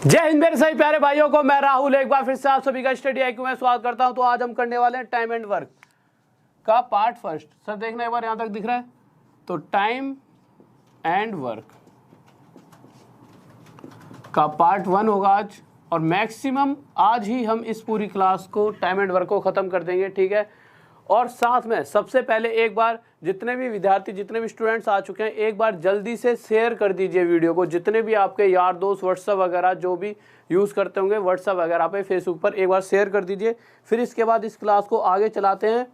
जय हिंद मेरे सभी प्यारे भाइयों को, मैं राहुल एक बार फिर से आप सभी का स्टडी आईक्यू में स्वागत करता हूं। तो आज हम करने वाले हैं टाइम एंड वर्क का पार्ट फर्स्ट। सर देखना एक बार, यहां तक दिख रहा है? तो टाइम एंड वर्क का पार्ट 1 होगा आज, और मैक्सिमम आज ही हम इस पूरी क्लास को टाइम एंड वर्क को खत्म कर देंगे, ठीक है। और साथ में सबसे पहले एक बार जितने भी विद्यार्थी, जितने भी स्टूडेंट्स आ चुके हैं, एक बार जल्दी से शेयर कर दीजिए वीडियो को। जितने भी आपके यार दोस्त व्हाट्सएप वगैरह जो भी यूज़ करते होंगे व्हाट्सएप वगैरह पे, फेसबुक पर, एक बार शेयर कर दीजिए। फिर इसके बाद इस क्लास को आगे चलाते हैं,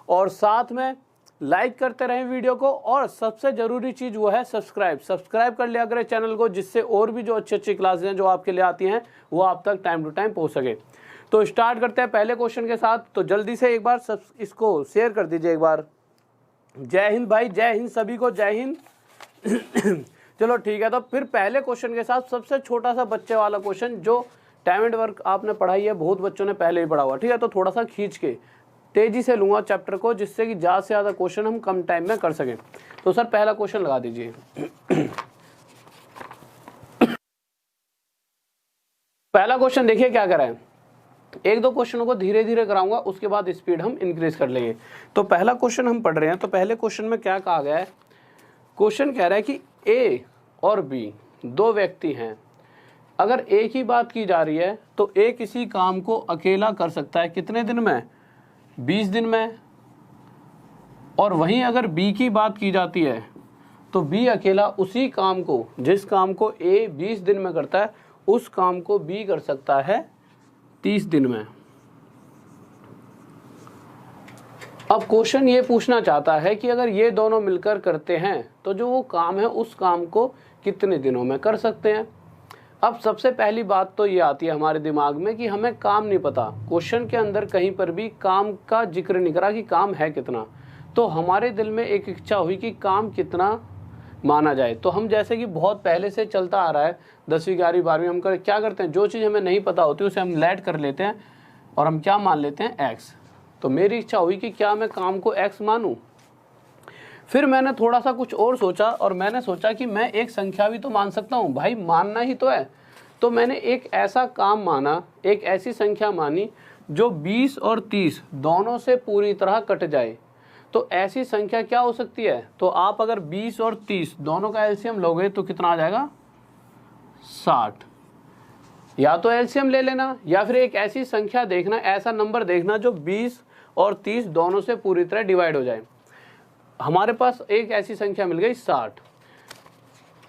और साथ में लाइक करते रहें वीडियो को। और सबसे ज़रूरी चीज़ वो है सब्सक्राइब कर लिया करें चैनल को, जिससे और भी जो अच्छी अच्छी क्लासेज हैं जो आपके लिए आती हैं वो आप तक टाइम टू टाइम पहुँच सके। तो स्टार्ट करते हैं पहले क्वेश्चन के साथ। तो जल्दी से एक बार सब इसको शेयर कर दीजिए एक बार। जय हिंद भाई, जय हिंद सभी को, जय हिंद। चलो ठीक है, तो फिर पहले क्वेश्चन के साथ सबसे छोटा सा बच्चे वाला क्वेश्चन, जो टाइम एंड वर्क आपने पढ़ाई है, बहुत बच्चों ने पहले ही पढ़ा हुआ, ठीक है। तो थोड़ा सा खींच के तेजी से लूंगा चैप्टर को, जिससे कि ज़्यादा से ज़्यादा क्वेश्चन हम कम टाइम में कर सकें। तो सर पहला क्वेश्चन लगा दीजिए। पहला क्वेश्चन देखिए क्या करा है। एक दो क्वेश्चनों को धीरे धीरे कराऊंगा, उसके बाद स्पीड हम इंक्रीज कर लेंगे। तो पहला क्वेश्चन हम पढ़ रहे हैं। तो पहले क्वेश्चन में क्या कहा गया है? क्वेश्चन कह रहा है कि ए और बी दो व्यक्ति हैं। अगर ए की बात की जा रही है तो ए किसी काम को अकेला कर सकता है कितने दिन में? 20 दिन में। और वहीं अगर बी की बात की जाती है तो बी अकेला उसी काम को, जिस काम को ए 20 दिन में करता है, उस काम को बी कर सकता है 30 दिन में। अब क्वेश्चन ये पूछना चाहता है कि अगर ये दोनों मिलकर करते हैं तो जो वो काम है उस काम को कितने दिनों में कर सकते हैं। अब सबसे पहली बात तो ये आती है हमारे दिमाग में कि हमें काम नहीं पता। क्वेश्चन के अंदर कहीं पर भी काम का जिक्र नहीं करा कि काम है कितना। तो हमारे दिल में एक इच्छा हुई कि काम कितना माना जाए। तो हम जैसे कि बहुत पहले से चलता आ रहा है, 10वीं 11वीं 12वीं, हम क्या करते हैं, जो चीज़ हमें नहीं पता होती उसे हम लेट कर लेते हैं और हम क्या मान लेते हैं, एक्स। तो मेरी इच्छा हुई कि क्या मैं काम को एक्स मानूं। फिर मैंने थोड़ा सा कुछ और सोचा, और मैंने सोचा कि मैं एक संख्या भी तो मान सकता हूं, भाई मानना ही तो है। तो मैंने एक ऐसा काम माना, एक ऐसी संख्या मानी जो 20 और 30 दोनों से पूरी तरह कट जाए। तो ऐसी संख्या क्या हो सकती है? तो आप अगर 20 और 30 दोनों का एलसीएम लोगे तो कितना आ जाएगा? 60। या तो एलसीएम ले लेना, या फिर एक ऐसी संख्या देखना, ऐसा नंबर देखना जो 20 और 30 दोनों से पूरी तरह डिवाइड हो जाए। हमारे पास एक ऐसी संख्या मिल गई 60।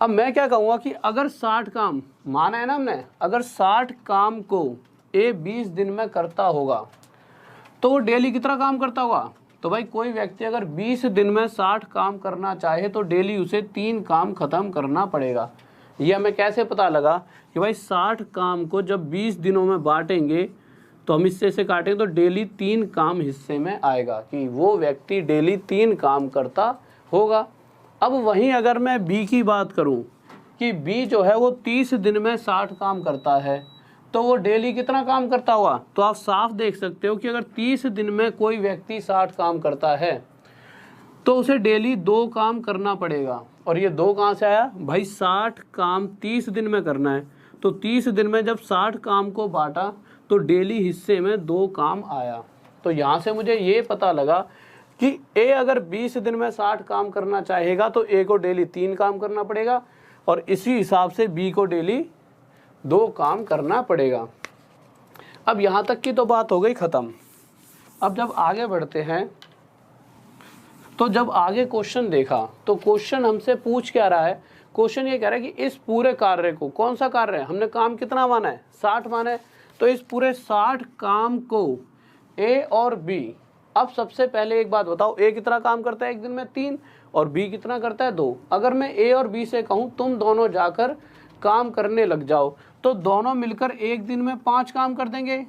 अब मैं क्या कहूँगा कि अगर 60 काम माना है ना हमने, अगर 60 काम को ए 20 दिन में करता होगा तो वो डेली कितना काम करता होगा? तो भाई कोई व्यक्ति अगर 20 दिन में 60 काम करना चाहे तो डेली उसे 3 काम खत्म करना पड़ेगा। ये हमें कैसे पता लगा कि भाई 60 काम को जब 20 दिनों में बांटेंगे तो हम हिस्से से काटेंगे तो डेली 3 काम हिस्से में आएगा, कि वो व्यक्ति डेली 3 काम करता होगा। अब वहीं अगर मैं बी की बात करूं कि बी जो है वो 30 दिन में 60 काम करता है, तो वो डेली कितना काम करता होगा? तो आप साफ देख सकते हो कि अगर 30 दिन में कोई व्यक्ति 60 काम करता है तो उसे डेली 2 काम करना पड़ेगा। और ये 2 कहाँ से आया भाई? 60 काम 30 दिन में करना है, तो 30 दिन में जब 60 काम को बांटा तो डेली हिस्से में 2 काम आया। तो यहाँ से मुझे ये पता लगा कि ए अगर 20 दिन में 60 काम करना चाहेगा तो ए को डेली 3 काम करना पड़ेगा, और इसी हिसाब से बी को डेली 2 काम करना पड़ेगा। अब यहाँ तक की तो बात हो गई ख़त्म। अब जब आगे बढ़ते हैं, तो जब आगे क्वेश्चन देखा तो क्वेश्चन हमसे पूछ क्या रहा है? क्वेश्चन ये कह रहा है कि इस पूरे कार्य को, कौन सा कार्य है, हमने काम कितना माना है? 60 माना है। तो इस पूरे 60 काम को ए और बी, अब सबसे पहले एक बात बताओ, ए कितना काम करता है एक दिन में? 3। और बी कितना करता है? 2। अगर मैं ए और बी से कहूँ तुम दोनों जाकर काम करने लग जाओ, तो दोनों मिलकर एक दिन में 5 काम कर देंगे,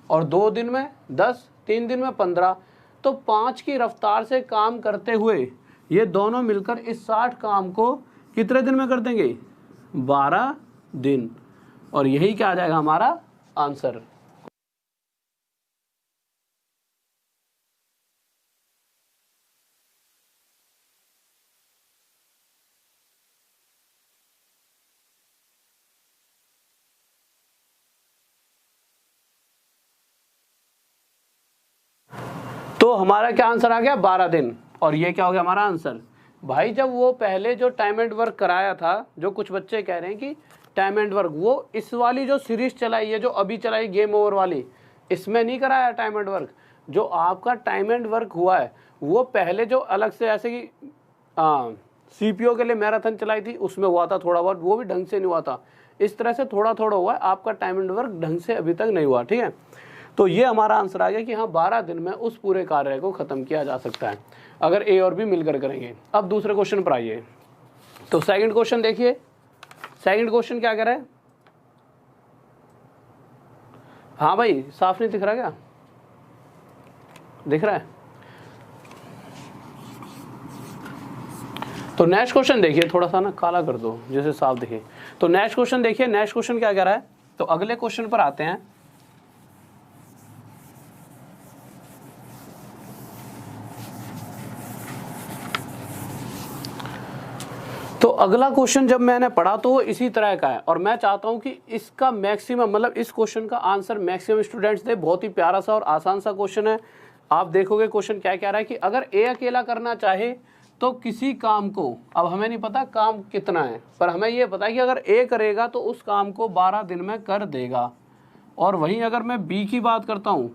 और 2 दिन में 10, 3 दिन में 15। तो 5 की रफ्तार से काम करते हुए ये दोनों मिलकर इस 60 काम को कितने दिन में कर देंगे? 12 दिन। और यही क्या आ जाएगा हमारा आंसर। हमारा क्या आंसर आ गया 12 दिन। और ये क्या हो गया हमारा आंसर। भाई जब वो पहले जो टाइम एंड वर्क कराया था, जो कुछ बच्चे कह रहे हैं कि टाइम एंड वर्क, वो इस वाली जो सीरीज चलाई है, जो अभी चलाई गेम ओवर वाली, इसमें नहीं कराया टाइम एंड वर्क। जो आपका टाइम एंड वर्क हुआ है वो पहले जो अलग से ऐसे कि सीपीओ के लिए मैराथन चलाई थी उसमें हुआ था थोड़ा बहुत, वो भी ढंग से नहीं हुआ था। इस तरह से थोड़ा थोड़ा हुआ है, आपका टाइम एंड वर्क ढंग से अभी तक नहीं हुआ। ठीक है, तो ये हमारा आंसर आ गया कि हाँ 12 दिन में उस पूरे कार्य को खत्म किया जा सकता है अगर ए और बी मिलकर करेंगे। अब दूसरे क्वेश्चन पर आइए। तो सेकंड क्वेश्चन देखिए, सेकंड क्वेश्चन क्या कह रहा है। हाँ भाई साफ नहीं दिख रहा क्या, दिख रहा है? तो नेक्स्ट क्वेश्चन देखिए, थोड़ा सा ना काला कर दो जैसे साफ दिखे। तो नेक्स्ट क्वेश्चन देखिए, नेक्स्ट क्वेश्चन क्या कह रहा है। तो अगले क्वेश्चन पर आते हैं। तो अगला क्वेश्चन जब मैंने पढ़ा तो वो इसी तरह का है, और मैं चाहता हूं कि इसका मैक्सिमम, मतलब इस क्वेश्चन का आंसर मैक्सिमम स्टूडेंट्स दे। बहुत ही प्यारा सा और आसान सा क्वेश्चन है। आप देखोगे क्वेश्चन क्या कह रहा है कि अगर ए अकेला करना चाहे तो किसी काम को, अब हमें नहीं पता काम कितना है, पर हमें ये पता है कि अगर ए करेगा तो उस काम को 12 दिन में कर देगा। और वहीं अगर मैं बी की बात करता हूँ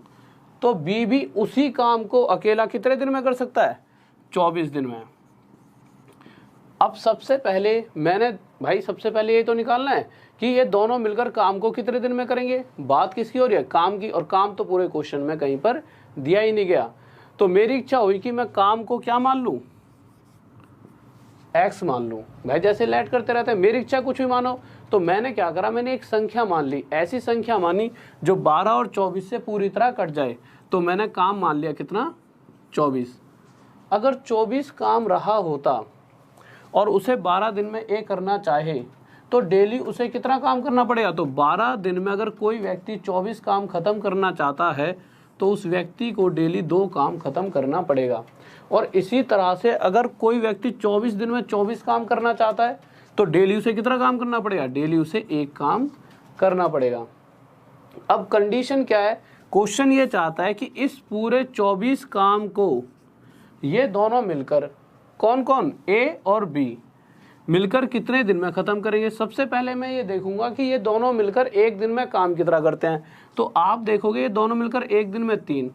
तो बी भी उसी काम को अकेला कितने दिन में कर सकता है, 24 दिन में। अब सबसे पहले मैंने भाई सबसे पहले ये तो निकालना है कि ये दोनों मिलकर काम को कितने दिन में करेंगे। बात किसकी हो रही है, काम की, और काम तो पूरे क्वेश्चन में कहीं पर दिया ही नहीं गया। तो मेरी इच्छा हुई कि मैं काम को क्या मान लूं, x मान लूं। भाई जैसे लेट करते रहते हैं, मेरी इच्छा कुछ भी मानो। तो मैंने क्या करा, मैंने एक संख्या मान ली, ऐसी संख्या मानी जो 12 और 24 से पूरी तरह कट जाए। तो मैंने काम मान लिया कितना, 24। अगर 24 काम रहा होता और उसे 12 दिन में ए करना चाहे तो डेली उसे कितना काम करना पड़ेगा। तो 12 दिन में अगर कोई व्यक्ति 24 काम खत्म करना चाहता है तो उस व्यक्ति को डेली 2 काम खत्म करना पड़ेगा। और इसी तरह से अगर कोई व्यक्ति 24 दिन में 24 काम करना चाहता है तो डेली उसे कितना काम करना पड़ेगा, डेली उसे 1 काम करना पड़ेगा। अब कंडीशन क्या है, क्वेश्चन ये चाहता है कि इस पूरे 24 काम को ये दोनों मिलकर, कौन कौन, ए और बी मिलकर कितने दिन में खत्म करेंगे। सबसे पहले मैं ये देखूंगा कि ये दोनों मिलकर एक दिन में काम कितना करते हैं। तो आप देखोगे ये दोनों मिलकर एक दिन में 3,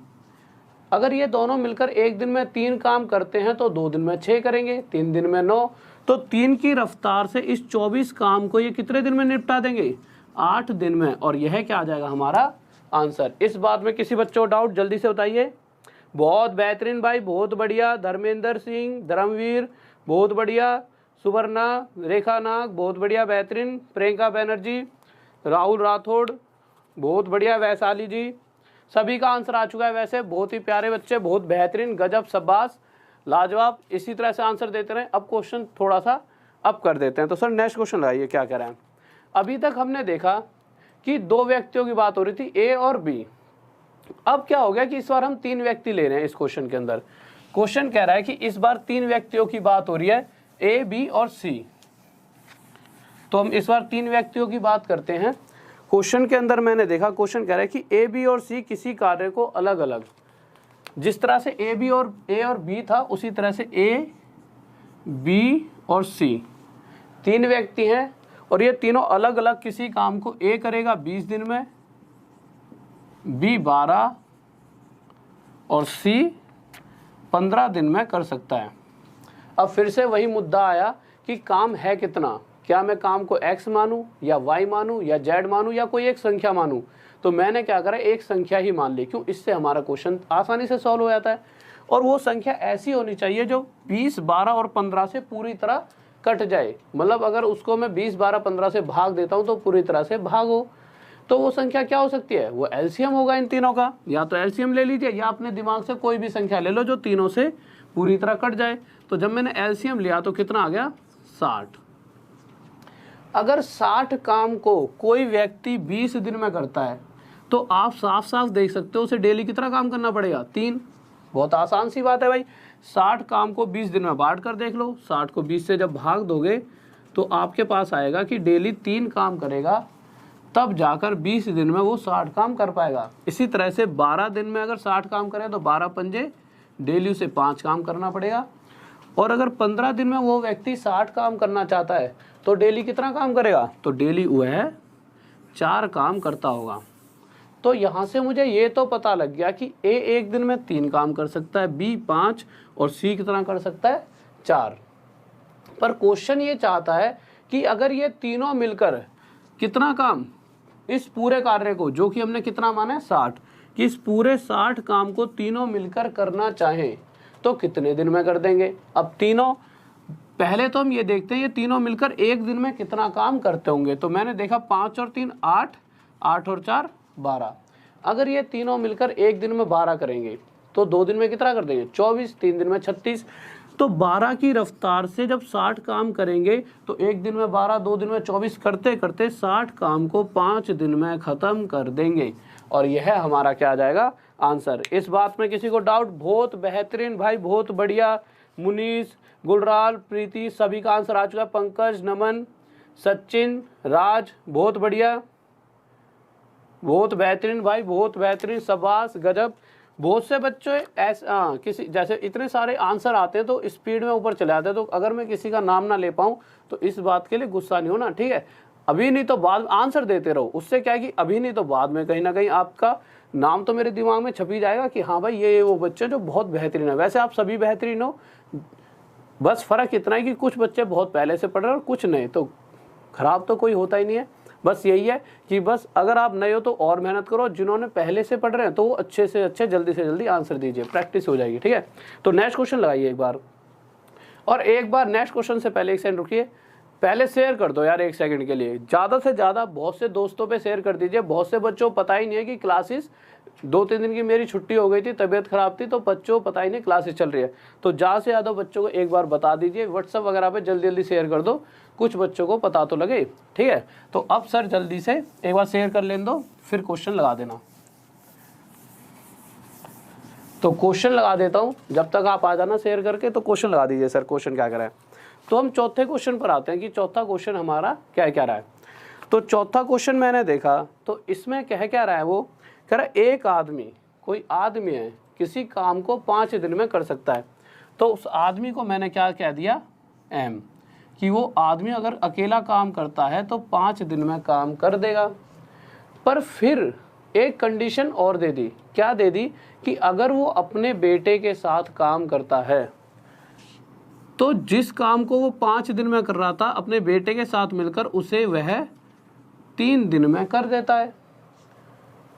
अगर ये दोनों मिलकर एक दिन में 3 काम करते हैं तो 2 दिन में 6 करेंगे, 3 दिन में 9। तो 3 की रफ्तार से इस 24 काम को ये कितने दिन में निपटा देंगे, 8 दिन में। और यह क्या आ जाएगा हमारा आंसर। इस बात में किसी बच्चों को डाउट, जल्दी से बताइए। बहुत बेहतरीन भाई, बहुत बढ़िया। धर्मेंद्र सिंह, धर्मवीर बहुत बढ़िया, सुवर्णा, रेखा नाग बहुत बढ़िया, बेहतरीन। प्रियंका बनर्जी, राहुल राठौड़ बहुत बढ़िया, वैशाली जी, सभी का आंसर आ चुका है। वैसे बहुत ही प्यारे बच्चे, बहुत बेहतरीन, गजब, शाबाश, लाजवाब। इसी तरह से आंसर देते रहे। अब क्वेश्चन थोड़ा सा अप कर देते हैं। तो सर नेक्स्ट क्वेश्चन लाइए, क्या कह रहे हैं। अभी तक हमने देखा कि 2 व्यक्तियों की बात हो रही थी, ए और बी। अब क्या हो गया कि इस बार हम 3 व्यक्ति ले रहे हैं इस क्वेश्चन के अंदर। क्वेश्चन कह रहा है कि इस बार 3 व्यक्तियों की बात हो रही है, ए, बी और सी। तो हम इस बार 3 व्यक्तियों की बात करते हैं। क्वेश्चन के अंदर मैंने देखा, क्वेश्चन कह रहा है कि ए, बी और सी किसी कार्य को अलग अलग, जिस तरह से ए और बी था उसी तरह से ए, बी और सी 3 व्यक्ति हैं, और ये तीनों अलग अलग किसी काम को ए करेगा 20 दिन में, बी 12 और सी 15 दिन में कर सकता है। अब फिर से वही मुद्दा आया कि काम है कितना, क्या मैं काम को x मानूं या y मानूं या z मानूं या कोई एक संख्या मानूं। तो मैंने क्या करा, एक संख्या ही मान ली। क्यों, इससे हमारा क्वेश्चन आसानी से सॉल्व हो जाता है। और वो संख्या ऐसी होनी चाहिए जो 20, 12 और 15 से पूरी तरह कट जाए। मतलब अगर उसको मैं 20, 12, 15 से भाग देता हूं तो पूरी तरह से भाग हो। तो वो संख्या क्या हो सकती है, वो एलसीएम होगा इन तीनों का। या तो एलसीएम ले लीजिए या अपने दिमाग से कोई भी संख्या ले लो जो तीनों से पूरी तरह कट जाए। तो जब मैंने एलसीएम लिया तो कितना आ गया, 60। अगर 60 काम को कोई व्यक्ति 20 दिन में करता है तो आप साफ साफ देख सकते हो उसे डेली कितना काम करना पड़ेगा, 3। बहुत आसान सी बात है भाई। 60 काम को 20 दिन में बांट कर देख लो। 60 को 20 से जब भाग दोगे तो आपके पास आएगा कि डेली 3 काम करेगा, तब जाकर 20 दिन में वो 60 काम कर पाएगा। इसी तरह से 12 दिन में अगर 60 काम करे तो 12 पंजे डेली उसे 5 काम करना पड़ेगा। और अगर 15 दिन में वो व्यक्ति 60 काम करना चाहता है तो डेली कितना काम करेगा, तो डेली वह 4 काम करता होगा। तो यहाँ से मुझे ये तो पता लग गया कि ए एक दिन में 3 काम कर सकता है, बी 5 और सी कितना कर सकता है, 4। पर क्वेश्चन ये चाहता है कि अगर ये तीनों मिलकर कितना काम, इस पूरे कार्य को जो कि हमने कितना माना है 60, कि इस पूरे 60 काम को तीनों मिलकर करना चाहें तो कितने दिन में कर देंगे। अब तीनों, पहले तो हम ये देखते हैं ये तीनों मिलकर एक दिन में कितना काम करते होंगे। तो मैंने देखा 5 और 3 8, 8 और 4 12। अगर ये तीनों मिलकर एक दिन में 12 करेंगे तो 2 दिन में कितना कर देंगे, 24, 3 दिन में 36। तो 12 की रफ्तार से जब 60 काम करेंगे तो एक दिन में 12, 2 दिन में 24, करते करते 60 काम को 5 दिन में ख़त्म कर देंगे। और यह हमारा क्या आ जाएगा, आंसर। इस बात में किसी को डाउट? बहुत बेहतरीन भाई, बहुत बढ़िया। मुनीस, गुलराल, प्रीति, सभी का आंसर आ चुका है। पंकज, नमन, सचिन, राज, बहुत बढ़िया, बहुत बेहतरीन भाई, बहुत बेहतरीन, शाबाश, गजब। बहुत से बच्चों ऐसा किसी जैसे इतने सारे आंसर आते हैं तो स्पीड में ऊपर चले आते हैं, तो अगर मैं किसी का नाम ना ले पाऊँ तो इस बात के लिए गुस्सा नहीं होना, ठीक है। अभी नहीं तो बाद आंसर देते रहो, उससे क्या है कि अभी नहीं तो बाद में कहीं ना कहीं आपका नाम तो मेरे दिमाग में छपी जाएगा कि हाँ भाई ये वो बच्चे जो बहुत बेहतरीन है। वैसे आप सभी बेहतरीन हो, बस फ़र्क इतना है कि कुछ बच्चे बहुत पहले से पढ़ रहे हैं और कुछ नहीं, तो ख़राब तो कोई होता ही नहीं है। बस यही है कि बस अगर आप नए हो तो और मेहनत करो, जिन्होंने पहले से पढ़ रहे हैं तो वो अच्छे से अच्छे जल्दी से जल्दी आंसर दीजिए, प्रैक्टिस हो जाएगी, ठीक है। तो नेक्स्ट क्वेश्चन लगाइए एक बार, और एक बार नेक्स्ट क्वेश्चन से पहले 1 सेकंड रुकिए, पहले शेयर कर दो यार 1 सेकंड के लिए, ज़्यादा से ज़्यादा बहुत से दोस्तों पे शेयर कर दीजिए। बहुत से बच्चों को पता ही नहीं है कि क्लासेस 2-3 दिन की मेरी छुट्टी हो गई थी, तबीयत खराब थी, तो बच्चों को पता ही नहीं क्लासेस चल रही है। तो ज़्यादा से ज़्यादा बच्चों को एक बार बता दीजिए, व्हाट्सअप वगैरह पे जल्दी जल्दी शेयर कर दो, कुछ बच्चों को पता तो लगे, ठीक है। तो अब सर जल्दी से एक बार शेयर कर लेने दो, फिर क्वेश्चन लगा देना। तो क्वेश्चन लगा देता हूँ, जब तक आप आ जाना शेयर करके, तो क्वेश्चन लगा दीजिए सर, क्वेश्चन क्या करें। तो हम चौथे क्वेश्चन पर आते हैं कि चौथा क्वेश्चन हमारा क्या क्या रहा है। तो चौथा क्वेश्चन मैंने देखा तो इसमें कह क्या रहा है, वो कह रहा है एक आदमी, कोई आदमी है, किसी काम को 5 दिन में कर सकता है। तो उस आदमी को मैंने क्या कह दिया, एम, कि वो आदमी अगर अकेला काम करता है तो 5 दिन में काम कर देगा। पर फिर एक कंडीशन और दे दी, क्या दे दी, कि अगर वो अपने बेटे के साथ काम करता है तो जिस काम को वो 5 दिन में कर रहा था अपने बेटे के साथ मिलकर उसे वह 3 दिन में कर देता है।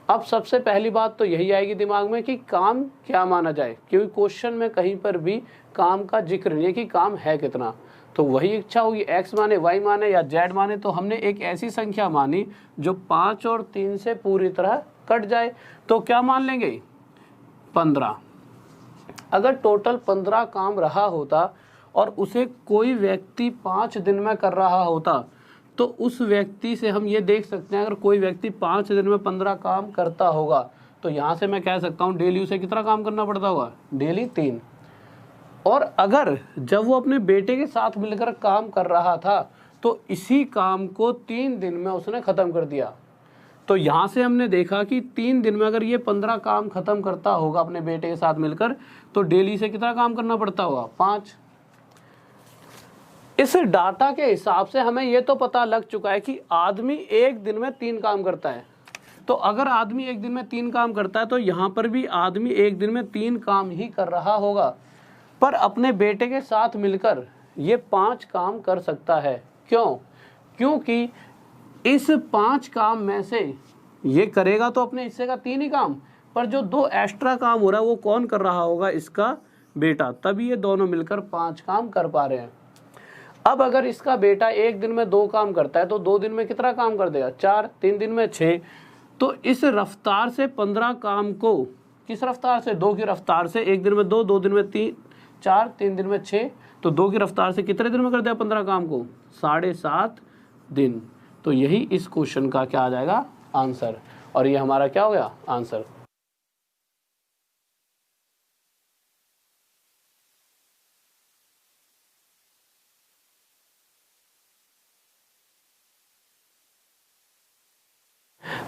अब सबसे पहली बात तो यही आएगी दिमाग में कि काम क्या माना जाए, क्योंकि क्वेश्चन में कहीं पर भी काम का जिक्र नहीं है कि काम है कितना। तो वही इच्छा होगी, x माने, y माने या z माने, तो हमने एक ऐसी संख्या मानी जो 5 और 3 से पूरी तरह कट जाए। तो क्या मान लेंगे, 15। अगर टोटल 15 काम रहा होता और उसे कोई व्यक्ति 5 दिन में कर रहा होता तो उस व्यक्ति से हम ये देख सकते हैं, अगर कोई व्यक्ति 5 दिन में 15 काम करता होगा तो यहाँ से मैं कह सकता हूँ डेली उसे कितना काम करना पड़ता होगा, डेली 3। और अगर जब वो अपने बेटे के साथ मिलकर काम कर रहा था तो इसी काम को 3 दिन में उसने ख़त्म कर दिया। तो यहाँ से हमने देखा कि 3 दिन में अगर ये 15 काम ख़त्म करता होगा अपने बेटे के साथ मिलकर तो डेली से कितना काम करना पड़ता होगा, 5। इस डाटा के हिसाब से हमें ये तो पता लग चुका है कि आदमी एक दिन में 3 काम करता है। तो अगर आदमी एक दिन में 3 काम करता है तो यहाँ पर भी आदमी एक दिन में 3 काम ही कर रहा होगा, पर अपने बेटे के साथ मिलकर ये 5 काम कर सकता है। क्यों? क्योंकि इस 5 काम में से ये करेगा तो अपने हिस्से का 3 ही काम, पर जो 2 एक्स्ट्रा काम हो रहा है वो कौन कर रहा होगा, इसका बेटा, तभी ये दोनों मिलकर 5 काम कर पा रहे हैं। अब अगर इसका बेटा एक दिन में 2 काम करता है तो 2 दिन में कितना काम कर देगा, 4, 3 दिन में 6। तो इस रफ्तार से 15 काम को, किस रफ्तार से, 2 की रफ्तार से, एक दिन में 2, 2 दिन में 3, 4, 3 दिन में 6, तो 2 की रफ्तार से कितने दिन में कर दिया 15 काम को, 7.5 दिन। तो यही इस क्वेश्चन का क्या आ जाएगा, आंसर। और ये हमारा क्या हो गया, आंसर।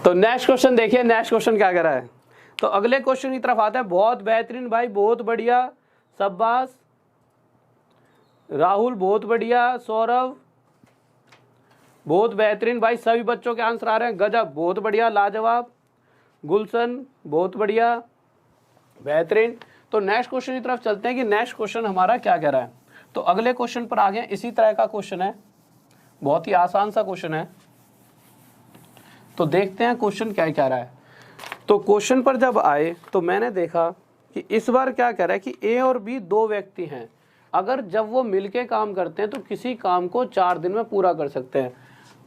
तो नेक्स्ट क्वेश्चन देखिए, नेक्स्ट क्वेश्चन क्या कह रहा है, तो अगले क्वेश्चन की तरफ आते हैं। बहुत बेहतरीन भाई, बहुत बढ़िया, शाबाश। राहुल बहुत बढ़िया, सौरभ बहुत बेहतरीन भाई, सभी बच्चों के आंसर आ रहे हैं, गजब, बहुत बढ़िया, लाजवाब। गुलशन बहुत बढ़िया, बेहतरीन। तो नेक्स्ट क्वेश्चन की तरफ चलते हैं कि नेक्स्ट क्वेश्चन हमारा क्या कह रहा है। तो अगले क्वेश्चन पर आ गए, इसी तरह का क्वेश्चन है, बहुत ही आसान सा क्वेश्चन है। तो देखते हैं क्वेश्चन क्या कह रहा है। तो क्वेश्चन पर जब आए तो मैंने देखा कि इस बार क्या कह रहा है कि ए और बी दो व्यक्ति हैं, अगर जब वो मिलके काम करते हैं तो किसी काम को 4 दिन में पूरा कर सकते हैं।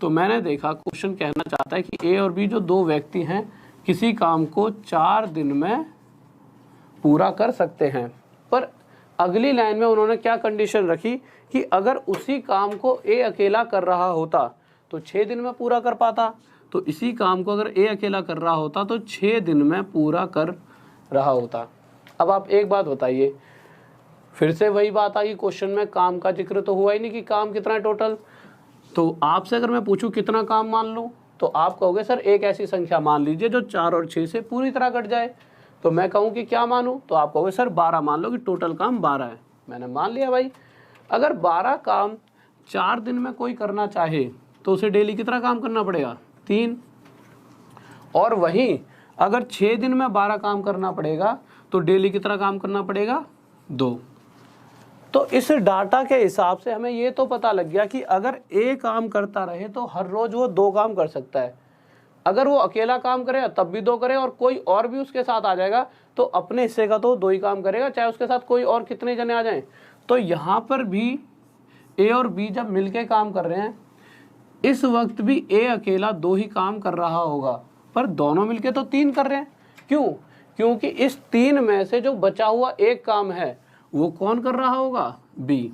तो मैंने देखा क्वेश्चन कहना चाहता है कि ए और बी जो दो व्यक्ति हैं किसी काम को 4 दिन में पूरा कर सकते हैं, पर अगली लाइन में उन्होंने क्या कंडीशन रखी कि अगर उसी काम को ए अकेला कर रहा होता तो 6 दिन में पूरा कर पाता। तो इसी काम को अगर ए अकेला कर रहा होता तो 6 दिन में पूरा कर रहा होता। अब आप एक बात बताइए, फिर से वही बात आई, क्वेश्चन में काम का जिक्र तो हुआ ही नहीं कि काम कितना है टोटल। तो आपसे अगर मैं पूछूं कितना काम मान लूं, तो आप कहोगे सर एक ऐसी संख्या मान लीजिए जो 4 और 6 से पूरी तरह कट जाए। तो मैं कहूँ कि क्या मानूं, तो आप कहोगे सर 12 मान लो कि टोटल काम 12 है। मैंने मान लिया भाई। अगर 12 काम 4 दिन में कोई करना चाहे तो उसे डेली कितना काम करना पड़ेगा, 3। और वहीं अगर 6 दिन में 12 काम करना पड़ेगा तो डेली कितना काम करना पड़ेगा, 2। तो इस डाटा के हिसाब से हमें ये तो पता लग गया कि अगर ए काम करता रहे तो हर रोज वो 2 काम कर सकता है। अगर वो अकेला काम करे तब भी 2 करे, और कोई और भी उसके साथ आ जाएगा तो अपने हिस्से का तो 2 ही काम करेगा, चाहे उसके साथ कोई और कितने जने आ जाएं। तो यहाँ पर भी ए और बी जब मिलके काम कर रहे हैं, इस वक्त भी ए अकेला 2 ही काम कर रहा होगा, पर दोनों मिलके तो 3 कर रहे हैं। क्यों? क्योंकि इस 3 में से जो बचा हुआ एक काम है वो कौन कर रहा होगा, बी।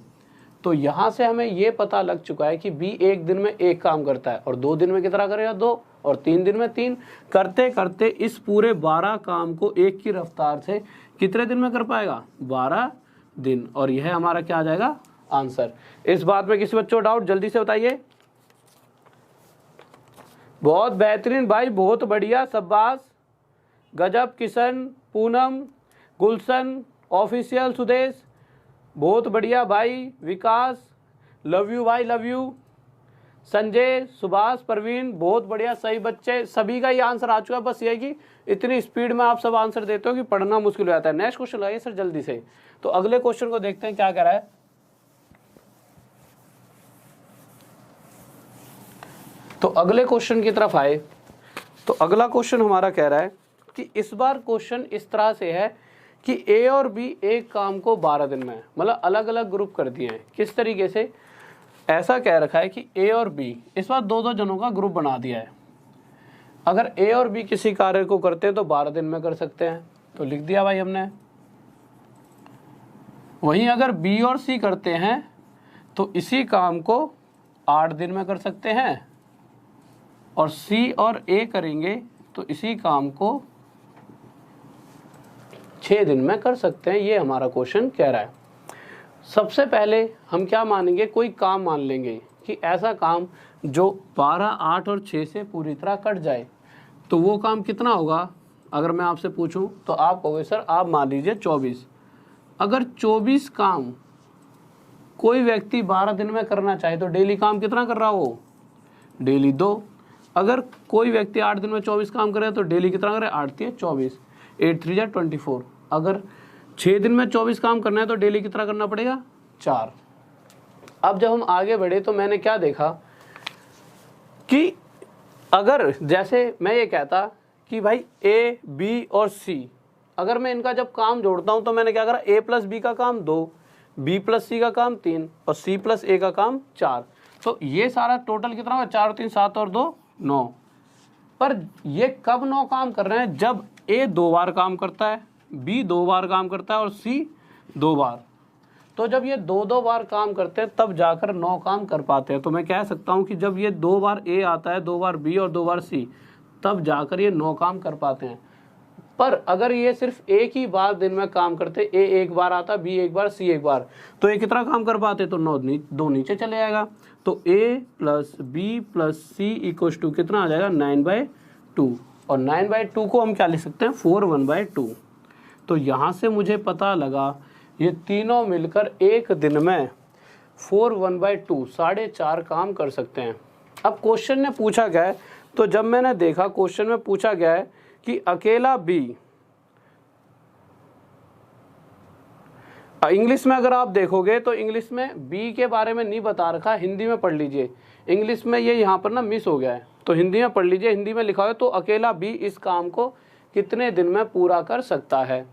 तो यहाँ से हमें ये पता लग चुका है कि बी एक दिन में एक काम करता है और 2 दिन में कितना करेगा, 2, और 3 दिन में 3। करते करते इस पूरे 12 काम को एक की रफ्तार से कितने दिन में कर पाएगा, 12 दिन। और यह हमारा क्या आ जाएगा, आंसर। इस बात में किसी बच्चों डाउट, जल्दी से बताइए। बहुत बेहतरीन भाई, बहुत बढ़िया, शाबाश, गजब। किशन, पूनम, गुलशन, ऑफिशियल सुदेश, बहुत बढ़िया भाई। विकास, लव यू भाई, लव यू। संजय, सुभाष, प्रवीण, बहुत बढ़िया, सही बच्चे, सभी का ये आंसर आ चुका है। बस ये कि इतनी स्पीड में आप सब आंसर देते हो कि पढ़ना मुश्किल हो जाता है। नेक्स्ट क्वेश्चन लगाइए सर जल्दी से। तो अगले क्वेश्चन को देखते हैं क्या कह रहा है। तो अगले क्वेश्चन की तरफ आए तो अगला क्वेश्चन हमारा कह रहा है कि इस बार क्वेश्चन इस तरह से है कि ए और बी एक काम को 12 दिन में, मतलब अलग अलग ग्रुप कर दिए हैं। किस तरीके से, ऐसा कह रखा है कि ए और बी इस बार 2-2 जनों का ग्रुप बना दिया है। अगर ए और बी किसी कार्य को करते हैं तो 12 दिन में कर सकते हैं, तो लिख दिया भाई हमने। वहीं अगर बी और सी करते हैं तो इसी काम को 8 दिन में कर सकते हैं, और सी और ए करेंगे तो इसी काम को 6 दिन में कर सकते हैं। ये हमारा क्वेश्चन कह रहा है। सबसे पहले हम क्या मानेंगे, कोई काम मान लेंगे कि ऐसा काम जो 12, 8 और 6 से पूरी तरह कट जाए। तो वो काम कितना होगा, अगर मैं आपसे पूछूं तो आप कहोगे सर आप मान लीजिए 24। अगर 24 काम कोई व्यक्ति 12 दिन में करना चाहे तो डेली काम कितना कर रहा हो, डेली 2। अगर कोई व्यक्ति 8 दिन में 24 काम करे तो डेली कितना करे, 8 3 24, 8 3 जा 24। अगर 6 दिन में 24 काम करना है तो डेली कितना करना पड़ेगा, 4। अब जब हम आगे बढ़े तो मैंने क्या देखा कि अगर जैसे मैं ये कहता कि भाई ए, बी और सी, अगर मैं इनका जब काम जोड़ता हूं तो मैंने क्या करा, ए प्लस बी का काम 2, बी प्लस सी का काम 3 और सी प्लस ए का काम 4। तो ये सारा टोटल कितना होगा, 4 3 7 और 2 9। पर ये कब 9 काम कर रहे हैं, जब ए 2 बार काम करता है, बी 2 बार काम करता है और सी 2 बार। तो जब ये 2-2 बार काम करते हैं तब जाकर 9 काम कर पाते हैं। तो मैं कह सकता हूं कि जब ये 2 बार ए आता है, 2 बार बी और 2 बार सी, तब जाकर ये 9 काम कर पाते हैं। पर अगर ये सिर्फ एक ही बार दिन में काम करते, ए एक बार आता, बी एक बार, सी एक बार, तो ये कितना काम कर पाते, तो 2 नीचे चले जाएगा। तो A plus B plus C equals to कितना आ जाएगा, 9/2। और 9/2 को हम क्या लिख सकते हैं 4/1/2। तो यहाँ से मुझे पता लगा ये तीनों मिलकर एक दिन में 4/1/2 4.5 काम कर सकते हैं। अब क्वेश्चन ने पूछा गया है, तो जब मैंने देखा क्वेश्चन में पूछा गया है कि अकेला बी, इंग्लिश में अगर आप देखोगे तो इंग्लिश में बी के बारे में नहीं बता रखा, हिंदी में पढ़ लीजिए। इंग्लिश में ये यहाँ पर ना मिस हो गया है, तो हिंदी में पढ़ लीजिए। हिंदी में लिखा है तो अकेला बी इस काम को कितने दिन में पूरा कर सकता है।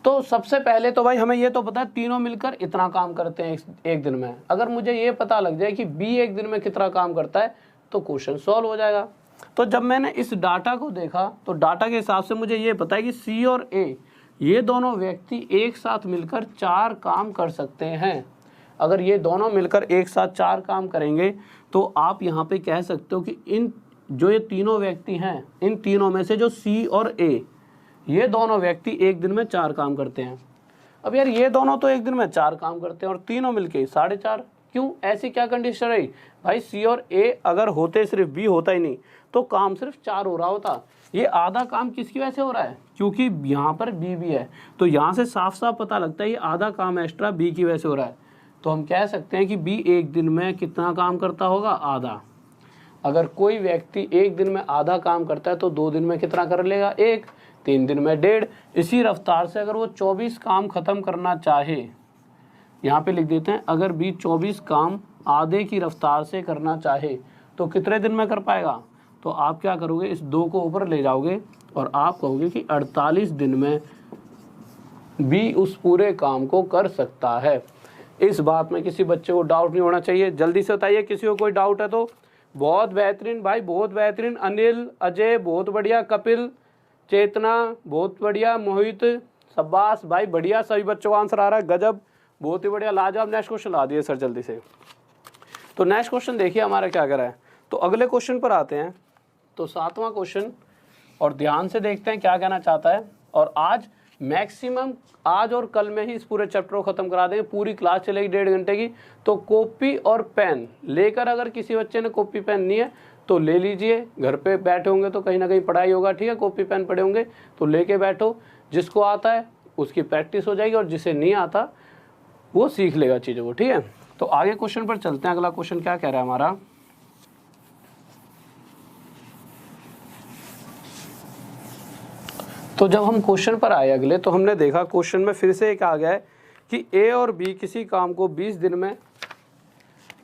तो सबसे पहले तो भाई हमें ये तो पता है तीनों मिलकर इतना काम करते हैं एक दिन में। अगर मुझे ये पता लग जाए कि बी एक दिन में कितना काम करता है तो क्वेश्चन सॉल्व हो जाएगा। तो जब मैंने इस डाटा को देखा तो डाटा के हिसाब से मुझे ये पता है कि सी और ए ये दोनों व्यक्ति एक साथ मिलकर 4 काम कर सकते हैं। अगर ये दोनों मिलकर एक साथ 4 काम करेंगे तो आप यहाँ पे कह सकते हो कि इन जो ये तीनों व्यक्ति हैं, इन तीनों में से जो सी और ए ये दोनों व्यक्ति एक दिन में 4 काम करते हैं। अब यार ये दोनों तो एक दिन में 4 काम करते हैं और तीनों मिलके 4.5, क्यों? ऐसी क्या कंडीशन रही भाई? सी और ए अगर होते सिर्फ बी होता ही नहीं तो काम सिर्फ 4 हो रहा होता। ये आधा काम किसकी वजह से हो रहा है? क्योंकि यहाँ पर बी भी है, तो यहाँ से साफ साफ पता लगता है ये आधा काम एक्स्ट्रा बी की वजह से हो रहा है। तो हम कह सकते हैं कि बी एक दिन में कितना काम करता होगा? आधा। अगर कोई व्यक्ति एक दिन में आधा काम करता है तो 2 दिन में कितना कर लेगा? 1, 3 दिन में 1.5। इसी रफ्तार से अगर वो 24 काम खत्म करना चाहे, यहाँ पे लिख देते हैं, अगर बी 24 काम आधे की रफ्तार से करना चाहे तो कितने दिन में कर पाएगा? तो आप क्या करोगे, इस 2 को ऊपर ले जाओगे और आप कहोगे कि 48 दिन में बी उस पूरे काम को कर सकता है। इस बात में किसी बच्चे को डाउट नहीं होना चाहिए। जल्दी से बताइए किसी को कोई डाउट है तो। बहुत बेहतरीन भाई, बहुत बेहतरीन। अनिल, अजय बहुत बढ़िया, कपिल, चेतना बहुत बढ़िया, मोहित शाबाश भाई, बढ़िया, सभी बच्चों का आंसर आ रहा है, गजब, बहुत ही बढ़िया, लाजवाब। नेक्स्ट क्वेश्चन ला दिए सर जल्दी से। तो नेक्स्ट क्वेश्चन देखिए हमारा क्या कर रहा है। तो अगले क्वेश्चन पर आते हैं। तो 7वां क्वेश्चन, और ध्यान से देखते हैं क्या कहना चाहता है। और आज मैक्सिमम आज और कल में ही इस पूरे चैप्टर को खत्म करा देंगे। पूरी क्लास चलेगी 1.5 घंटे की। तो कॉपी और पेन लेकर, अगर किसी बच्चे ने कॉपी पेन नहीं है तो ले लीजिए। घर पे बैठे होंगे तो कहीं ना कहीं पढ़ाई होगा, ठीक है, कॉपी पेन पड़े होंगे तो लेके बैठो। जिसको आता है उसकी प्रैक्टिस हो जाएगी और जिसे नहीं आता वो सीख लेगा चीज़ों को, ठीक है। तो आगे क्वेश्चन पर चलते हैं। अगला क्वेश्चन क्या कह रहा है हमारा। तो जब हम क्वेश्चन पर आए अगले, तो हमने देखा क्वेश्चन में फिर से एक आ गया है कि ए और बी किसी काम को 20 दिन में,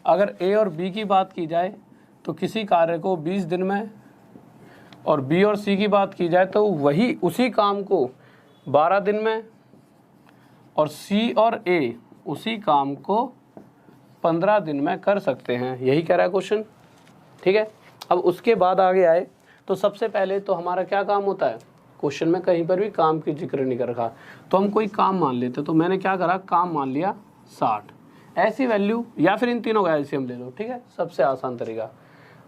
अगर ए और बी की बात की जाए तो किसी कार्य को 20 दिन में, और बी और सी की बात की जाए तो वही उसी काम को 12 दिन में, और सी और ए उसी काम को 15 दिन में कर सकते हैं। यही कह रहा है क्वेश्चन, ठीक है। अब उसके बाद आगे आए तो सबसे पहले तो हमारा क्या काम होता है, क्वेश्चन में कहीं पर भी काम की जिक्र नहीं कर रखा, तो हम कोई काम मान लेते। तो मैंने क्या करा, काम मान लिया 60, ऐसी वैल्यू, या फिर इन तीनों का एलसीएम ले लो, ठीक है, सबसे आसान तरीका।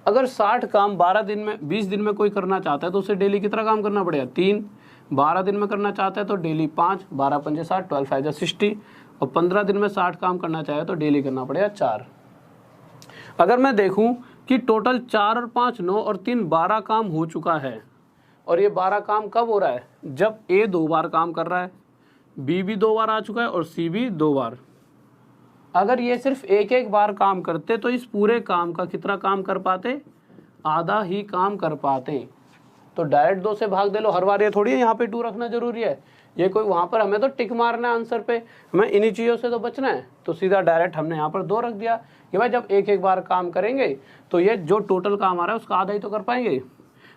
अगर 60 काम 12 दिन में 20 दिन में कोई करना चाहता है तो उसे डेली कितना काम करना पड़ेगा? 3। 12 दिन में करना चाहता है तो डेली 5, 12 पंजे 60, 12 5 60, और 15 दिन में 60 काम करना चाहे तो डेली करना पड़ेगा 4। अगर मैं देखूं कि टोटल 4 और 5 9 और 3 12 काम हो चुका है, और ये 12 काम कब हो रहा है? जब ए 2 बार काम कर रहा है, बी भी 2 बार आ चुका है और सी भी 2 बार। अगर ये सिर्फ एक बार काम करते तो इस पूरे काम का कितना काम कर पाते? आधा ही काम कर पाते। तो डायरेक्ट 2 से भाग दे लो, हर बार ये थोड़ी है यहाँ पे 2 रखना जरूरी है। ये कोई वहाँ पर हमें तो टिक मारना है आंसर पे, हमें इन्हीं चीज़ों से तो बचना है, तो सीधा डायरेक्ट हमने यहाँ पर 2 रख दिया कि भाई जब एक बार काम करेंगे तो ये जो टोटल काम आ रहा है उसका आधा ही तो कर पाएंगे।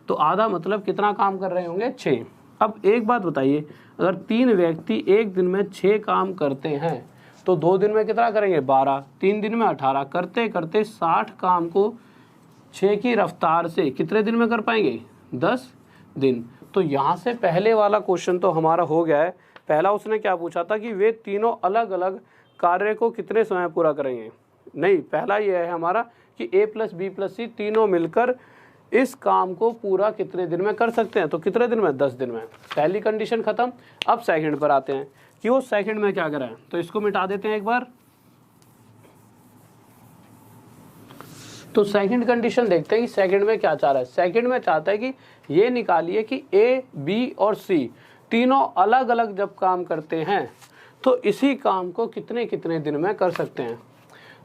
तो आधा मतलब कितना काम कर रहे होंगे? 6। अब एक बात बताइए, अगर 3 व्यक्ति एक दिन में 6 काम करते हैं तो 2 दिन में कितना करेंगे? 12, 3 दिन में 18, करते करते 60 काम को 6 की रफ्तार से कितने दिन में कर पाएंगे? 10 दिन। तो यहाँ से पहले वाला क्वेश्चन तो हमारा हो गया है। पहला उसने क्या पूछा था कि वे तीनों अलग अलग कार्य को कितने समय पूरा करेंगे? नहीं, पहला ये है हमारा कि ए प्लस बी प्लस सी तीनों मिलकर इस काम को पूरा कितने दिन में कर सकते हैं? तो कितने दिन में? 10 दिन में। पहली कंडीशन खत्म। अब सेकंड पर आते हैं कि वो सेकंड में क्या करा है। तो इसको मिटा देते हैं एक बार। तो सेकंड कंडीशन देखते हैं कि सेकंड में क्या चाह रहा है। सेकंड में चाहता है कि ये निकालिए कि ए, बी और सी तीनों अलग अलग जब काम करते हैं तो इसी काम को कितने कितने दिन में कर सकते हैं।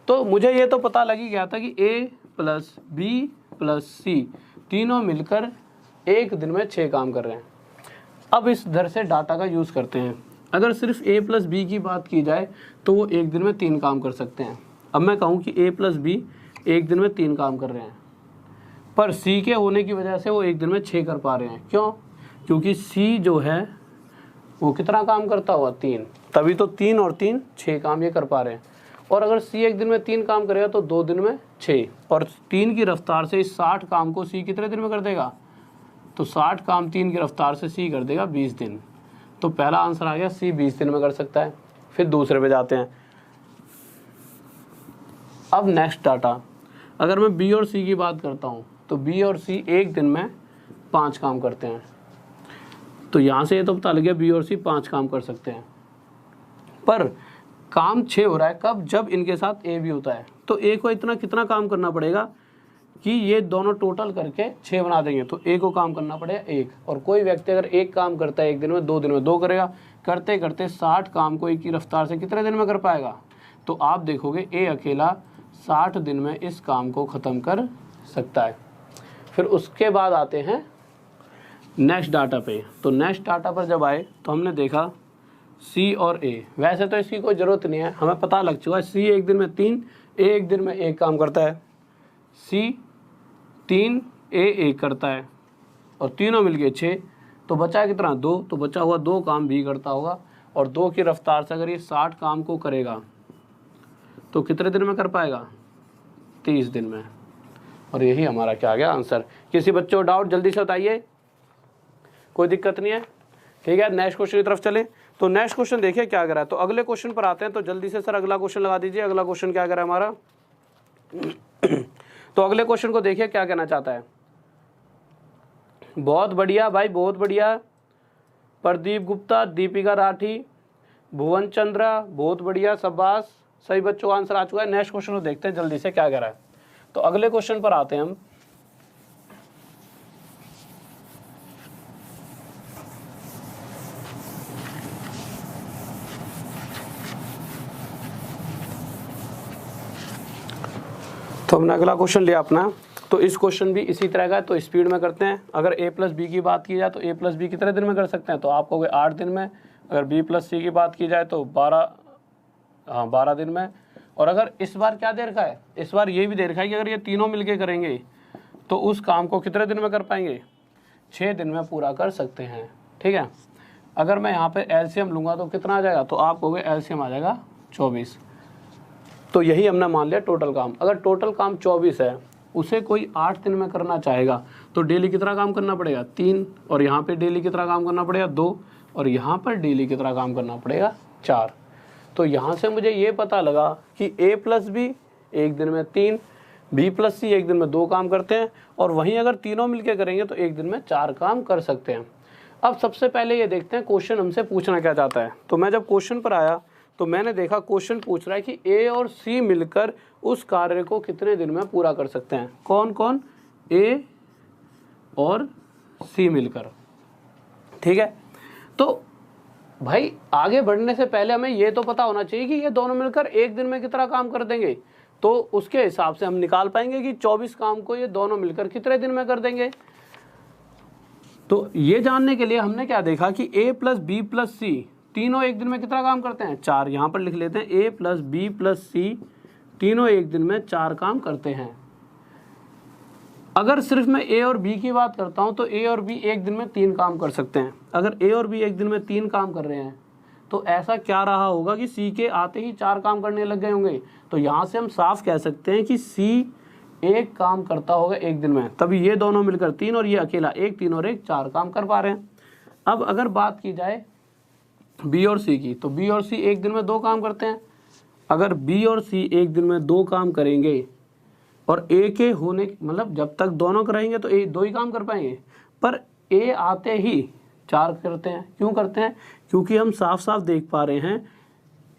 तो मुझे ये तो पता लग ही गया था कि ए प्लस बी प्लस सी तीनों मिलकर एक दिन में 6 काम कर रहे हैं। अब इस दर से डाटा का यूज़ करते हैं। अगर सिर्फ ए प्लस बी की बात की जाए तो वो एक दिन में 3 काम कर सकते हैं। अब मैं कहूँ कि ए प्लस बी एक दिन में 3 काम कर रहे हैं, पर सी के होने की वजह से वो एक दिन में 6 कर पा रहे हैं। क्यों? क्योंकि सी जो है वो कितना काम करता हुआ 3, तभी तो 3 और 3 6 काम ये कर पा रहे हैं। और अगर सी एक दिन में 3 काम करेगा तो 2 दिन में 6, और 3 की रफ्तार से इस 60 काम को सी कितने दिन में कर देगा? तो 60 काम 3 की रफ्तार से सी कर देगा 20 दिन। तो पहला आंसर आ गया, सी 20 दिन में कर सकता है। फिर दूसरे पे जाते हैं। अब नेक्स्ट डाटा, अगर मैं बी और सी की बात करता हूँ तो बी और सी एक दिन में 5 काम करते हैं। तो यहाँ से ये तो पता लग गया बी और सी 5 काम कर सकते हैं, पर काम 6 हो रहा है कब? जब इनके साथ ए भी होता है। तो ए को इतना कितना काम करना पड़ेगा कि ये दोनों टोटल करके 6 बना देंगे। तो ए को काम करना पड़ेगा 1, और कोई व्यक्ति अगर 1 काम करता है एक दिन में, 2 दिन में 2 करेगा। करते करते 60 काम को एक की रफ्तार से कितने दिन में कर पाएगा? तो आप देखोगे ए अकेला 60 दिन में इस काम को ख़त्म कर सकता है। फिर उसके बाद आते हैं नेक्स्ट डाटा पे। तो नेक्स्ट डाटा पर जब आए तो हमने देखा सी और ए, वैसे तो इसकी कोई ज़रूरत नहीं है, हमें पता लग चुका है सी एक दिन में 3, ए एक दिन में 1 काम करता है। सी 3, ए 1 करता है, और तीनों मिलके 6, तो बचा कितना? 2। तो बचा हुआ 2 काम भी करता होगा, और 2 की रफ्तार से अगर ये 60 काम को करेगा तो कितने दिन में कर पाएगा? 30 दिन में। और यही हमारा क्या आ गया आंसर। किसी बच्चों को डाउट जल्दी से बताइए, कोई दिक्कत नहीं है? ठीक है, नेक्स्ट क्वेश्चन की तरफ चलें। तो नेक्स्ट क्वेश्चन देखिए क्या करा है। तो अगले क्वेश्चन पर आते हैं। तो जल्दी से सर अगला क्वेश्चन लगा दीजिए। अगला क्वेश्चन क्या करा है हमारा? तो अगले क्वेश्चन को देखिए क्या कहना चाहता है। बहुत बढ़िया भाई, बहुत बढ़िया। प्रदीप गुप्ता, दीपिका राठी, भुवन चंद्रा, बहुत बढ़िया, शाबाश, सही बच्चों का आंसर आ चुका है। नेक्स्ट क्वेश्चन को देखते हैं जल्दी से क्या कह रहा है। तो अगले क्वेश्चन पर आते हैं हम। तो हमने अगला क्वेश्चन लिया अपना। तो इस क्वेश्चन भी इसी तरह का है, तो स्पीड में करते हैं। अगर ए प्लस बी की बात की जाए तो ए प्लस बी कितने दिन में कर सकते हैं? तो आप कहोगे 8 दिन में। अगर बी प्लस सी की बात की जाए तो 12 दिन में। और अगर इस बार क्या दे रखा है? इस बार ये भी दे रखा है कि अगर ये तीनों मिलके करेंगे तो उस काम को कितने दिन में कर पाएंगे? 6 दिन में पूरा कर सकते हैं। ठीक है, अगर मैं यहाँ पे एलसीएम लूँगा तो कितना आ जाएगा? तो आप कहोगे एलसीएम आ जाएगा 24। तो यही हमने मान लिया टोटल काम। अगर टोटल काम 24 है, उसे कोई 8 दिन में करना चाहेगा तो डेली कितना काम करना पड़ेगा? 3, और यहाँ पे डेली कितना काम करना पड़ेगा? 2, और यहाँ पर डेली कितना काम करना पड़ेगा? 4। तो यहाँ से मुझे ये पता लगा कि ए प्लस बी एक दिन में 3, बी प्लस सी एक दिन में 2 काम करते हैं, और वहीं अगर तीनों मिलके करेंगे तो एक दिन में 4 काम कर सकते हैं। अब सबसे पहले ये देखते हैं क्वेश्चन हमसे पूछना क्या चाहता है। तो मैं जब क्वेश्चन पर आया तो मैंने देखा क्वेश्चन पूछ रहा है कि ए और सी मिलकर उस कार्य को कितने दिन में पूरा कर सकते हैं। कौन कौन? ए और सी मिलकर। ठीक है, तो भाई आगे बढ़ने से पहले हमें ये तो पता होना चाहिए कि ये दोनों मिलकर एक दिन में कितना काम कर देंगे। तो उसके हिसाब से हम निकाल पाएंगे कि 24 काम को ये दोनों मिलकर कितने दिन में कर देंगे। तो ये जानने के लिए हमने क्या देखा कि ए प्लस बी प्लस सी तीनों एक दिन में कितना काम करते हैं? 4। यहाँ पर लिख लेते हैं ए प्लस बी प्लस सी तीनों एक दिन में 4 काम करते हैं। अगर सिर्फ मैं ए और बी की बात करता हूँ तो ए और बी एक दिन में 3 काम कर सकते हैं। अगर ए और बी एक दिन में 3 काम कर रहे हैं तो ऐसा क्या रहा होगा कि सी के आते ही 4 काम करने लग गए होंगे। तो यहाँ से हम साफ कह सकते हैं कि सी 1 काम करता होगा एक दिन में, तभी ये दोनों मिलकर 3 और ये अकेला 1, 3 और 1 4 काम कर पा रहे हैं। अब अगर बात की जाए बी और सी की, तो बी और सी एक दिन में 2 काम करते हैं। अगर बी और सी एक दिन में 2 काम करेंगे और ए के होने मतलब जब तक दोनों करेंगे तो ए 2 ही काम कर पाएंगे, पर ए आते ही 4 करते हैं। क्यों करते हैं? क्योंकि हम साफ साफ देख पा रहे हैं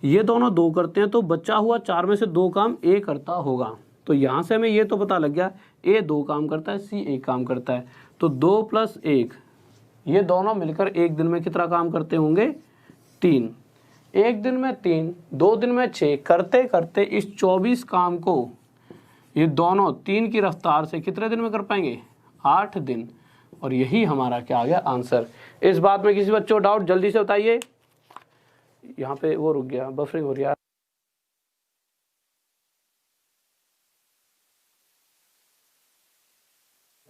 ये दोनों 2 करते हैं तो बचा हुआ 4 में से 2 काम ए करता होगा। तो यहाँ से हमें ये तो पता लग गया ए 2 काम करता है, सी 1 काम करता है। तो 2 + 1 ये दोनों मिलकर एक दिन में कितना काम करते होंगे? 3। एक दिन में 3, 2 दिन में 6, करते करते इस 24 काम को ये दोनों 3 की रफ्तार से कितने दिन में कर पाएंगे? 8 दिन। और यही हमारा क्या आ गया? आंसर। इस बात में किसी बच्चों को डाउट? जल्दी से बताइए। यहाँ पे वो रुक गया, बफरिंग हो रही है।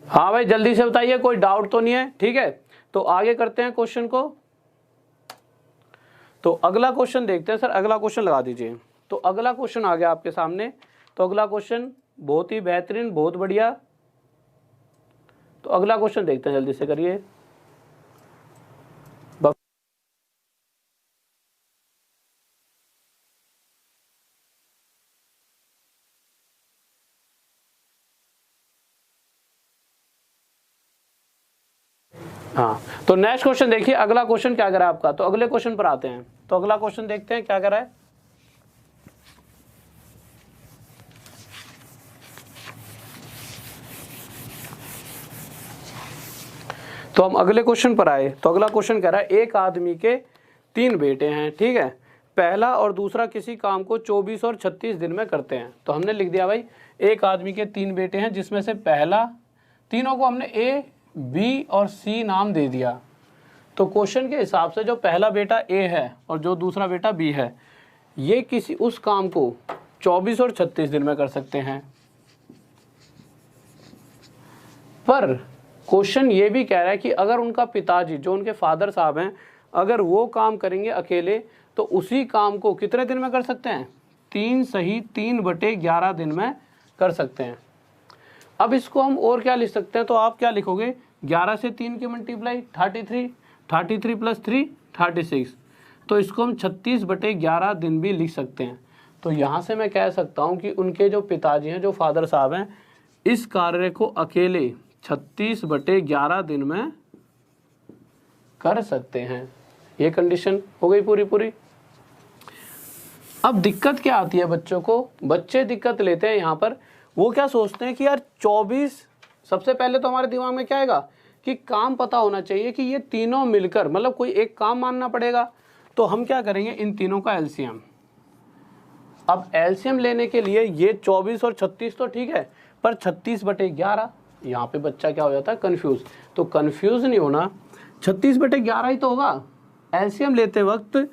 हाँ भाई जल्दी से बताइए, कोई डाउट तो नहीं है? ठीक है, तो आगे करते हैं क्वेश्चन को। तो अगला क्वेश्चन देखते हैं। सर अगला क्वेश्चन लगा दीजिए। तो अगला क्वेश्चन आ गया आपके सामने। तो अगला क्वेश्चन बहुत ही बेहतरीन, बहुत बढ़िया। तो अगला क्वेश्चन देखते हैं, जल्दी से करिए। हाँ, तो नेक्स्ट क्वेश्चन देखिए, अगला क्वेश्चन क्या करा है आपका। तो अगले क्वेश्चन पर आते हैं। तो अगला क्वेश्चन देखते हैं क्या करा है। तो हम अगले क्वेश्चन पर आए। तो अगला क्वेश्चन कह रहा है एक आदमी के 3 बेटे हैं, ठीक है। पहला और दूसरा किसी काम को 24 और 36 दिन में करते हैं। तो हमने लिख दिया भाई एक आदमी के 3 बेटे हैं, जिसमें से पहला, तीनों को हमने ए, बी और सी नाम दे दिया। तो क्वेश्चन के हिसाब से जो पहला बेटा ए है और जो दूसरा बेटा बी है, ये किसी उस काम को 24 और 36 दिन में कर सकते हैं। पर क्वेश्चन ये भी कह रहा है कि अगर उनका पिताजी, जो उनके फादर साहब हैं, अगर वो काम करेंगे अकेले तो उसी काम को कितने दिन में कर सकते हैं? 3 सही 3/11 दिन में कर सकते हैं। अब इसको हम और क्या लिख सकते हैं? तो आप क्या लिखोगे? 11 से 3 की मल्टीप्लाई 33, 33 + 3 36। तो इसको हम 36/11 दिन भी लिख सकते हैं। तो यहाँ से मैं कह सकता हूँ कि उनके जो पिताजी हैं, जो फादर साहब हैं, इस कार्य को अकेले 36/11 दिन में कर सकते हैं। ये कंडीशन हो गई पूरी। अब दिक्कत क्या आती है बच्चों को? बच्चे दिक्कत लेते हैं यहाँ पर। वो क्या सोचते हैं कि यार 24, सबसे पहले तो हमारे दिमाग में क्या आएगा कि काम पता होना चाहिए कि ये तीनों मिलकर, मतलब कोई एक काम मानना पड़ेगा। तो हम क्या करेंगे? इन तीनों का एलसीएम। अब एलसीएम लेने के लिए ये 24 और 36 तो ठीक है, पर 36/11, यहाँ पे बच्चा क्या हो जाता है? कंफ्यूज। तो कंफ्यूज नहीं होना, 36/11 ही तो होगा। एलसीएम लेते वक्त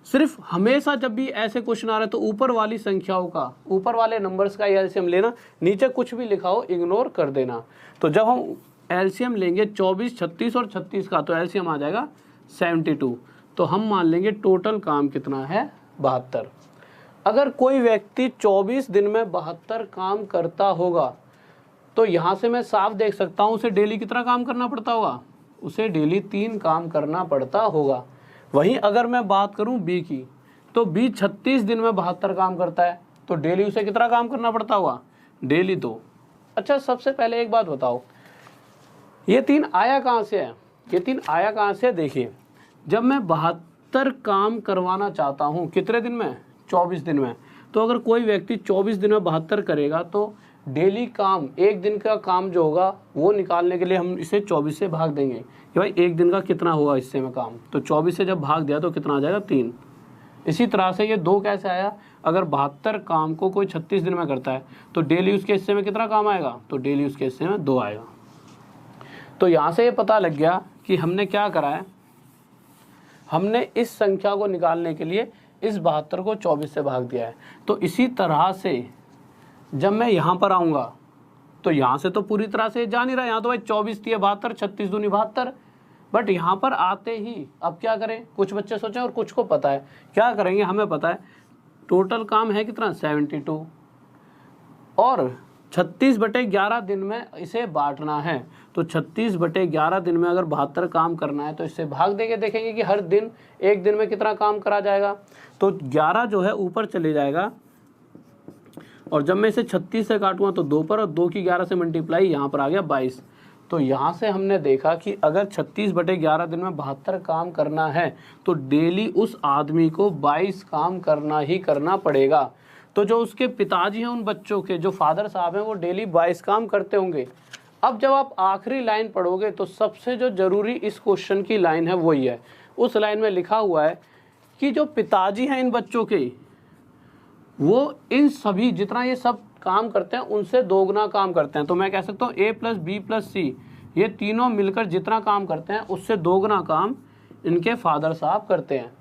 सिर्फ हमेशा जब भी ऐसे क्वेश्चन आ रहे हैं तो ऊपर वाली संख्याओं का, ऊपर वाले नंबर्स का एलसीएम लेना, नीचे कुछ भी लिखा हो इग्नोर कर देना। तो जब हम एलसीएम लेंगे 24, 36 और 36 का, तो एलसीएम आ जाएगा 72। तो हम मान लेंगे टोटल काम कितना है? 72। अगर कोई व्यक्ति 24 दिन में 72 काम करता होगा, तो यहाँ से मैं साफ देख सकता हूँ उसे डेली कितना काम करना पड़ता होगा? उसे डेली 3 काम करना पड़ता होगा। वहीं अगर मैं बात करूं बी की, तो बी 36 दिन में 72 काम करता है, तो डेली उसे कितना काम करना पड़ता होगा? डेली 2। अच्छा, सबसे पहले एक बात बताओ, ये 3 आया कहाँ से है? ये 3 आया कहाँ से? देखिए, जब मैं 72 काम करवाना चाहता हूँ कितने दिन में? 24 दिन में। तो अगर कोई व्यक्ति 24 दिन में 72 करेगा, तो डेली काम, एक दिन का काम जो होगा वो निकालने के लिए हम इसे 24 से भाग देंगे कि भाई एक दिन का कितना होगा इससे में काम। तो 24 से जब भाग दिया तो कितना आ जाएगा? 3। इसी तरह से ये 2 कैसे आया? अगर 72 काम को कोई 36 दिन में करता है, तो डेली उसके हिस्से में कितना काम आएगा? तो डेली उसके हिस्से में 2 आएगा। तो यहाँ से ये पता लग गया कि हमने क्या करा है, हमने इस संख्या को निकालने के लिए इस 72 को 24 से भाग दिया है। तो इसी तरह से जब मैं यहाँ पर आऊँगा, तो यहाँ से तो पूरी तरह से जा नहीं रहा, यहाँ तो भाई 24 × 72, 36 दूनी 72। बट यहाँ पर आते ही अब क्या करें? कुछ बच्चे सोचें और कुछ को पता है क्या करेंगे। हमें पता है टोटल काम है कितना? 72, और 36/11 दिन में इसे बांटना है। तो 36/11 दिन में अगर 72 काम करना है, तो इससे भाग देंगे, देखेंगे कि हर दिन एक दिन में कितना काम करा जाएगा। तो 11 जो है ऊपर चले जाएगा, और जब मैं इसे 36 से काटूंगा तो 2 पर, और 2 की 11 से मल्टीप्लाई, यहाँ पर आ गया 22। तो यहाँ से हमने देखा कि अगर 36/11 दिन में 72 काम करना है, तो डेली उस आदमी को 22 काम करना ही करना पड़ेगा। तो जो उसके पिताजी हैं उन बच्चों के जो फादर साहब हैं वो डेली 22 काम करते होंगे। अब जब आप आखिरी लाइन पढ़ोगे तो सबसे जो ज़रूरी इस क्वेश्चन की लाइन है वही है। उस लाइन में लिखा हुआ है कि जो पिताजी हैं इन बच्चों के वो इन सभी जितना ये सब काम करते हैं उनसे दोगुना काम करते हैं। तो मैं कह सकता हूँ a + b + c ये तीनों मिलकर जितना काम करते हैं उससे दोगुना काम इनके फादर साहब करते हैं।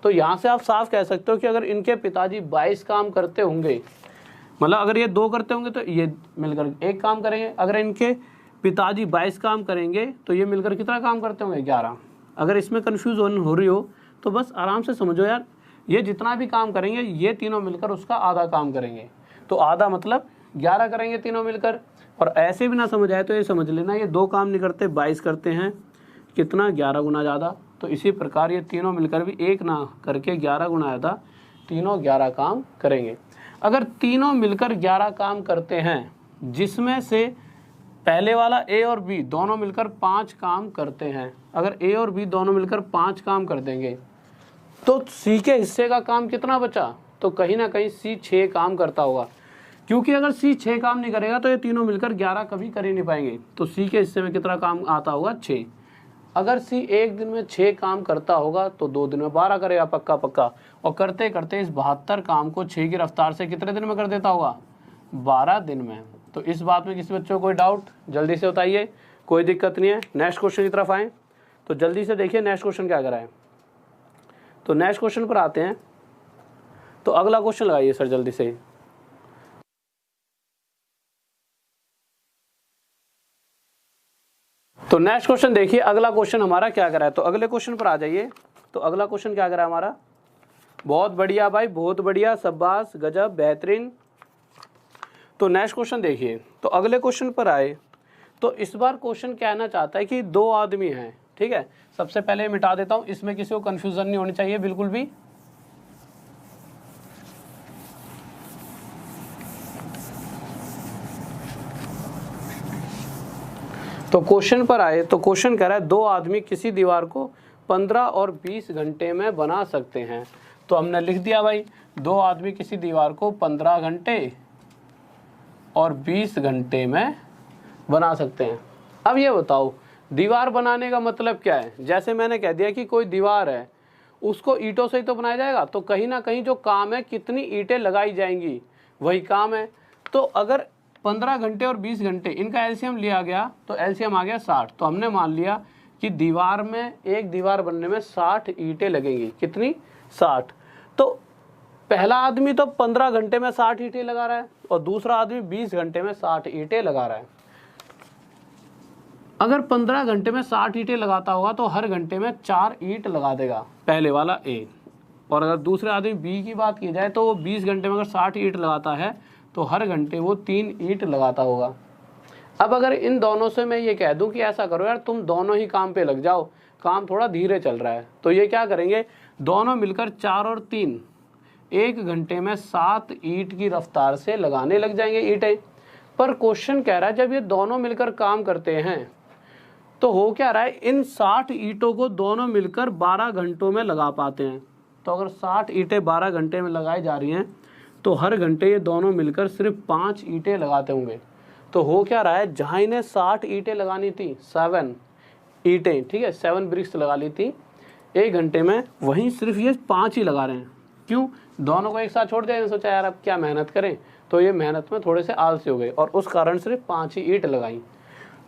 तो यहाँ से आप साफ कह सकते हो कि अगर इनके पिताजी 22 काम करते होंगे, मतलब अगर ये 2 करते होंगे तो ये मिलकर 1 काम करेंगे। अगर इनके पिताजी 22 काम करेंगे तो ये मिलकर कितना काम करते होंगे 11। अगर इसमें कन्फ्यूजन हो रही हो तो बस आराम से समझो यार, ये जितना भी काम करेंगे ये तीनों मिलकर उसका आधा काम करेंगे। तो आधा मतलब 11 करेंगे तीनों मिलकर। और ऐसे भी ना समझ आए तो ये समझ लेना ये 2 काम नहीं करते 22 करते हैं, कितना 11 गुना ज़्यादा। तो इसी प्रकार ये तीनों मिलकर भी 1 ना करके 11 गुना ज़्यादा, तीनों 11 काम करेंगे। अगर तीनों मिलकर 11 काम करते हैं जिसमें से पहले वाला ए और बी दोनों मिलकर 5 काम करते हैं, अगर ए और बी दोनों मिलकर 5 काम कर देंगे तो सी के हिस्से का काम कितना बचा? तो कहीं ना कहीं सी 6 काम करता होगा, क्योंकि अगर सी 6 काम नहीं करेगा तो ये तीनों मिलकर 11 कभी कर ही नहीं पाएंगे। तो सी के हिस्से में कितना काम आता होगा? 6। अगर सी एक दिन में 6 काम करता होगा तो 2 दिन में 12 करेगा पक्का पक्का। और करते करते इस 72 काम को 6 की रफ्तार से कितने दिन में कर देता होगा? 12 दिन में। तो इस बात में किसी बच्चों को कोई डाउट? जल्दी से बताइए, कोई दिक्कत नहीं है। नेक्स्ट क्वेश्चन की तरफ आएँ तो जल्दी से देखिए नेक्स्ट क्वेश्चन क्या कराए। तो नेक्स्ट क्वेश्चन पर आते हैं। तो अगला क्वेश्चन लगाइए सर जल्दी से। तो नेक्स्ट क्वेश्चन देखिए, अगला क्वेश्चन हमारा क्या करा है। तो अगले क्वेश्चन पर आ जाइए। तो अगला क्वेश्चन क्या करा है हमारा? बहुत बढ़िया भाई, बहुत बढ़िया, शाबाश, गजब, बेहतरीन। तो नेक्स्ट क्वेश्चन देखिए। तो अगले क्वेश्चन पर आए तो इस बार क्वेश्चन कहना चाहता है कि 2 आदमी हैं, ठीक है। सबसे पहले मिटा देता हूं, इसमें किसी को कंफ्यूजन नहीं होनी चाहिए बिल्कुल भी। तो क्वेश्चन पर आए तो क्वेश्चन कह रहा है 2 आदमी किसी दीवार को 15 और 20 घंटे में बना सकते हैं। तो हमने लिख दिया भाई 2 आदमी किसी दीवार को 15 घंटे और 20 घंटे में बना सकते हैं। अब ये बताओ दीवार बनाने का मतलब क्या है? जैसे मैंने कह दिया कि कोई दीवार है उसको ईंटों से ही तो बनाया जाएगा, तो कहीं ना कहीं जो काम है कितनी ईंटें लगाई जाएंगी वही काम है। तो अगर 15 घंटे और 20 घंटे इनका एलसीएम लिया गया तो एलसीएम आ गया 60। तो हमने मान लिया कि दीवार में, एक दीवार बनने में 60 ईंटें लगेंगी। कितनी? 60। तो पहला आदमी तो 15 घंटे में 60 ईंटें लगा रहा है और दूसरा आदमी 20 घंटे में 60 ईंटें लगा रहा है। अगर 15 घंटे में 60 ईंटें लगाता होगा तो हर घंटे में 4 ईंट लगा देगा पहले वाला ए। और अगर दूसरे आदमी बी की बात की जाए तो वो 20 घंटे में अगर 60 ईंट लगाता है तो हर घंटे वो 3 ईंट लगाता होगा। अब अगर इन दोनों से मैं ये कह दूं कि ऐसा करो यार तुम दोनों ही काम पे लग जाओ, काम थोड़ा धीरे चल रहा है, तो ये क्या करेंगे? दोनों मिलकर 4 और 3 1 घंटे में 7 ईंट की रफ्तार से लगाने लग जाएंगे ईंटें। पर क्वेश्चन कह रहा है जब ये दोनों मिलकर काम करते हैं तो हो क्या रहा है? इन 60 ईंटों को दोनों मिलकर 12 घंटों में लगा पाते हैं। तो अगर 60 ईंटें 12 घंटे में लगाई जा रही हैं तो हर घंटे ये दोनों मिलकर सिर्फ 5 ईंटें लगाते होंगे। तो हो क्या रहा है? जहाँ इन्हें 60 ईंटें लगानी थी, 7 ईंटें, ठीक है, 7 ब्रिक्स लगा ली थी 1 घंटे में, वहीं सिर्फ ये 5 ही लगा रहे हैं। क्यों? दोनों को एक साथ छोड़ दिया। सोचा यार अब क्या मेहनत करें, तो ये मेहनत में थोड़े से आलसी हो गए और उस कारण सिर्फ 5 ही ईंट लगाई।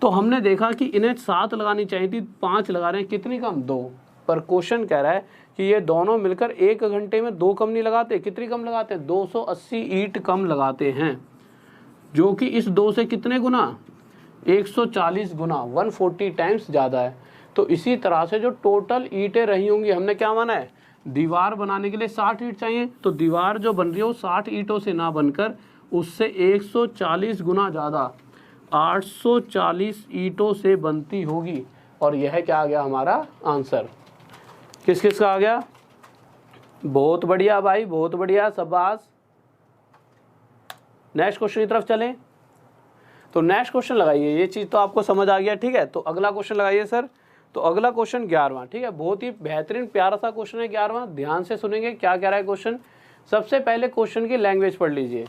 तो हमने देखा कि इन्हें 7 लगानी चाहिए थी, 5 लगा रहे हैं, कितनी कम? 2। पर क्वेश्चन कह रहा है कि ये दोनों मिलकर 1 घंटे में 2 कम नहीं लगाते। कितनी कम लगाते हैं? 280 ईंट कम लगाते हैं, जो कि इस 2 से कितने गुना? 140 गुना, 140 टाइम्स ज़्यादा है। तो इसी तरह से जो टोटल ईंटें रही होंगी, हमने क्या माना है? दीवार बनाने के लिए 60 ईंट चाहिए, तो दीवार जो बन रही है वो 60 ईंटों से ना बनकर उससे 140 गुना ज़्यादा 840 ईंटों से बनती होगी। और यह क्या आ गया हमारा आंसर? किस किस का आ गया? बहुत बढ़िया भाई, बहुत बढ़िया, शाबाश। नेक्स्ट क्वेश्चन की तरफ चलें। तो नेक्स्ट क्वेश्चन लगाइए, ये चीज़ तो आपको समझ आ गया, ठीक है। तो अगला क्वेश्चन लगाइए सर। तो अगला क्वेश्चन 11वां, ठीक है, बहुत ही बेहतरीन प्यारा सा क्वेश्चन है 11वां। ध्यान से सुनेंगे क्या कह रहा है क्वेश्चन। सबसे पहले क्वेश्चन की लैंग्वेज पढ़ लीजिए,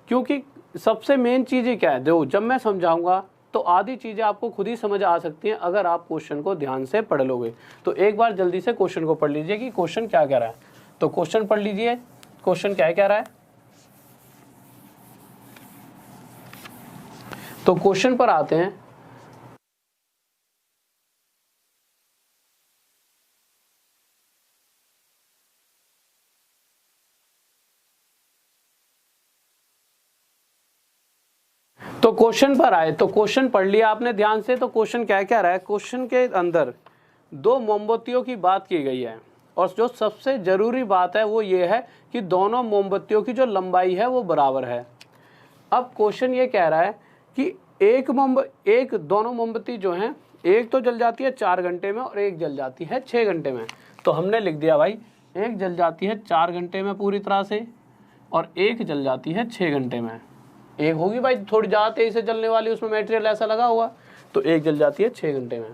क्योंकि सबसे मेन चीज़ें क्या है, देखो जब मैं समझाऊंगा तो आधी चीज़ें आपको खुद ही समझ आ सकती हैं अगर आप क्वेश्चन को ध्यान से पढ़ लोगे। तो एक बार जल्दी से क्वेश्चन को पढ़ लीजिए कि क्वेश्चन क्या कह रहा है। तो क्वेश्चन पढ़ लीजिए, क्वेश्चन क्या कह रहा है। तो क्वेश्चन पर आते हैं। तो क्वेश्चन पर आए, तो क्वेश्चन पढ़ लिया आपने ध्यान से। तो क्वेश्चन क्या कह रहा है, क्वेश्चन के अंदर दो मोमबत्तियों की बात की गई है और जो सबसे जरूरी बात है वो ये है कि दोनों मोमबत्तियों की जो लंबाई है वो बराबर है। अब क्वेश्चन ये कह रहा है कि दोनों मोमबत्ती जो हैं, एक तो जल जाती है 4 घंटे में और एक जल जाती है 6 घंटे में। तो हमने लिख दिया भाई, एक जल जाती है 4 घंटे में पूरी तरह से और एक जल जाती है 6 घंटे में। एक होगी भाई थोड़ी ज़्यादा तेजी से जलने वाली, उसमें मटेरियल ऐसा लगा हुआ, तो एक जल जाती है 6 घंटे में।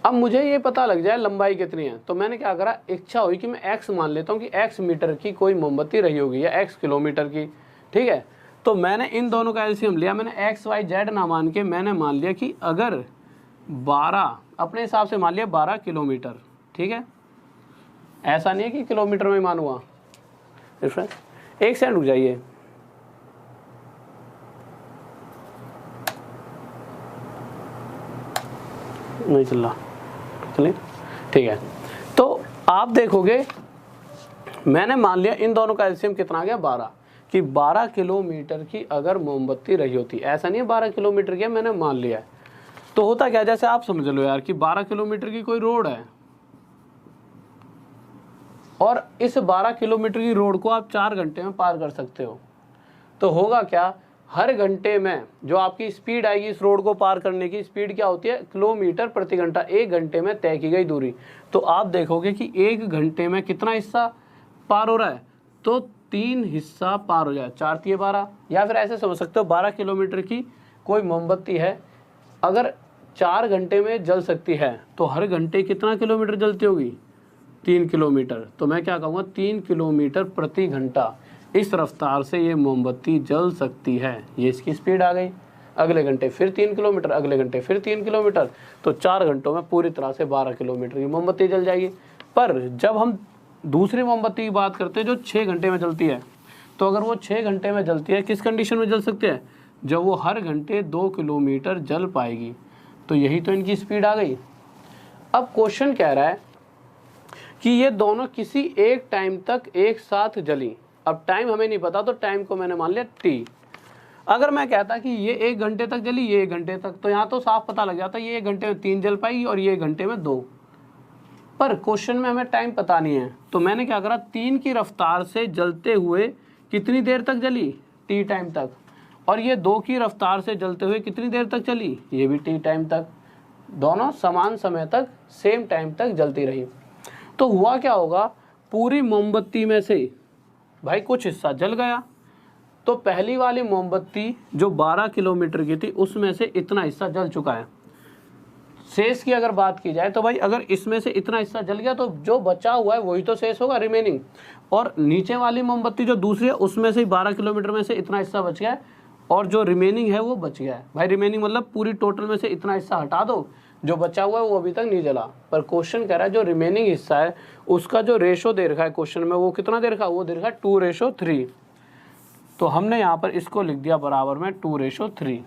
अब मुझे ये पता लग जाए लंबाई कितनी है, तो मैंने क्या करा, इच्छा हुई कि मैं x मान लेता हूँ कि x मीटर की कोई मोमबत्ती रही होगी या x किलोमीटर की, ठीक है। तो मैंने इन दोनों का एलसीएम लिया, मैंने x y z ना मान के मैंने मान लिया कि अगर 12 अपने हिसाब से मान लिया 12 किलोमीटर, ठीक है। ऐसा नहीं है कि किलोमीटर में मानूंगा, एक सेकंड रुक जाइए। नहीं चल रहा, चलिए ठीक है। तो आप देखोगे मैंने मान लिया इन दोनों का एलसीएम कितना आ गया 12, कि 12 किलोमीटर की अगर मोमबत्ती रही होती, ऐसा नहीं है 12 किलोमीटर की मैंने मान लिया है। तो होता क्या, जैसे आप समझ लो यार कि 12 किलोमीटर की कोई रोड है और इस 12 किलोमीटर की रोड को आप 4 घंटे में पार कर सकते हो। तो होगा क्या, हर घंटे में जो आपकी स्पीड आएगी इस रोड को पार करने की स्पीड क्या होती है, किलोमीटर प्रति घंटा, 1 घंटे में तय की गई दूरी। तो आप देखोगे कि 1 घंटे में कितना हिस्सा पार हो रहा है, तो 3 हिस्सा पार हो जाए, 4 3 12। या फिर ऐसे समझ सकते हो 12 किलोमीटर की कोई मोमबत्ती है, अगर 4 घंटे में जल सकती है तो हर घंटे कितना किलोमीटर जलती होगी, 3 किलोमीटर। तो मैं क्या कहूँगा, 3 किलोमीटर प्रति घंटा इस रफ्तार से ये मोमबत्ती जल सकती है। ये इसकी स्पीड आ गई। अगले घंटे फिर 3 किलोमीटर, अगले घंटे फिर 3 किलोमीटर, तो 4 घंटों में पूरी तरह से 12 किलोमीटर की मोमबत्ती जल जाएगी। पर जब हम दूसरी मोमबत्ती की बात करते हैं जो 6 घंटे में जलती है, तो अगर वो 6 घंटे में जलती है, किस कंडीशन में जल सकती है, जब वो हर घंटे 2 किलोमीटर जल पाएगी। तो यही तो इनकी स्पीड आ गई। अब क्वेश्चन कह रहा है कि ये दोनों किसी एक टाइम तक एक साथ जली। अब टाइम हमें नहीं पता, तो टाइम को मैंने मान लिया t। अगर मैं कहता कि ये 1 घंटे तक जली, ये 1 घंटे तक, तो यहाँ तो साफ पता लग जाता ये 1 घंटे में 3 जल पाएगी और ये 1 घंटे में 2। पर क्वेश्चन में हमें टाइम पता नहीं है, तो मैंने क्या करा, 3 की रफ्तार से जलते हुए कितनी देर तक जली, t टाइम तक, और ये 2 की रफ्तार से जलते हुए कितनी देर तक चली, ये भी t टाइम तक। दोनों समान समय तक, सेम टाइम तक जलती रही। तो हुआ क्या होगा, पूरी मोमबत्ती में से भाई कुछ हिस्सा जल गया। तो पहली वाली मोमबत्ती जो 12 किलोमीटर की थी उसमें से इतना हिस्सा जल चुका है। शेष की अगर बात की जाए तो भाई अगर इसमें से इतना हिस्सा जल गया तो जो बचा हुआ है वही तो शेष होगा, रिमेनिंग। और नीचे वाली मोमबत्ती जो दूसरी है उसमें से 12 किलोमीटर में से इतना हिस्सा बच गया है और जो रिमेनिंग है वो बच गया है। भाई रिमेनिंग मतलब पूरी टोटल में से इतना हिस्सा हटा दो, जो बचा हुआ है वो अभी तक नहीं जला। पर क्वेश्चन कह रहा है जो रिमेनिंग हिस्सा है उसका जो रेशो दे रखा है क्वेश्चन में, वो कितना दे रखा है, वो दे रखा है 2:3। तो हमने यहाँ पर इसको लिख दिया बराबर में 2:3।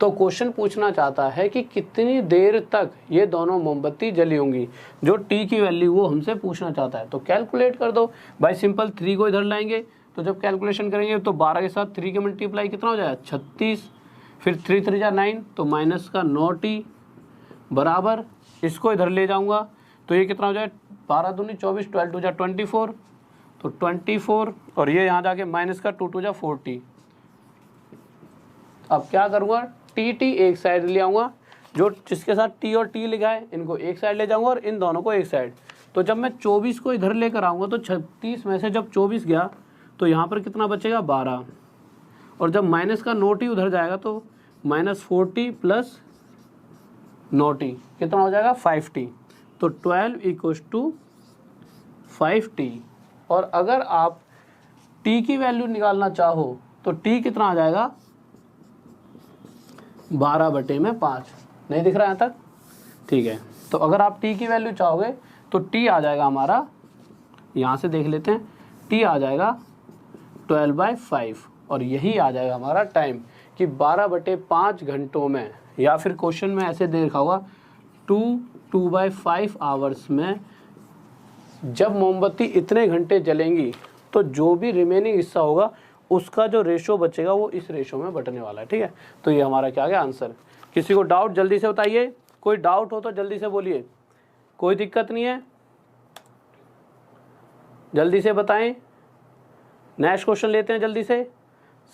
तो क्वेश्चन पूछना चाहता है कि कितनी देर तक ये दोनों मोमबत्ती जली होंगी, जो टी की वैल्यू वो हमसे पूछना चाहता है। तो कैलकुलेट कर दो भाई, सिंपल 3 को इधर लाएंगे तो जब कैलकुलेशन करेंगे तो 12 के साथ 3 के मल्टीप्लाई कितना हो जाएगा 36, फिर 3 3 जा 9, तो माइनस का 9t बराबर, इसको इधर ले जाऊंगा तो ये कितना हो जाए 12 दूनी 24, 12 2 जा 24, तो 24, और ये यहाँ जाके माइनस का 2 2 जा 40। अब क्या करूँगा, टी एक साइड ले आऊँगा, जो जिसके साथ टी और टी लिखा है इनको एक साइड ले जाऊँगा और इन दोनों को एक साइड। तो जब मैं 24 को इधर लेकर आऊँगा तो 36 में से जब 24 गया तो यहाँ पर कितना बचेगा 12, और जब माइनस का 9t उधर जाएगा तो -4t प्लस 9t कितना हो जाएगा 5t। तो 12 = 5t। और अगर आप t की वैल्यू निकालना चाहो तो t कितना आ जाएगा 12/5। नहीं दिख रहा है यहाँ तक? ठीक है, तो अगर आप t की वैल्यू चाहोगे तो t आ जाएगा हमारा, यहाँ से देख लेते हैं, t आ जाएगा 12/5 और यही आ जाएगा हमारा टाइम कि 12/5 घंटों में, या फिर क्वेश्चन में ऐसे देखा होगा 2/5 आवर्स में जब मोमबत्ती इतने घंटे जलेंगी तो जो भी रिमेनिंग हिस्सा होगा उसका जो रेशो बचेगा वो इस रेशो में बटने वाला है। ठीक है, तो ये हमारा क्या गया आंसर। किसी को डाउट जल्दी से बताइए, कोई डाउट हो तो जल्दी से बोलिए, कोई दिक्कत नहीं है, जल्दी से बताएं। नेक्स्ट क्वेश्चन लेते हैं जल्दी से।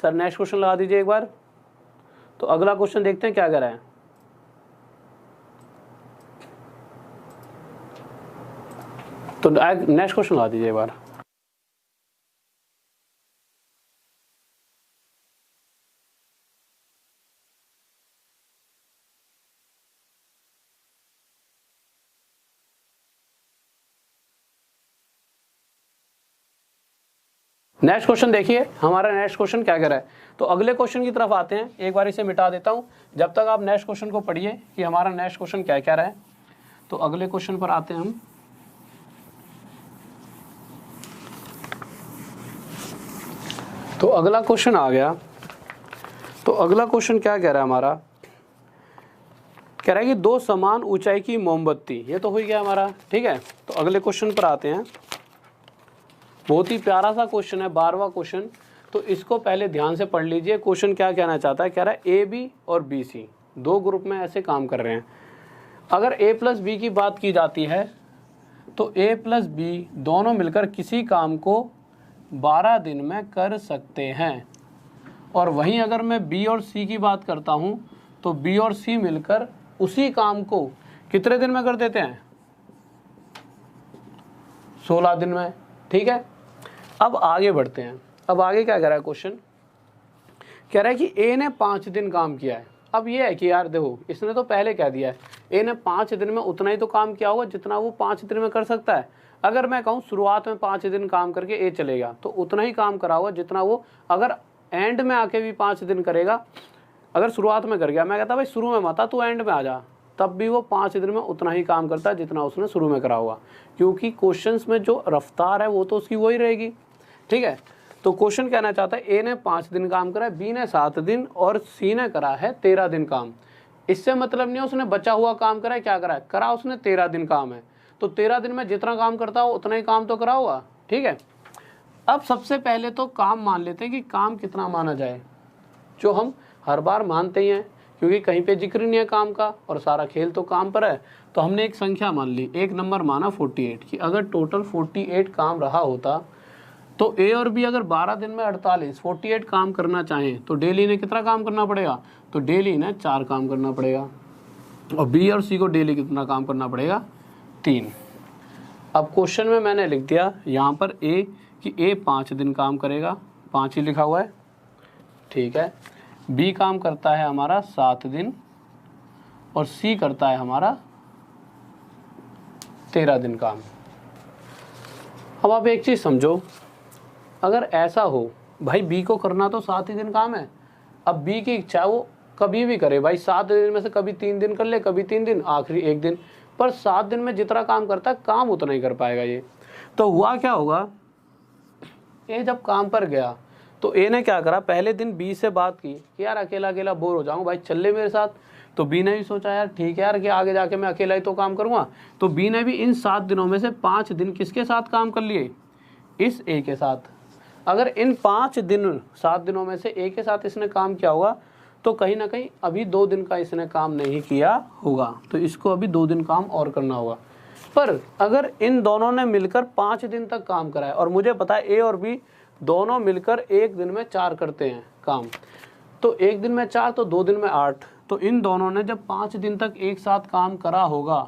सर नेक्स्ट क्वेश्चन लगा दीजिए एक बार। तो अगला क्वेश्चन देखते हैं क्या कह रहा है। तो नेक्स्ट क्वेश्चन लगा दीजिए एक बार। नेक्स्ट क्वेश्चन देखिए, हमारा नेक्स्ट क्वेश्चन क्या कह रहा है। तो अगले क्वेश्चन की तरफ आते हैं, एक बार इसे मिटा देता हूं जब तक आप नेक्स्ट क्वेश्चन को पढ़िए कि हमारा नेक्स्ट क्वेश्चन क्या कह रहा है। तो अगले क्वेश्चन पर आते हैं हम। तो अगला क्वेश्चन आ गया। तो अगला क्वेश्चन क्या कह रहा है हमारा, कह रहा है कि 2 समान ऊंचाई की मोमबत्ती, ये तो हो गया हमारा। ठीक है, तो अगले क्वेश्चन पर आते हैं। बहुत ही प्यारा सा क्वेश्चन है, 12वां क्वेश्चन। तो इसको पहले ध्यान से पढ़ लीजिए। क्वेश्चन क्या कहना चाहता है, कह रहा है AB और BC 2 ग्रुप में ऐसे काम कर रहे हैं। अगर A + B की बात की जाती है तो A + B दोनों मिलकर किसी काम को 12 दिन में कर सकते हैं, और वहीं अगर मैं B और C की बात करता हूँ तो B और C मिलकर उसी काम को कितने दिन में कर देते हैं, 16 दिन में। ठीक है, अब आगे बढ़ते हैं। अब आगे क्या कह रहा है क्वेश्चन, कह रहा है कि A ने 5 दिन काम किया है। अब ये है कि यार देखो, इसने तो पहले कह दिया है A ने 5 दिन में उतना ही तो काम किया होगा जितना वो 5 दिन में कर सकता है। अगर मैं कहूँ शुरुआत में 5 दिन काम करके A चलेगा तो उतना ही काम करा होगा जितना वो अगर एंड में आके भी 5 दिन करेगा। अगर शुरुआत में कर गया, मैं कहता भाई शुरू में मत आ, तू एंड में आ जा, तब भी वो 5 दिन में उतना ही काम करता है जितना उसने शुरू में करा होगा, क्योंकि क्वेश्चंस में जो रफ्तार है वो तो उसकी वही रहेगी। ठीक है, तो क्वेश्चन कहना चाहता है A ने 5 दिन काम करा है, B ने 7 दिन और C ने करा है 13 दिन काम। इससे मतलब नहीं है उसने बचा हुआ काम करा है, क्या करा है, करा उसने 13 दिन काम है, तो 13 दिन में जितना काम करता हो उतना ही काम तो करा होगा। ठीक है, अब सबसे पहले तो काम मान लेते हैं कि काम कितना माना जाए, जो हम हर बार मानते ही हैं क्योंकि कहीं पे जिक्र नहीं है काम का और सारा खेल तो काम पर है। तो हमने एक संख्या मान ली, एक नंबर माना 48, कि अगर टोटल 48 काम रहा होता तो A और B अगर 12 दिन में 48 काम करना चाहें तो डेली ने कितना काम करना पड़ेगा, तो डेली ने 4 काम करना पड़ेगा, और B और C को डेली कितना काम करना पड़ेगा, 3। अब क्वेश्चन में मैंने लिख दिया यहाँ पर A कि A 5 दिन काम करेगा, 5 ही लिखा हुआ है। ठीक है, B काम करता है हमारा 7 दिन और C करता है हमारा 13 दिन काम। अब आप एक चीज़ समझो, अगर ऐसा हो भाई B को करना तो 7 ही दिन काम है, अब B की इच्छा वो कभी भी करे भाई, 7 दिन में से कभी 3 दिन कर ले, कभी 3 दिन, आखिरी 1 दिन, पर 7 दिन में जितना काम करता है काम उतना ही कर पाएगा ये। तो हुआ क्या होगा, A जब काम पर गया तो A ने क्या करा, पहले दिन B से बात की कि यार अकेला अकेला बोर हो जाऊँ भाई, चल ले मेरे साथ। तो B ने भी सोचा यार ठीक है यार कि आगे जाके मैं अकेला ही तो काम करूँगा। तो B ने भी इन 7 दिनों में से 5 दिन किसके साथ काम कर लिए, इस A के साथ। अगर इन 5 दिन 7 दिनों में से A के साथ इसने काम किया होगा तो कहीं ना कहीं अभी 2 दिन का इसने काम नहीं किया होगा, तो इसको अभी 2 दिन काम और करना होगा। पर अगर इन दोनों ने मिलकर 5 दिन तक काम करा है, और मुझे पता है A और B दोनों मिलकर 1 दिन में 4 करते हैं काम, तो 1 दिन में 4 तो 2 दिन में 8, तो इन दोनों ने जब 5 दिन तक एक साथ काम करा होगा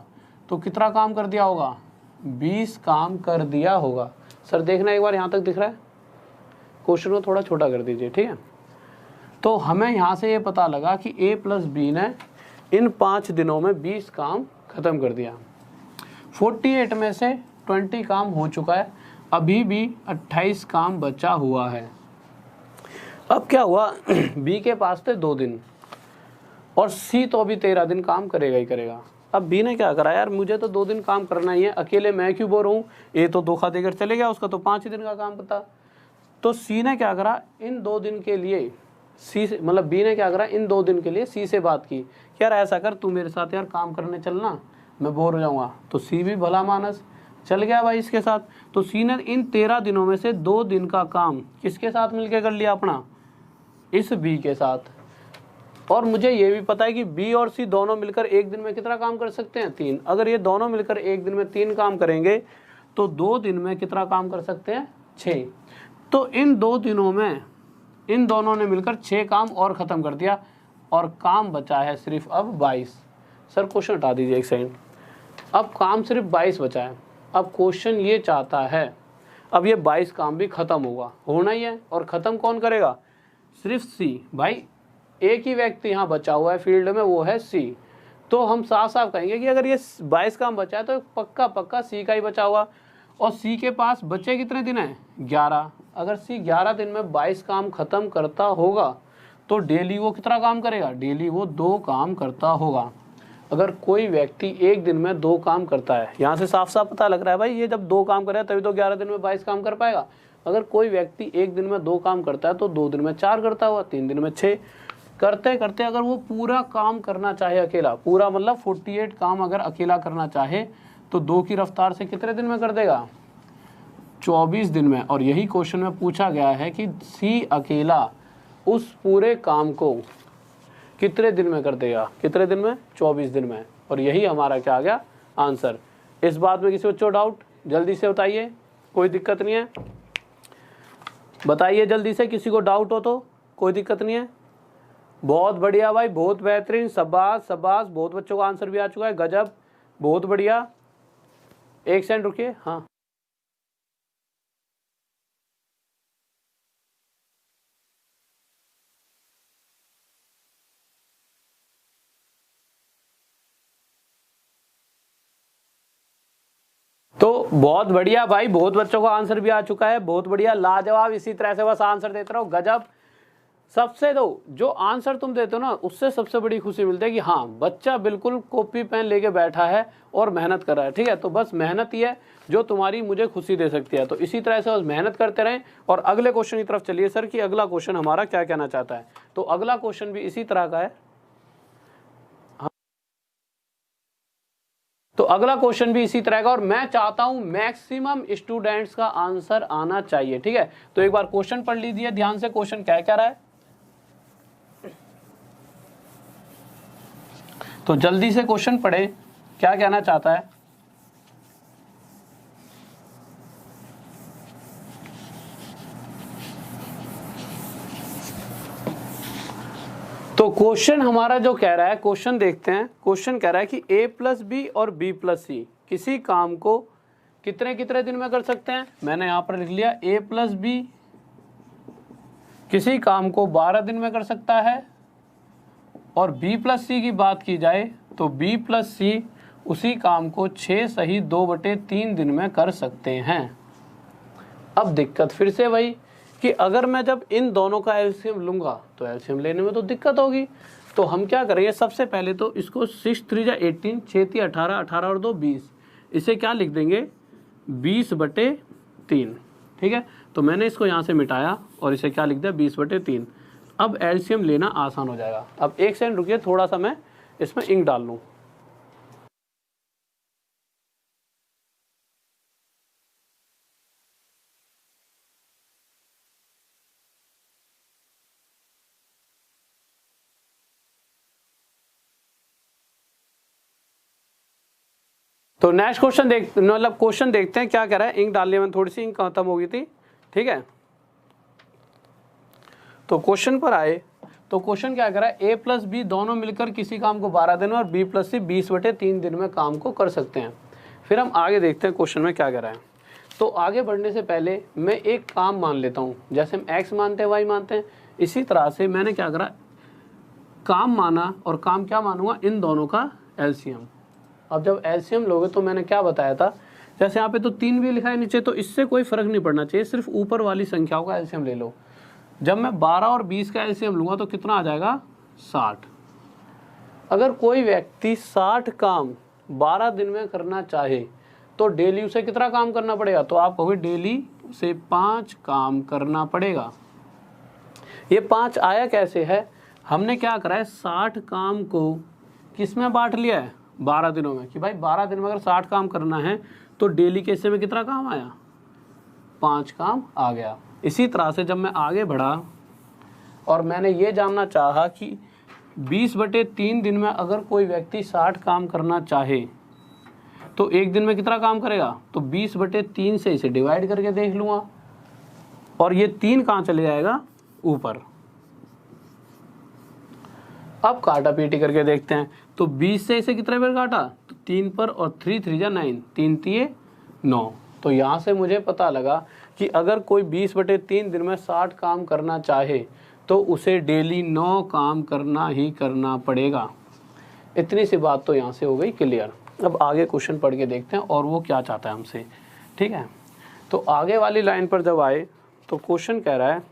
तो कितना काम कर दिया होगा, 20 काम कर दिया होगा। सर देखना एक बार, यहाँ तक दिख रहा है, क्वेश्चन को थोड़ा छोटा कर दीजिए। ठीक है, तो हमें यहाँ से ये पता लगा कि A + B ने इन 5 दिनों में 20 काम ख़त्म कर दिया। 48 में से 20 काम हो चुका है, अभी भी 28 काम बचा हुआ है। अब क्या हुआ, बी के पास थे 2 दिन और सी तो अभी 13 दिन काम करेगा ही करेगा। अब बी ने क्या करा, यार मुझे तो 2 दिन काम करना ही है, अकेले मैं क्यों बोर हूँ, ए तो धोखा देकर चले गया, उसका तो 5 ही दिन का काम पता। तो सी ने क्या करा, इन 2 दिन के लिए सी से, मतलब बी ने क्या करा, इन 2 दिन के लिए सी से बात की, यार ऐसा कर तू मेरे साथ यार काम करने चलना, मैं बोर हो जाऊंगा। तो सी भी भला मानस चल गया भाई इसके साथ। तो सी ने इन 13 दिनों में से 2 दिन का काम किसके साथ मिलके कर लिया अपना, इस बी के साथ। और मुझे ये भी पता है कि बी और सी दोनों मिलकर एक दिन में कितना काम कर सकते हैं, 3। अगर ये दोनों मिलकर एक दिन में 3 काम करेंगे तो 2 दिन में कितना काम कर सकते हैं, 6। तो इन 2 दिनों में इन दोनों ने मिलकर 6 काम और ख़त्म कर दिया और काम बचा है सिर्फ अब 22। सर क्वेश्चन हटा दीजिए एक सेकंड। अब काम सिर्फ 22 बचा है। अब क्वेश्चन ये चाहता है, अब ये 22 काम भी ख़त्म होना ही है, और ख़त्म कौन करेगा, सिर्फ सी। भाई एक ही व्यक्ति यहाँ बचा हुआ है फील्ड में, वो है सी। तो हम साफ साफ कहेंगे कि अगर ये 22 काम बचा है तो पक्का पक्का सी का ही बचा हुआ। और सी के पास बचे कितने दिन हैं, 11। अगर सी 11 दिन में 22 काम ख़त्म करता होगा तो डेली वो कितना काम करेगा, डेली वो 2 काम करता होगा। अगर कोई व्यक्ति एक दिन में 2 काम करता है, यहाँ से साफ साफ पता लग रहा है भाई ये जब 2 काम करेगा तभी तो 11 दिन में 22 काम कर पाएगा। अगर कोई व्यक्ति एक दिन में 2 काम करता है तो 2 दिन में 4 करता हुआ, 3 दिन में 6 करते करते अगर वो पूरा काम करना चाहे अकेला, पूरा मतलब 48 काम अगर अकेला करना चाहे तो 2 की रफ्तार से कितने दिन में कर देगा, 24 दिन में। और यही क्वेश्चन में पूछा गया है कि सी अकेला उस पूरे काम को कितने दिन में कर देगा, कितने दिन में, 24 दिन में। और यही हमारा क्या आ गया आंसर। इस बात में किसी बच्चों डाउट, जल्दी से बताइए, कोई दिक्कत नहीं है, बताइए जल्दी से, किसी को डाउट हो तो, कोई दिक्कत नहीं है। बहुत बढ़िया भाई, बहुत बेहतरीन, शाबाश शाबाश, बहुत बच्चों का आंसर भी आ चुका है, गजब, बहुत बढ़िया। एक सेकंड रुकिए, हाँ तो बहुत बढ़िया भाई, बहुत बच्चों का आंसर भी आ चुका है, बहुत बढ़िया, लाजवाब। इसी तरह से बस आंसर देते रहो, गजब। सबसे दो जो आंसर तुम देते हो ना, उससे सबसे बड़ी खुशी मिलती है कि हाँ बच्चा बिल्कुल कॉपी पेन लेके बैठा है और मेहनत कर रहा है। ठीक है, तो बस मेहनत ही है जो तुम्हारी मुझे खुशी दे सकती है। तो इसी तरह से बस मेहनत करते रहें। और अगले क्वेश्चन की तरफ चलिए सर, कि अगला क्वेश्चन हमारा क्या कहना चाहता है। तो अगला क्वेश्चन भी इसी तरह का है। तो अगला क्वेश्चन भी इसी तरह का, और मैं चाहता हूं मैक्सिमम स्टूडेंट्स का आंसर आना चाहिए। ठीक है, तो एक बार क्वेश्चन पढ़ लीजिए ध्यान से, क्वेश्चन क्या कह रहा है। तो जल्दी से क्वेश्चन पढ़े, क्या कहना चाहता है। तो क्वेश्चन हमारा जो कह रहा है, क्वेश्चन देखते हैं। क्वेश्चन कह रहा है कि a प्लस बी और b प्लस सी किसी काम को कितने कितने दिन में कर सकते हैं। मैंने यहाँ पर लिख लिया a प्लस बी किसी काम को 12 दिन में कर सकता है, और b प्लस सी की बात की जाए तो b प्लस सी उसी काम को 6 सही 2/3 दिन में कर सकते हैं। अब दिक्कत फिर से वही कि अगर मैं जब इन दोनों का एलसीएम लूंगा तो एलसीएम लेने में तो दिक्कत होगी। तो हम क्या करेंगे, सबसे पहले तो इसको 6 3 18, 6 3 18, 18 और 2 20, इसे क्या लिख देंगे 20/3। ठीक है, तो मैंने इसको यहाँ से मिटाया और इसे क्या लिख दिया 20/3। अब एलसीएम लेना आसान हो जाएगा। अब एक सेकंड रुकिए, थोड़ा सा मैं इसमें इंक डाल लूँ। तो नेक्स्ट क्वेश्चन मतलब क्वेश्चन देखते हैं क्या कह रहा है। इंक डालने में थोड़ी सी इंक खत्म हो गई थी। ठीक है, तो क्वेश्चन पर आए तो क्वेश्चन क्या कह रहा है, a प्लस बी दोनों मिलकर किसी काम को 12 दिन में और b प्लस सी 20/3 दिन में काम को कर सकते हैं। फिर हम आगे देखते हैं क्वेश्चन में क्या कह रहा है। तो आगे बढ़ने से पहले मैं एक काम मान लेता हूँ, जैसे हम x मानते हैं y मानते हैं, इसी तरह से मैंने क्या करा, काम माना, और काम क्या मानूंगा, इन दोनों का एलसीएम। अब जब एलसीएम लोगे तो मैंने क्या बताया था जैसे यहाँ पे तो 3 भी लिखा है नीचे, तो इससे कोई फर्क नहीं पड़ना चाहिए, सिर्फ ऊपर वाली संख्याओं का एलसीएम ले लो। जब मैं 12 और 20 का एलसीएम लूँगा तो कितना आ जाएगा 60। अगर कोई व्यक्ति 60 काम 12 दिन में करना चाहे तो डेली उसे कितना काम करना पड़ेगा, तो आप कहोगे डेली उसे 5 काम करना पड़ेगा। ये 5 आया कैसे है, हमने क्या करा है 60 काम को किस में बांट लिया है 12 दिनों में, कि भाई 12 दिन में अगर 60 काम करना है तो डेली के हिस्से में कितना काम आया 5 काम आ गया। इसी तरह से जब मैं आगे बढ़ा और मैंने ये जानना चाहा कि 20/3 दिन में अगर कोई व्यक्ति 60 काम करना चाहे तो एक दिन में कितना काम करेगा, तो 20/3 से इसे डिवाइड करके देख लूँगा और ये 3 कहाँ चले जाएगा ऊपर। अब काटा पीटी करके देखते हैं, तो 20 से इसे कितने बार काटा, तो 3 पर, और 3 3 जा 9, 3 3 9। तो यहाँ से मुझे पता लगा कि अगर कोई 20/3 दिन में 60 काम करना चाहे तो उसे डेली 9 काम करना ही करना पड़ेगा। इतनी सी बात तो यहाँ से हो गई क्लियर। अब आगे क्वेश्चन पढ़ के देखते हैं और वो क्या चाहता है हमसे, ठीक है। तो आगे वाली लाइन पर जब आए तो क्वेश्चन कह रहा है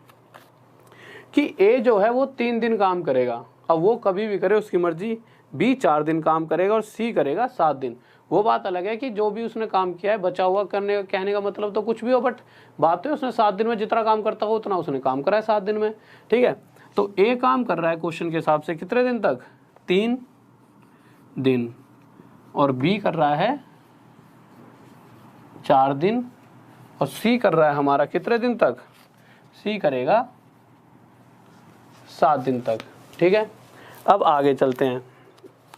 कि ए जो है वो 3 दिन काम करेगा, अब वो कभी भी करे उसकी मर्जी, बी 4 दिन काम करेगा और सी करेगा 7 दिन। वो बात अलग है कि जो भी उसने काम किया है बचा हुआ करने का, कहने का मतलब तो कुछ भी हो, बट बात तो उसने 7 दिन में जितना काम करता हो उतना उसने काम करा है 7 दिन में, ठीक है। तो ए काम कर रहा है क्वेश्चन के हिसाब से कितने दिन तक, 3 दिन, और बी कर रहा है 4 दिन, और सी कर रहा है हमारा कितने दिन तक, सी करेगा 7 दिन तक, ठीक है। अब आगे चलते हैं।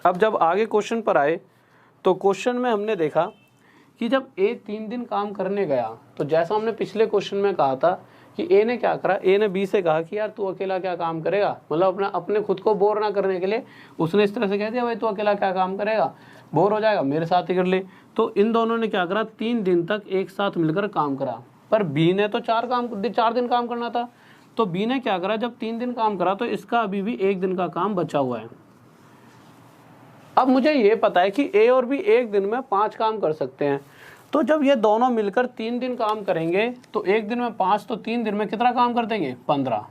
अब जब आगे क्वेश्चन पर आए तो क्वेश्चन में हमने देखा कि जब ए 3 दिन काम करने गया तो जैसा हमने पिछले क्वेश्चन में कहा था कि ए ने क्या करा, ए ने बी से कहा कि यार तू अकेला क्या काम करेगा, मतलब अपने खुद को बोर ना करने के लिए उसने इस तरह से कह दिया भाई तू अकेला क्या काम करेगा, बोर हो जाएगा मेरे साथ ही कर ले। तो इन दोनों ने क्या करा, 3 दिन तक एक साथ मिलकर काम करा, पर बी ने तो 4 दिन काम करना था, तो बी ने क्या करा, जब 3 दिन काम करा तो इसका अभी भी 1 दिन का काम बचा हुआ है। अब मुझे ये पता है कि ए और बी एक दिन में 5 काम कर सकते हैं, तो जब ये दोनों मिलकर 3 दिन काम करेंगे तो एक दिन में 5, तो 3 दिन में कितना काम कर देंगे 15।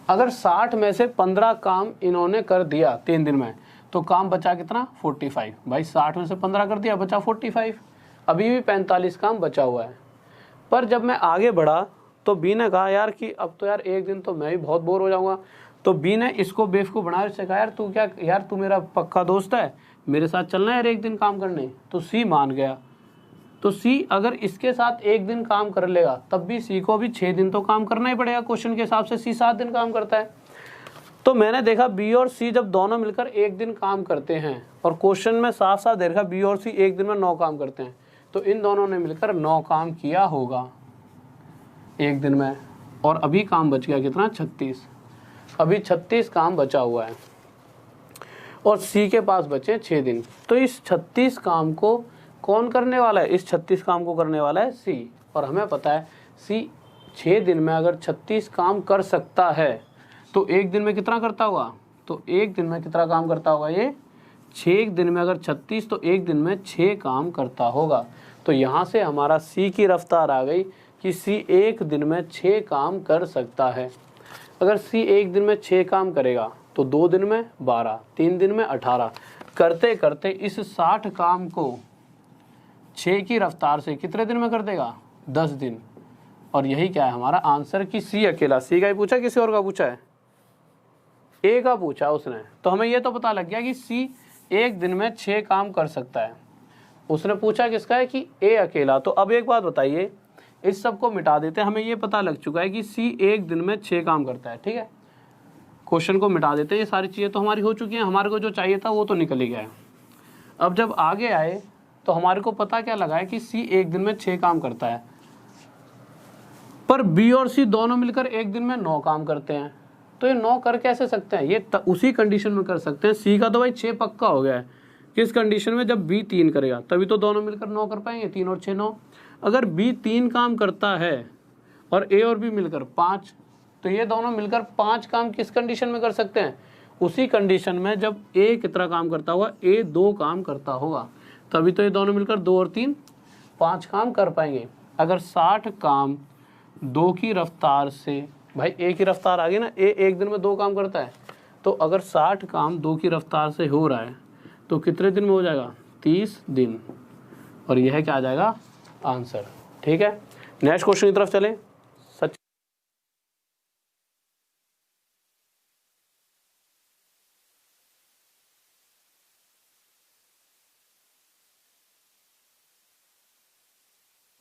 अगर 60 में से 15 काम इन्होंने कर दिया 3 दिन में तो काम बचा कितना 45। भाई 60 में से 15 कर दिया बचा 45, अभी भी 45 काम बचा हुआ है। पर जब मैं आगे बढ़ा तो बी ने कहा यार कि अब तो यार एक दिन तो मैं भी बहुत बोर हो जाऊंगा, तो बी ने इसको बेवकूफ़ बनाया, उससे कहा यार तू क्या, यार तू मेरा पक्का दोस्त है, मेरे साथ चलना है यार एक दिन काम करने। तो सी मान गया। तो सी अगर इसके साथ एक दिन काम कर लेगा तब भी सी को भी 6 दिन तो काम करना ही पड़ेगा, क्वेश्चन के हिसाब से सी 7 दिन काम करता है। तो मैंने देखा बी और सी जब दोनों मिलकर एक दिन काम करते हैं, और क्वेश्चन में साफ साफ देखा बी और सी एक दिन में 9 काम करते हैं, तो इन दोनों ने मिलकर 9 काम किया होगा एक दिन में, और अभी काम बच गया कितना 36। अभी 36 काम बचा हुआ है और सी के पास बचे 6 दिन। तो इस 36 काम को कौन करने वाला है, इस 36 काम को करने वाला है सी, और हमें पता है सी 6 दिन में अगर 36 काम कर सकता है तो एक दिन में कितना करता होगा, तो एक दिन में कितना काम करता होगा ये 6 दिन में अगर 36 तो एक दिन में 6 काम करता होगा। तो यहाँ से हमारा सी की रफ्तार आ गई कि सी एक दिन में 6 काम कर सकता है। अगर सी एक दिन में 6 काम करेगा तो 2 दिन में 12, 3 दिन में 18, करते करते इस 60 काम को 6 की रफ्तार से कितने दिन में कर देगा 10 दिन। और यही क्या है हमारा आंसर कि सी अकेला, सी का ही पूछा किसी और का पूछा है, ए का पूछा उसने, तो हमें ये तो पता लग गया कि सी एक दिन में 6 काम कर सकता है। उसने पूछा किसका है कि ए अकेला। तो अब एक बात बताइए, इस सब को मिटा देते हैं, हमें ये पता लग चुका है कि सी एक दिन में 6 काम करता है, ठीक है। क्वेश्चन को मिटा देते हैं, ये सारी चीज़ें तो हमारी हो चुकी हैं, हमारे को जो चाहिए था वो तो निकल ही गया है। अब जब आगे आए तो हमारे को पता क्या लगा है कि सी एक दिन में 6 काम करता है, पर बी और सी दोनों मिलकर एक दिन में 9 काम करते हैं। तो ये 9 कर कैसे सकते हैं, ये उसी कंडीशन में कर सकते हैं। सी का तो भाई 6 पक्का हो गया है, किस कंडीशन में, जब बी 3 करेगा तभी तो दोनों मिलकर 9 कर पाएंगे, 3 और 6 9। अगर बी 3 काम करता है और ए और बी मिलकर 5, तो ये दोनों मिलकर 5 काम किस कंडीशन में कर सकते हैं, उसी कंडीशन में जब ए कितना काम करता होगा, ए 2 काम करता होगा। तभी तो ये दोनों मिलकर 2 और 3 5 काम कर पाएंगे। अगर 60 काम 2 की रफ्तार से, भाई ए की रफ्तार आ गई ना, ए एक दिन में 2 काम करता है, तो अगर 60 काम 2 की रफ्तार से हो रहा है तो कितने दिन में हो जाएगा? 30 दिन। और यह क्या आ जाएगा? आंसर। ठीक है, नेक्स्ट क्वेश्चन की तरफ चलें। सच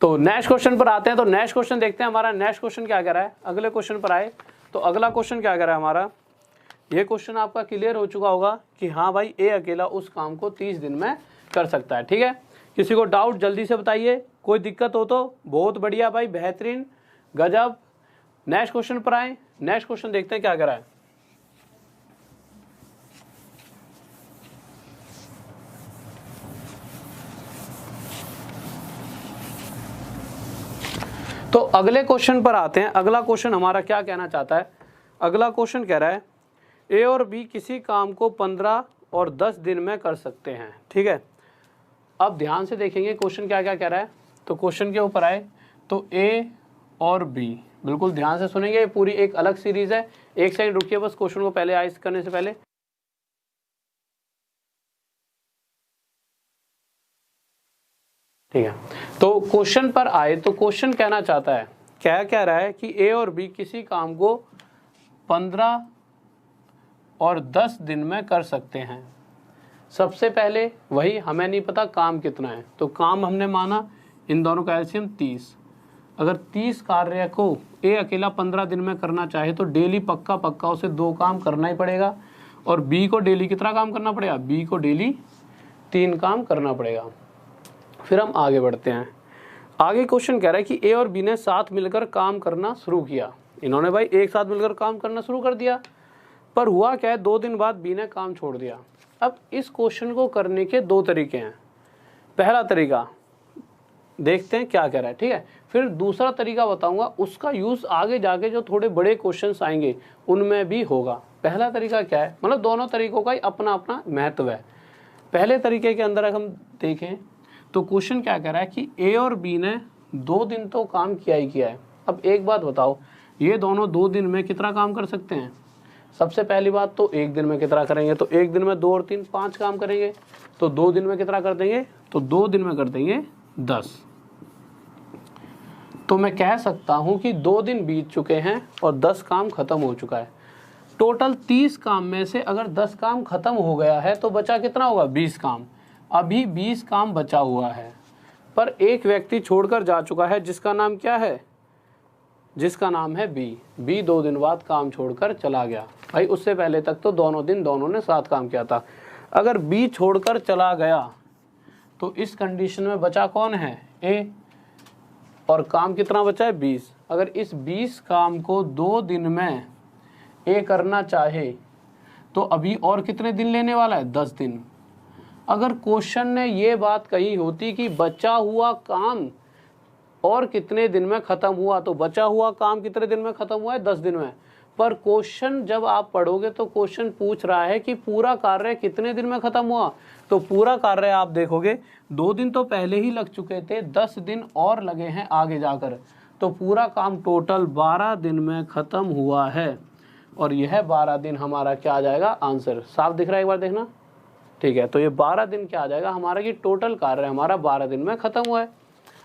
तो नेक्स्ट क्वेश्चन पर आते हैं। तो नेक्स्ट क्वेश्चन देखते हैं हमारा नेक्स्ट क्वेश्चन क्या कह रहा है। अगले क्वेश्चन पर आए तो अगला क्वेश्चन क्या कह रहा है हमारा, ये क्वेश्चन आपका क्लियर हो चुका होगा कि हाँ भाई ए अकेला उस काम को 30 दिन में कर सकता है। ठीक है, किसी को डाउट जल्दी से बताइए, कोई दिक्कत हो तो। बहुत बढ़िया भाई, बेहतरीन, गजब। नेक्स्ट क्वेश्चन पर आए। नेक्स्ट क्वेश्चन देखते हैं क्या कह रहा है। तो अगले क्वेश्चन पर आते हैं। अगला क्वेश्चन हमारा क्या कहना चाहता है। अगला क्वेश्चन कह रहा है ए और बी किसी काम को 15 और 10 दिन में कर सकते हैं। ठीक है, अब ध्यान से देखेंगे क्वेश्चन क्या क्या कह रहा है। तो क्वेश्चन के ऊपर आए तो ए और बी, बिल्कुल ध्यान से सुनेंगे, पूरी एक अलग सीरीज है। एक सेकंड रुकिए बस, क्वेश्चन को पहले आइस करने से पहले। ठीक है, तो क्वेश्चन पर आए तो क्वेश्चन कहना चाहता है, क्या कह रहा है कि ए और बी किसी काम को 15 और 10 दिन में कर सकते हैं। सबसे पहले वही, हमें नहीं पता काम कितना है, तो काम हमने माना इन दोनों का एलसीएम 30। अगर 30 कार्य को ए अकेला 15 दिन में करना चाहे तो डेली पक्का पक्का उसे 2 काम करना ही पड़ेगा, और बी को डेली कितना काम करना पड़ेगा? बी को डेली 3 काम करना पड़ेगा। फिर हम आगे बढ़ते हैं। आगे क्वेश्चन कह रहा है कि ए और बी ने साथ मिलकर काम करना शुरू किया। इन्होंने भाई एक साथ मिलकर काम करना शुरू कर दिया, पर हुआ क्या है, 2 दिन बाद बी ने काम छोड़ दिया। अब इस क्वेश्चन को करने के 2 तरीके हैं। पहला तरीका देखते हैं क्या कह रहा है, ठीक है, फिर दूसरा तरीका बताऊंगा, उसका यूज आगे जाके जो थोड़े बड़े क्वेश्चंस आएंगे उनमें भी होगा। पहला तरीका क्या है, मतलब दोनों तरीकों का ही अपना अपना महत्व है। पहले तरीके के अंदर अगर हम देखें तो क्वेश्चन क्या कह रहा है कि ए और बी ने 2 दिन तो काम किया ही किया है। अब एक बात बताओ, ये दोनों 2 दिन में कितना काम कर सकते हैं? सबसे पहली बात तो एक दिन में कितना करेंगे, तो एक दिन में 2 और 3 5 काम करेंगे, तो 2 दिन में कितना कर देंगे, तो 2 दिन में कर देंगे 10। तो मैं कह सकता हूं कि 2 दिन बीत चुके हैं और 10 काम खत्म हो चुका है। टोटल 30 काम में से अगर 10 काम खत्म हो गया है तो बचा कितना होगा? 20 काम। अभी 20 काम बचा हुआ है, पर एक व्यक्ति छोड़कर जा चुका है जिसका नाम क्या है? जिसका नाम है बी। बी 2 दिन बाद काम छोड़कर चला गया। भाई उससे पहले तक तो दोनों दिन दोनों ने साथ काम किया था। अगर बी छोड़कर चला गया तो इस कंडीशन में बचा कौन है? ए। और काम कितना बचा है? 20। अगर इस 20 काम को 2 दिन में ए करना चाहे तो अभी और कितने दिन लेने वाला है? 10 दिन। अगर क्वेश्चन ने ये बात कही होती कि बचा हुआ काम और कितने दिन में खत्म हुआ, तो बचा हुआ काम कितने दिन में खत्म हुआ है? 10 दिन में। पर क्वेश्चन जब आप पढ़ोगे तो क्वेश्चन पूछ रहा है कि पूरा कार्य कितने दिन में खत्म हुआ, तो पूरा कार्य आप देखोगे 2 दिन तो पहले ही लग चुके थे, 10 दिन और लगे हैं आगे जाकर, तो पूरा काम टोटल 12 दिन में खत्म हुआ है। और यह 12 दिन हमारा क्या आ जाएगा? आंसर। साफ दिख रहा है, एक बार देखना, ठीक है। तो ये 12 दिन क्या आ जाएगा हमारा, कि टोटल कार्य हमारा 12 दिन में खत्म हुआ है।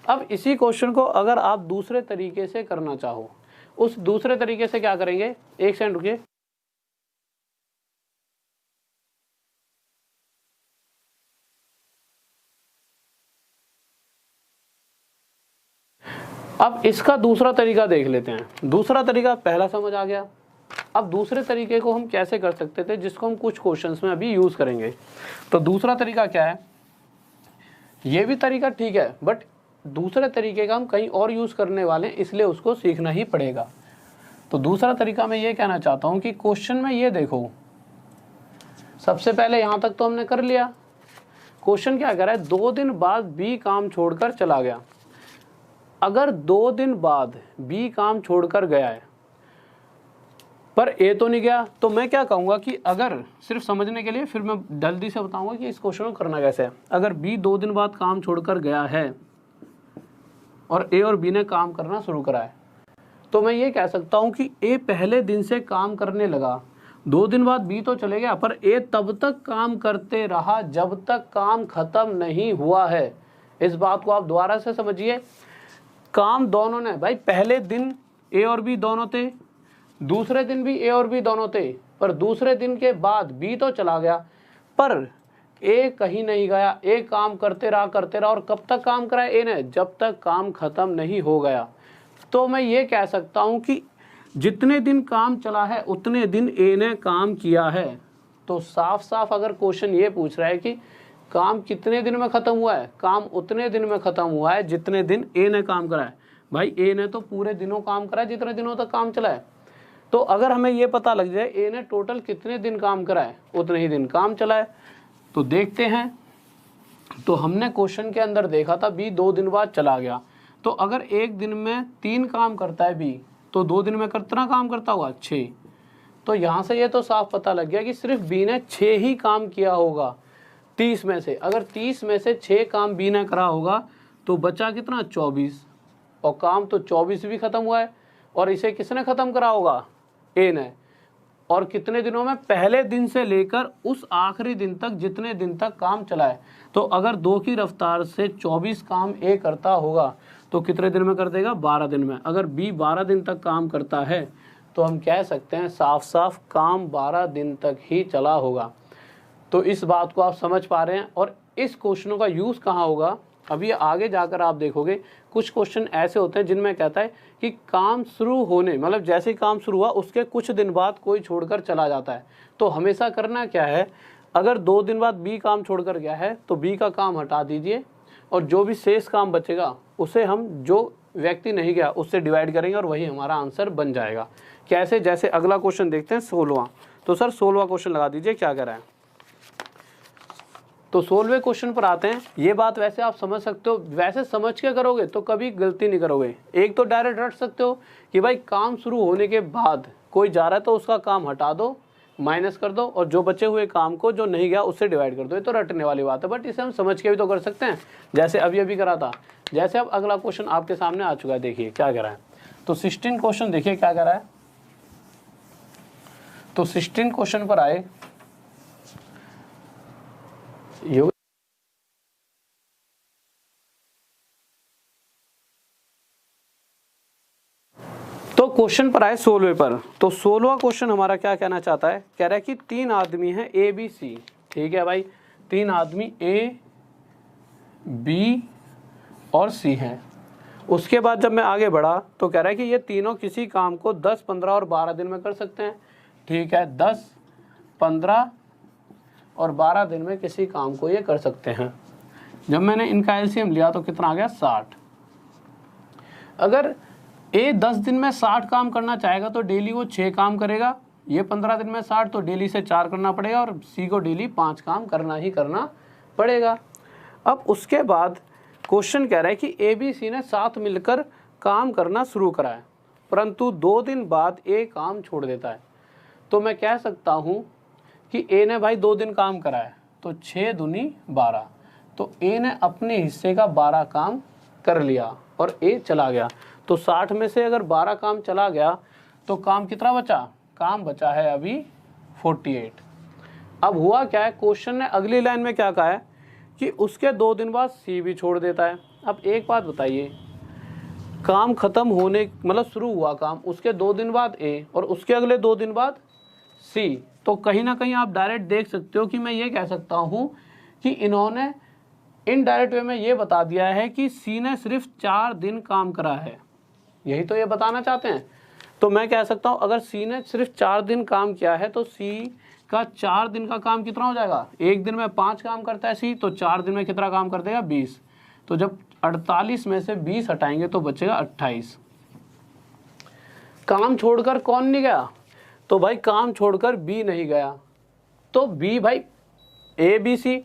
अब इसी क्वेश्चन को अगर आप दूसरे तरीके से करना चाहो, उस दूसरे तरीके से क्या करेंगे? एक सेकंड रुकिए। अब इसका दूसरा तरीका देख लेते हैं। दूसरा तरीका पहला समझ आ गया, अब दूसरे तरीके को हम कैसे कर सकते थे, जिसको हम कुछ क्वेश्चंस में अभी यूज करेंगे। तो दूसरा तरीका क्या है? ये भी तरीका ठीक है, बट दूसरे तरीके का हम कहीं और यूज करने वाले हैं, इसलिए उसको सीखना ही पड़ेगा। तो दूसरा तरीका मैं ये कहना चाहता हूं कि क्वेश्चन में ये देखो, सबसे पहले यहां तक तो हमने कर लिया। क्वेश्चन क्या कह रहा है? 2 दिन बाद बी काम छोड़कर चला गया। अगर 2 दिन बाद बी काम छोड़कर गया है पर ए तो नहीं गया। तो मैं क्या कहूँगा कि अगर सिर्फ समझने के लिए फिर मैं जल्दी से बताऊँगा कि इस क्वेश्चन को करना कैसे है। अगर बी 2 दिन बाद काम छोड़कर गया है और ए और बी ने काम करना शुरू करा है, तो मैं ये कह सकता हूँ कि ए पहले दिन से काम करने लगा, 2 दिन बाद बी तो चले गया, पर ए तब तक काम करते रहा जब तक काम खत्म नहीं हुआ है। इस बात को आप दोबारा से समझिए। काम दोनों ने, भाई पहले दिन ए और बी दोनों थे, दूसरे दिन भी ए और बी दोनों थे, पर दूसरे दिन के बाद बी तो चला गया, पर ए कहीं नहीं गया। ए काम करते रहा और कब तक काम करा ए ने? जब तक काम खत्म नहीं हो गया। तो मैं ये कह सकता हूँ कि जितने दिन काम चला है उतने दिन ए ने काम किया है। तो साफ साफ अगर क्वेश्चन ये पूछ रहा है कि काम कितने दिन में ख़त्म हुआ है, काम उतने दिन में ख़त्म हुआ है जितने दिन ए ने काम करा है। भाई ए ने तो पूरे दिनों काम करा है जितने दिनों तक काम चला है। तो अगर हमें ये पता लग जाए ए ने टोटल कितने दिन काम करा है, उतने ही दिन काम चला है। तो देखते हैं। तो हमने क्वेश्चन के अंदर देखा था बी 2 दिन बाद चला गया। तो अगर एक दिन में 3 काम करता है बी, तो 2 दिन में कितना काम करता होगा? 6। तो यहाँ से ये तो साफ पता लग गया कि सिर्फ बी ने 6 ही काम किया होगा 30 में से। अगर 30 में से 6 काम बी ने करा होगा तो बचा कितना? 24। और काम तो 24 भी ख़त्म हुआ है। और इसे किसने ख़त्म करा होगा? ए ने। और कितने दिनों में? पहले दिन से लेकर उस आखिरी दिन तक जितने दिन तक काम चला है। तो अगर 2 की रफ्तार से 24 काम ए करता होगा तो कितने दिन में कर देगा? 12 दिन में। अगर बी 12 दिन तक काम करता है तो हम कह सकते हैं साफ साफ काम 12 दिन तक ही चला होगा। तो इस बात को आप समझ पा रहे हैं। और इस क्वेश्चनों का यूज़ कहाँ होगा, अभी आगे जाकर आप देखोगे। कुछ क्वेश्चन ऐसे होते हैं जिनमें कहता है कि काम शुरू होने, मतलब जैसे ही काम शुरू हुआ उसके कुछ दिन बाद कोई छोड़कर चला जाता है। तो हमेशा करना क्या है, अगर 2 दिन बाद बी काम छोड़कर गया है तो बी का काम हटा दीजिए और जो भी शेष काम बचेगा उसे हम जो व्यक्ति नहीं गया उससे डिवाइड करेंगे और वही हमारा आंसर बन जाएगा। कैसे? जैसे अगला क्वेश्चन देखते हैं 16वां। तो सर 16वां क्वेश्चन लगा दीजिए क्या कह रहा है। तो 16वें क्वेश्चन पर आते हैं। ये बात वैसे आप समझ सकते हो, वैसे समझ के करोगे तो कभी गलती नहीं करोगे। एक तो डायरेक्ट रट सकते हो कि भाई काम शुरू होने के बाद कोई जा रहा है तो उसका काम हटा दो, माइनस कर दो और जो बचे हुए काम को जो नहीं गया उससे डिवाइड कर दो। ये तो रटने वाली बात है, बट इसे हम समझ के भी तो कर सकते हैं, जैसे अभी करा था। जैसे अब अगला क्वेश्चन आपके सामने आ चुका है, देखिए क्या कह रहा है। तो 16 क्वेश्चन देखिए क्या कह रहा है। तो 16 क्वेश्चन पर आए, तो क्वेश्चन पर आए 16वें पर। तो 16वां क्वेश्चन हमारा क्या कहना चाहता है, कह रहा है कि 3 आदमी हैं ए बी सी। ठीक है भाई, 3 आदमी ए बी और सी हैं। उसके बाद जब मैं आगे बढ़ा तो कह रहा है कि ये तीनों किसी काम को 10, 15 और 12 दिन में कर सकते हैं। ठीक है, 10, 15 और 12 दिन में किसी काम को ये कर सकते हैं। जब मैंने इनका एलसीएम लिया तो कितना आ गया? 60। अगर ए 10 दिन में 60 काम करना चाहेगा तो डेली वो 6 काम करेगा। ये 15 दिन में 60 तो डेली से 4 करना पड़ेगा और सी को डेली 5 काम करना ही करना पड़ेगा। अब उसके बाद क्वेश्चन कह रहा है कि ए बी सी ने साथ मिलकर काम करना शुरू करा है, परंतु 2 दिन बाद ए काम छोड़ देता है। तो मैं कह सकता हूँ कि ए ने भाई 2 दिन काम करा है तो 6 दूनी 12। तो ए ने अपने हिस्से का 12 काम कर लिया और ए चला गया। तो 60 में से अगर 12 काम चला गया तो काम कितना बचा? काम बचा है अभी 48। अब हुआ क्या है, क्वेश्चन ने अगली लाइन में क्या कहा है कि उसके 2 दिन बाद सी भी छोड़ देता है। अब एक बात बताइए, काम खत्म होने मतलब शुरू हुआ काम, उसके 2 दिन बाद ए और उसके अगले 2 दिन बाद सी। तो कहीं ना कहीं आप डायरेक्ट देख सकते हो कि मैं ये कह सकता हूँ कि इन्होंने इनडायरेक्ट वे में ये बता दिया है कि सी ने सिर्फ 4 दिन काम करा है। यही तो ये बताना चाहते हैं। तो मैं कह सकता हूँ अगर सी ने सिर्फ 4 दिन काम किया है तो सी का 4 दिन का काम कितना हो जाएगा? एक दिन में 5 काम करता है सी, तो 4 दिन में कितना काम कर देगा? 20। तो जब 48 में से 20 हटाएंगे तो बचेगा 28। काम छोड़कर कौन नहीं गया? तो भाई काम छोड़कर बी नहीं गया। तो बी भाई ए बी सी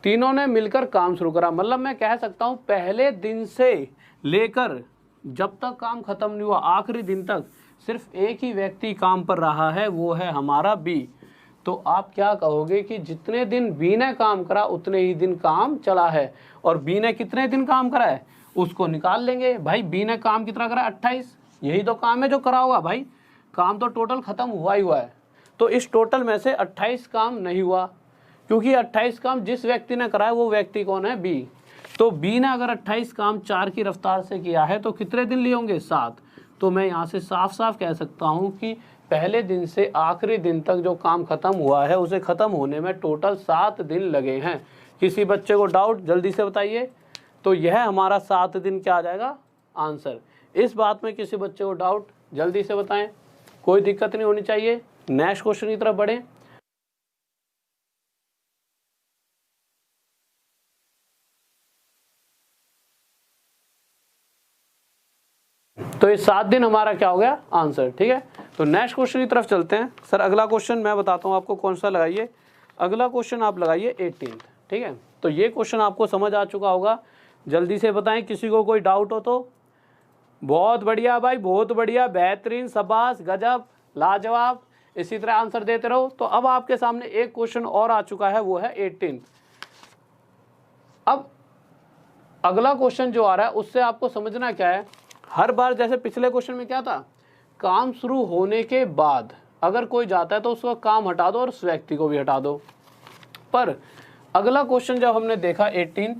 तीनों ने मिलकर काम शुरू करा। मतलब मैं कह सकता हूँ पहले दिन से लेकर जब तक काम खत्म नहीं हुआ, आखिरी दिन तक सिर्फ एक ही व्यक्ति काम पर रहा है, वो है हमारा बी। तो आप क्या कहोगे कि जितने दिन बी ने काम करा उतने ही दिन काम चला है, और बी ने कितने दिन काम करा है उसको निकाल लेंगे। भाई बी ने काम कितना करा, 28, यही तो काम है जो करा होगा। भाई काम तो टोटल खत्म हुआ ही हुआ है, तो इस टोटल में से 28 काम नहीं हुआ, क्योंकि 28 काम जिस व्यक्ति ने करा है वो व्यक्ति कौन है, बी। तो बी ने अगर 28 काम 4 की रफ्तार से किया है तो कितने दिन लिए होंगे, 7। तो मैं यहाँ से साफ साफ कह सकता हूँ कि पहले दिन से आखिरी दिन तक जो काम खत्म हुआ है उसे खत्म होने में टोटल 7 दिन लगे हैं। किसी बच्चे को डाउट, जल्दी से बताइए। तो यह हमारा 7 दिन क्या आ जाएगा, आंसर। इस बात में किसी बच्चे को डाउट, जल्दी से बताएं, कोई दिक्कत नहीं होनी चाहिए। नेक्स्ट क्वेश्चन की तरफ बढ़ें। तो ये 7 दिन हमारा क्या हो गया, आंसर। ठीक है, तो नेक्स्ट क्वेश्चन की तरफ चलते हैं। सर अगला क्वेश्चन मैं बताता हूँ आपको कौन सा लगाइए। अगला क्वेश्चन आप लगाइए 18। ठीक है, तो ये क्वेश्चन आपको समझ आ चुका होगा, जल्दी से बताएं किसी को कोई डाउट हो तो। बहुत बढ़िया भाई, बहुत बढ़िया, बेहतरीन, शाबाश, गजब, लाजवाब, इसी तरह आंसर देते रहो। तो अब आपके सामने एक क्वेश्चन और आ चुका है, वो है 18। अब अगला क्वेश्चन जो आ रहा है उससे आपको समझना क्या है, हर बार जैसे पिछले क्वेश्चन में क्या था, काम शुरू होने के बाद अगर कोई जाता है तो उसका काम हटा दो और उस व्यक्ति को भी हटा दो। पर अगला क्वेश्चन जब हमने देखा 18,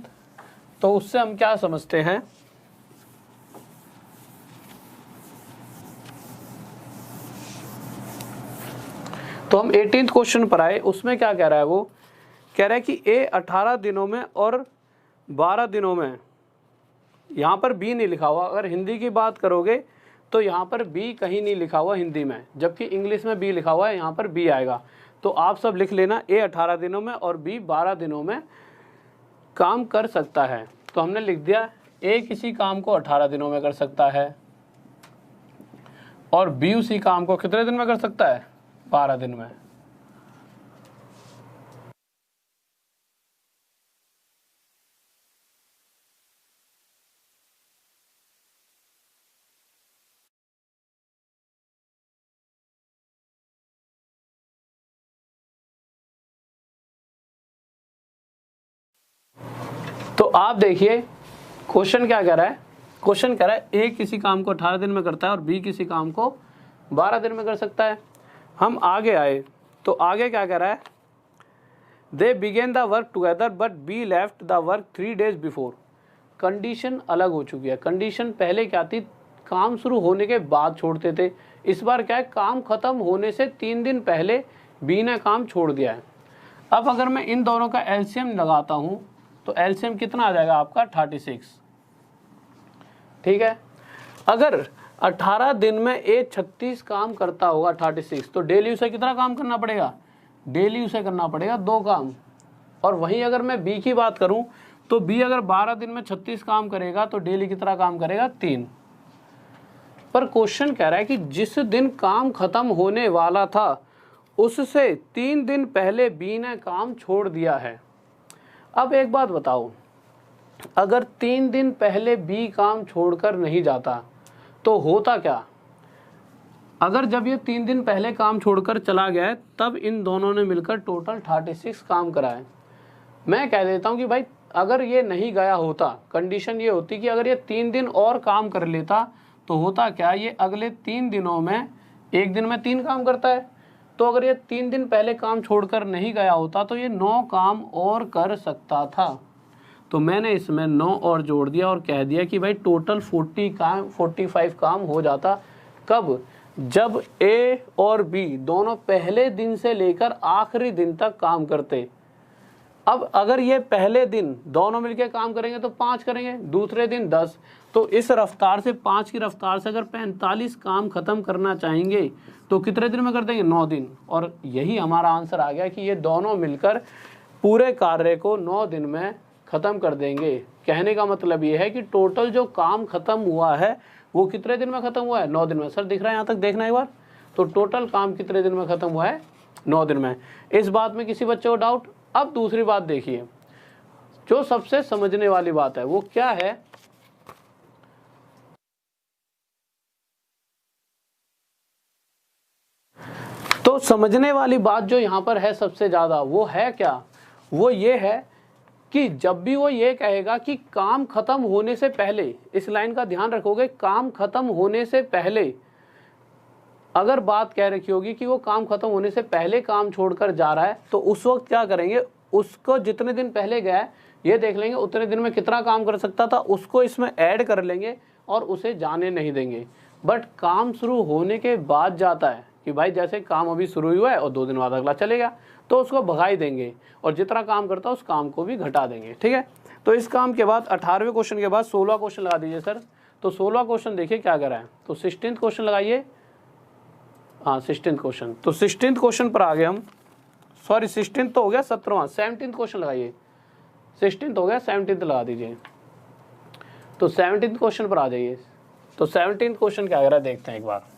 तो उससे हम क्या समझते हैं, तो हम 18 क्वेश्चन पर आए। उसमें क्या कह रहा है, वो कह रहा है कि ए 18 दिनों में और 12 दिनों में, यहाँ पर बी नहीं लिखा हुआ। अगर हिंदी की बात करोगे तो यहाँ पर बी कहीं नहीं लिखा हुआ हिंदी में, जबकि इंग्लिश में बी लिखा हुआ है, यहाँ पर बी आएगा। तो आप सब लिख लेना, ए 18 दिनों में और बी 12 दिनों में काम कर सकता है। तो हमने लिख दिया ए किसी काम को 18 दिनों में कर सकता है और बी उसी काम को कितने दिन में कर सकता है, 12 दिन में। तो आप देखिए क्वेश्चन क्या कह रहा है, क्वेश्चन कह रहा है ए किसी काम को 18 दिन में करता है और बी किसी काम को 12 दिन में कर सकता है। हम आगे आए तो आगे क्या कह रहा है, they began the work together but B left the work 3 days before. Condition अलग हो चुकी है। कंडीशन पहले क्या थी, काम शुरू होने के बाद छोड़ते थे। इस बार क्या है, काम खत्म होने से 3 दिन पहले बी ने काम छोड़ दिया है। अब अगर मैं इन दोनों का एलसीएम लगाता हूं तो एलसीएम कितना आ जाएगा आपका, 36। ठीक है, अगर 18 दिन में ए 36 काम करता होगा, 36, तो डेली उसे कितना काम करना पड़ेगा, डेली उसे करना पड़ेगा 2 काम। और वहीं अगर मैं बी की बात करूं तो बी अगर 12 दिन में 36 काम करेगा तो डेली कितना काम करेगा, 3। पर क्वेश्चन कह रहा है कि जिस दिन काम खत्म होने वाला था उससे 3 दिन पहले बी ने काम छोड़ दिया है। अब एक बात बताओ, अगर 3 दिन पहले बी काम छोड़कर नहीं जाता तो होता क्या, अगर जब ये 3 दिन पहले काम छोड़कर चला गया है तब इन दोनों ने मिलकर टोटल 36 काम कराए। मैं कह देता हूँ कि भाई अगर ये नहीं गया होता, कंडीशन ये होती कि अगर ये 3 दिन और काम कर लेता तो होता क्या, ये अगले 3 दिनों में, एक दिन में 3 काम करता है, तो अगर ये 3 दिन पहले काम छोड़कर नहीं गया होता तो ये 9 काम और कर सकता था। तो मैंने इसमें 9 और जोड़ दिया और कह दिया कि भाई टोटल 45 काम हो जाता। कब, जब ए और बी दोनों पहले दिन से लेकर आखिरी दिन तक काम करते। अब अगर ये पहले दिन दोनों मिलके काम करेंगे तो 5 करेंगे, दूसरे दिन 10, तो इस रफ्तार से 5 की रफ्तार से अगर 45 काम खत्म करना चाहेंगे तो कितने दिन में कर देंगे, 9 दिन। और यही हमारा आंसर आ गया कि ये दोनों मिलकर पूरे कार्य को 9 दिन में ख़त्म कर देंगे। कहने का मतलब ये है कि टोटल जो काम खत्म हुआ है वो कितने दिन में ख़त्म हुआ है, 9 दिन में। सर दिख रहा है यहाँ तक, देखना एक बार। तो टोटल काम कितने दिन में ख़त्म हुआ है, 9 दिन में। इस बात में किसी बच्चे को डाउट। अब दूसरी बात देखिए, जो सबसे समझने वाली बात है वो क्या है, तो समझने वाली बात जो यहाँ पर है सबसे ज़्यादा वो है क्या, वो ये है कि जब भी वो ये कहेगा कि काम खत्म होने से पहले, इस लाइन का ध्यान रखोगे, काम खत्म होने से पहले अगर बात कह रखी होगी कि वो काम खत्म होने से पहले काम छोड़कर जा रहा है, तो उस वक्त क्या करेंगे, उसको जितने दिन पहले गया है ये देख लेंगे उतने दिन में कितना काम कर सकता था, उसको इसमें ऐड कर लेंगे और उसे जाने नहीं देंगे। बट काम शुरू होने के बाद जाता है कि भाई जैसे काम अभी शुरू हुआ है और 2 दिन बाद अगला चलेगा, तो उसको भगाई देंगे और जितना काम करता है उस काम को भी घटा देंगे। ठीक है, तो इस काम के बाद 18वें क्वेश्चन के बाद 16 क्वेश्चन लगा दीजिए सर। तो 16 क्वेश्चन देखिए क्या करा है, तो 16th क्वेश्चन लगाइए। हाँ 16th क्वेश्चन, तो 16th क्वेश्चन पर आ गए हम, सॉरी 16th तो हो गया, 17वां 17th क्वेश्चन लगाइए। 16th हो गया, 17th लगा दीजिए। तो 17th क्वेश्चन पर आ जाइए। तो 17th क्वेश्चन क्या कह रहा है देखते हैं एक बार।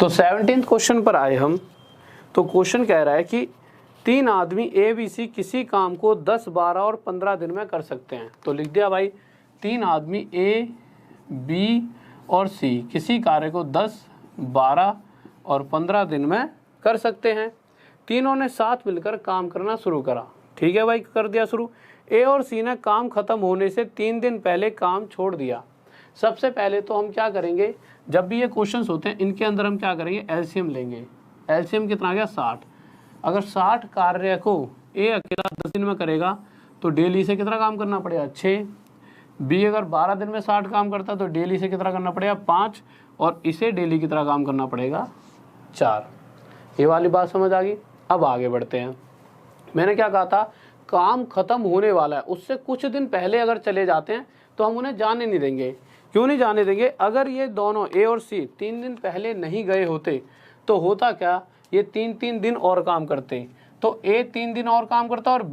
तो 17th क्वेश्चन पर आए हम, तो क्वेश्चन कह रहा है कि 3 आदमी ए बी सी किसी काम को 10, 12 और 15 दिन में कर सकते हैं। तो लिख दिया भाई, 3 आदमी ए बी और सी किसी कार्य को 10, 12 और 15 दिन में कर सकते हैं। तीनों ने साथ मिलकर काम करना शुरू करा। ठीक है भाई, कर दिया शुरू। ए और सी ने काम खत्म होने से 3 दिन पहले काम छोड़ दिया। सबसे पहले तो हम क्या करेंगे, जब भी ये क्वेश्चंस होते हैं इनके अंदर हम क्या करेंगे, एलसीएम लेंगे। एलसीएम कितना आ गया, 60। अगर 60 कार्य को ए अकेला 10 दिन में करेगा तो डेली से कितना काम करना पड़ेगा, 6। बी अगर 12 दिन में 60 काम करता है तो डेली से कितना करना पड़ेगा, 5। और इसे डेली कितना काम करना पड़ेगा, 4। ये वाली बात समझ आ गई। अब आगे बढ़ते हैं। मैंने क्या कहा था, काम खत्म होने वाला है, उससे कुछ दिन पहले अगर चले जाते हैं तो हम उन्हें जाने नहीं देंगे। क्यों नहीं जाने देंगे, अगर ये दोनों ए और सी 3 दिन पहले नहीं गए होते तो होता क्या, ये 3-3 दिन और काम करते। तो ए 3 दिन और काम करता और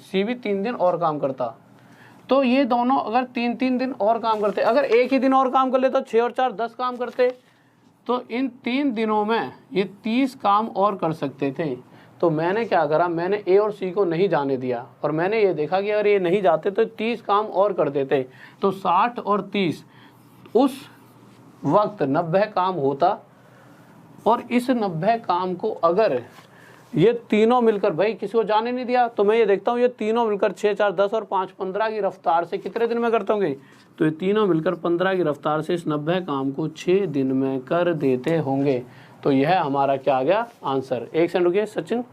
सी भी 3 दिन और काम करता। तो ये दोनों अगर 3-3 दिन और काम करते, अगर एक ही दिन और काम कर ले तो 6 और 4 10 काम करते। तो इन 3 दिनों में ये 30 काम और कर सकते थे। तो मैंने क्या करा, मैंने ए और सी को नहीं जाने दिया और मैंने ये देखा कि अगर ये नहीं जाते तो 30 काम और कर देते। तो 60 और 30 उस वक्त 90 काम होता। और इस 90 काम को अगर ये तीनों मिलकर, भाई किसी को जाने नहीं दिया, तो मैं ये देखता हूँ ये तीनों मिलकर 6, 4, 10 और 5, 15 की रफ्तार से कितने दिन में करते होंगे। तो ये तीनों मिलकर 15 की रफ्तार से इस 90 काम को 6 दिन में कर देते होंगे। तो यह हमारा क्या आ गया, आंसर। एक सेकंड रुकिए सचिन।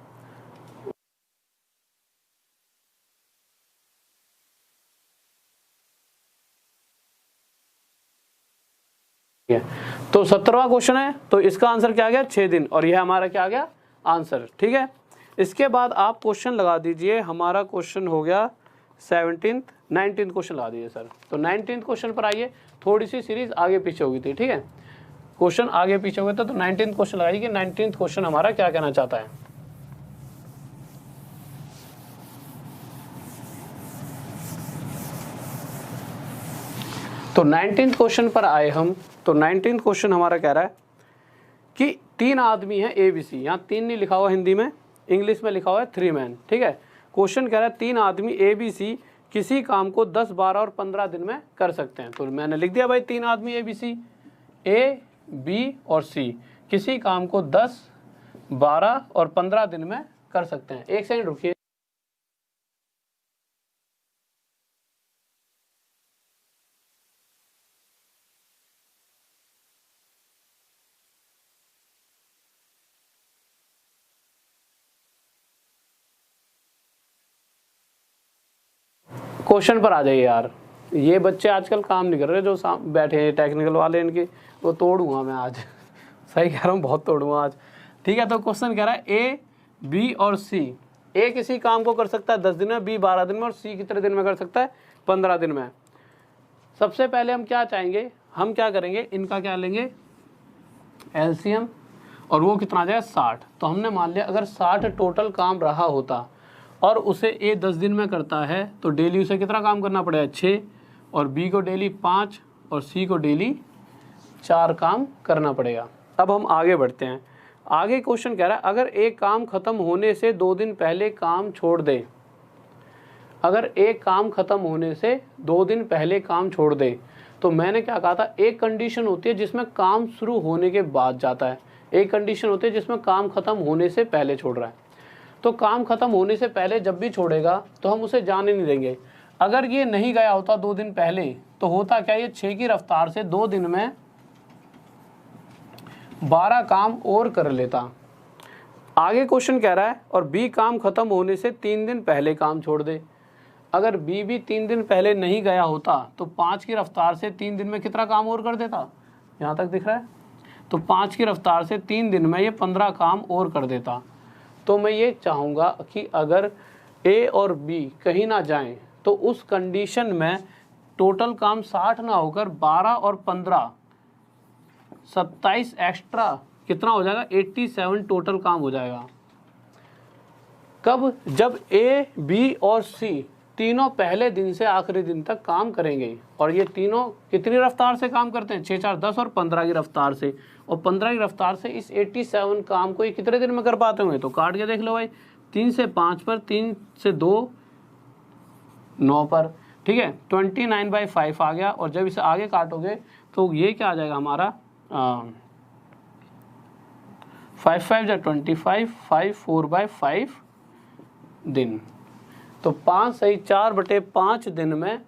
तो 17वां क्वेश्चन है, तो इसका आंसर क्या आ गया, 6 दिन। और यह हमारा क्या आ गया, आंसर। ठीक है, इसके बाद आप क्वेश्चन लगा दीजिए। हमारा क्वेश्चन हो गया 19th क्वेश्चन लगा दीजिए सर। तो 19th क्वेश्चन पर आइए। थोड़ी सी सीरीज आगे पीछे हुई थी, ठीक है, क्वेश्चन आगे पीछे हुए थे। तो 19th क्वेश्चन लगाइए कि 19th क्वेश्चन हमारा क्या कहना चाहता है। तो 19th क्वेश्चन पर आए हम। तो 19th क्वेश्चन हमारा कह रहा है कि 3 आदमी हैं ए बी सी। यहाँ 3 नहीं लिखा हुआ हिंदी में, इंग्लिश में लिखा हुआ है 3 मैन। ठीक है, क्वेश्चन कह रहा है 3 आदमी ए बी सी किसी काम को 10, 12 और 15 दिन में कर सकते हैं। तो मैंने लिख दिया भाई 3 आदमी A B C, A B और सी किसी काम को 10, 12 और 15 दिन में कर सकते हैं। एक सेकंड रुकिए। क्वेश्चन पर आ जाइए यार। ये बच्चे आजकल काम नहीं कर रहे जो बैठे हैं टेक्निकल वाले, इनके वो तोड़ूंगा मैं आज। सही कह रहा हूँ, बहुत तोड़ूंगा आज। ठीक है, तो क्वेश्चन कह रहा है ए बी और सी, ए किसी काम को कर सकता है 10 दिन में, बी 12 दिन में और सी कितने दिन में कर सकता है, 15 दिन में। सबसे पहले हम क्या चाहेंगे, हम क्या करेंगे, इनका क्या लेंगे, एलसीएम, और वो कितना आ जाएगा 60। तो हमने मान लिया अगर 60 टोटल काम रहा होता और उसे ए 10 दिन में करता है तो डेली उसे कितना काम करना पड़ेगा, 6, और बी को डेली 5 और सी को डेली 4 काम करना पड़ेगा। अब हम आगे बढ़ते हैं। आगे क्वेश्चन कह रहा है अगर एक काम खत्म होने से 2 दिन पहले काम छोड़ दे, अगर एक काम खत्म होने से 2 दिन पहले काम छोड़ दे, तो मैंने क्या कहा था, एक कंडीशन होती है जिसमें काम शुरू होने के बाद जाता है, एक कंडीशन होती है जिसमें काम खत्म होने से पहले छोड़ रहा है। तो काम खत्म होने से पहले जब भी छोड़ेगा तो हम उसे जाने नहीं देंगे। अगर ये नहीं गया होता 2 दिन पहले, तो होता क्या, ये 6 की रफ्तार से 2 दिन में 12 काम और कर लेता। आगे क्वेश्चन कह रहा है और बी काम खत्म होने से 3 दिन पहले काम छोड़ दे। अगर बी भी 3 दिन पहले नहीं गया होता तो 5 की रफ्तार से 3 दिन में कितना काम और कर देता, यहाँ तक दिख रहा है। तो 5 की रफ्तार से 3 दिन में ये 15 काम और कर देता। तो मैं ये चाहूँगा कि अगर ए और बी कहीं ना जाएं तो उस कंडीशन में टोटल काम 60 ना होकर 12 और 15 27 एक्स्ट्रा कितना हो जाएगा, 87 टोटल काम हो जाएगा। कब, जब ए बी और सी तीनों पहले दिन से आखिरी दिन तक काम करेंगे। और ये तीनों कितनी रफ्तार से काम करते हैं, 6 4 10 और 15 की रफ्तार से। और 15 की रफ्तार से इस 87 काम को ये कितने दिन में कर पाते होंगे, तो काट के देख लो भाई, 3 से 5 पर, 3 से 2 9 पर, ठीक है, 29/5 आ गया। और जब इसे आगे काटोगे तो ये क्या आ जाएगा हमारा, 5 5 जा 25, 5 4/5 दिन। तो 5 सही 4/5 दिन में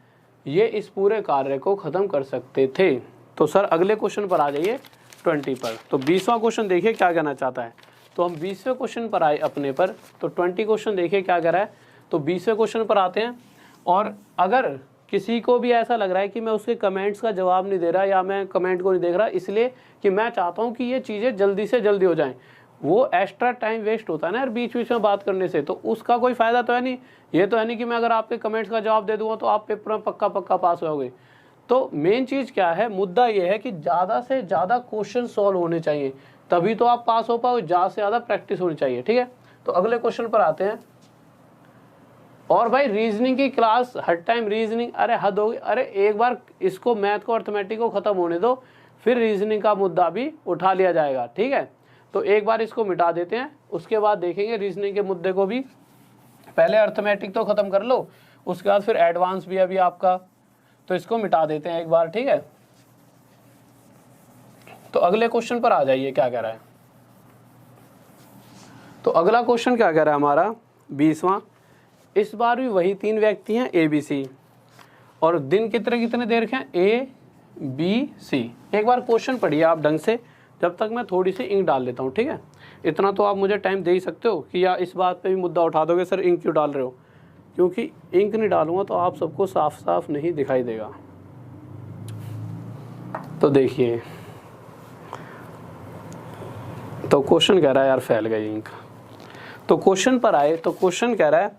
ये इस पूरे कार्य को ख़त्म कर सकते थे। तो सर अगले क्वेश्चन पर आ जाइए 20 पर। तो 20वां क्वेश्चन देखिए क्या कहना चाहता है। तो हम 20वें क्वेश्चन पर आए अपने पर। तो 20 क्वेश्चन देखिए क्या कह रहा है। तो 20वें क्वेश्चन पर आते हैं। और अगर किसी को भी ऐसा लग रहा है कि मैं उसके कमेंट्स का जवाब नहीं दे रहा या मैं कमेंट को नहीं देख रहा, इसलिए कि मैं चाहता हूँ कि ये चीज़ें जल्दी से जल्दी हो जाएं, वो एक्स्ट्रा टाइम वेस्ट होता है ना यार बीच बीच में बात करने से, तो उसका कोई फ़ायदा तो है नहीं। ये तो है नहीं कि मैं अगर आपके कमेंट्स का जवाब दे दूँगा तो आप पेपर में पक्का पक्का पास होगे। तो मेन चीज़ क्या है, मुद्दा ये है कि ज़्यादा से ज़्यादा क्वेश्चन सॉल्व होने चाहिए, तभी तो आप पास हो पाओ। ज़्यादा से ज़्यादा प्रैक्टिस होनी चाहिए, ठीक है। तो अगले क्वेश्चन पर आते हैं। और भाई रीजनिंग की क्लास हर टाइम रीजनिंग, अरे हद होगी। अरे एक बार इसको मैथ को अर्थमेटिक को ख़त्म होने दो, फिर रीजनिंग का मुद्दा भी उठा लिया जाएगा, ठीक है। तो एक बार इसको मिटा देते हैं, उसके बाद देखेंगे रीजनिंग के मुद्दे को भी। पहले अर्थमेटिक तो ख़त्म कर लो, उसके बाद फिर एडवांस भी अभी आपका, तो इसको मिटा देते हैं एक बार, ठीक है। तो अगले क्वेश्चन पर आ जाइए क्या कह रहा है। तो अगला क्वेश्चन क्या कह रहा है हमारा 20वां। इस बार भी वही 3 व्यक्ति हैं ए बी सी, और दिन कितने कितने देर के हैं, ए बी सी। एक बार क्वेश्चन पढ़िए आप ढंग से, जब तक मैं थोड़ी सी इंक डाल लेता हूँ, ठीक है। इतना तो आप मुझे टाइम दे ही सकते हो कि या इस बात पे भी मुद्दा उठा दोगे सर इंक क्यों डाल रहे हो, क्योंकि इंक नहीं डालूंगा तो आप सबको साफ साफ नहीं दिखाई देगा। तो देखिए, तो क्वेश्चन कह रहा है यार फैल गई इंक। तो क्वेश्चन पर आए तो क्वेश्चन कह रहा है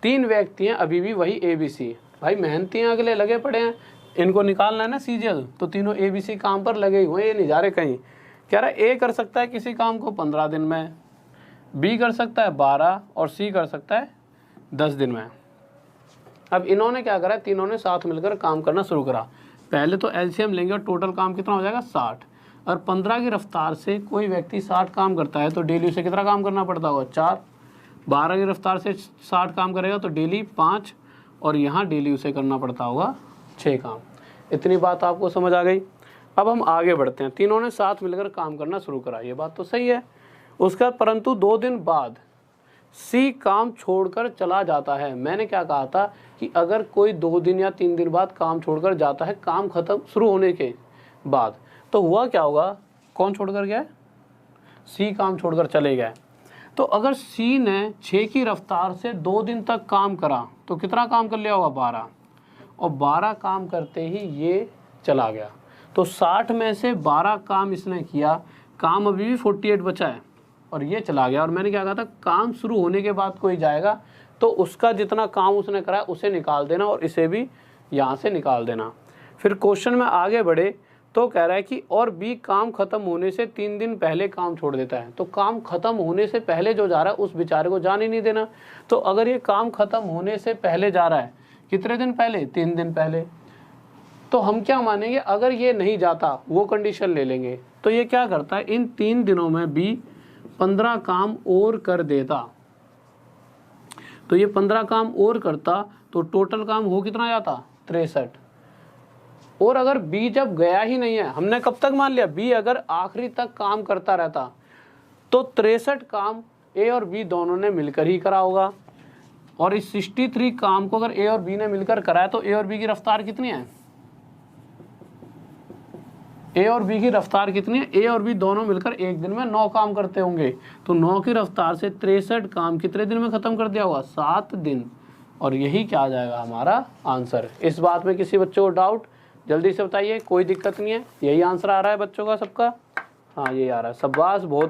3 व्यक्ति हैं अभी भी वही ए बी सी। भाई मेहनती हैं, अगले लगे पड़े हैं, इनको निकालना है ना सीजीएल, तो तीनों ए बी सी काम पर लगे हुए हैं, ये नहीं जा रहे कहीं। कह रहा है ए कर सकता है किसी काम को 15 दिन में, बी कर सकता है 12 और सी कर सकता है 10 दिन में। अब इन्होंने क्या करा, तीनों ने साथ मिलकर काम करना शुरू करा। पहले तो एलसीएम लेंगे और टोटल काम कितना हो जाएगा 60, और 15 की रफ्तार से कोई व्यक्ति 60 काम करता है तो डेली उसे कितना काम करना पड़ता होगा 4। 12 की रफ्तार से 60 काम करेगा तो डेली 5, और यहाँ डेली उसे करना पड़ता होगा 6 काम। इतनी बात आपको समझ आ गई। अब हम आगे बढ़ते हैं। तीनों ने साथ मिलकर काम करना शुरू करा, ये बात तो सही है। उसका परंतु 2 दिन बाद सी काम छोड़कर चला जाता है। मैंने क्या कहा था कि अगर कोई 2 दिन या 3 दिन बाद काम छोड़कर जाता है काम खत्म शुरू होने के बाद, तो हुआ क्या होगा, कौन छोड़कर गया, सी काम छोड़कर चले गए। तो अगर सी ने 6 की रफ्तार से 2 दिन तक काम करा तो कितना काम कर लिया होगा 12, और 12 काम करते ही ये चला गया। तो 60 में से 12 काम इसने किया, काम अभी भी 48 बचा है, और ये चला गया। और मैंने क्या कहा था, काम शुरू होने के बाद कोई जाएगा तो उसका जितना काम उसने करा उसे निकाल देना, और इसे भी यहाँ से निकाल देना। फिर क्वेश्चन में आगे बढ़े तो कह रहा है कि और बी काम खत्म होने से 3 दिन पहले काम छोड़ देता है। तो काम खत्म होने से पहले जो जा रहा है उस बेचारे को जाने नहीं देना। तो अगर ये काम खत्म होने से पहले जा रहा है, कितने दिन पहले, 3 दिन पहले, तो हम क्या मानेंगे, अगर ये नहीं जाता वो कंडीशन ले लेंगे। तो ये क्या करता है, इन 3 दिनों में बी 15 काम और कर देता। तो ये 15 काम और करता तो टोटल काम हो कितना जाता 63। और अगर बी जब गया ही नहीं है, हमने कब तक मान लिया बी अगर आखिरी तक काम करता रहता तो 63 काम ए और बी दोनों ने मिलकर ही करा होगा। और इस 63 काम को अगर ए और बी ने मिलकर कराया तो ए और बी की रफ्तार कितनी है, ए और बी की रफ्तार कितनी है, ए और बी दोनों मिलकर एक दिन में 9 काम करते होंगे। तो 9 की रफ्तार से 63 काम कितने दिन में खत्म कर दिया होगा 7 दिन। और यही क्या आ जाएगा हमारा आंसर। इस बात में किसी बच्चों को डाउट जल्दी से बताइए, कोई दिक्कत नहीं है, यही आंसर आ रहा है बच्चों का सबका। हाँ यही आ रहा है, शाबाश, बहुत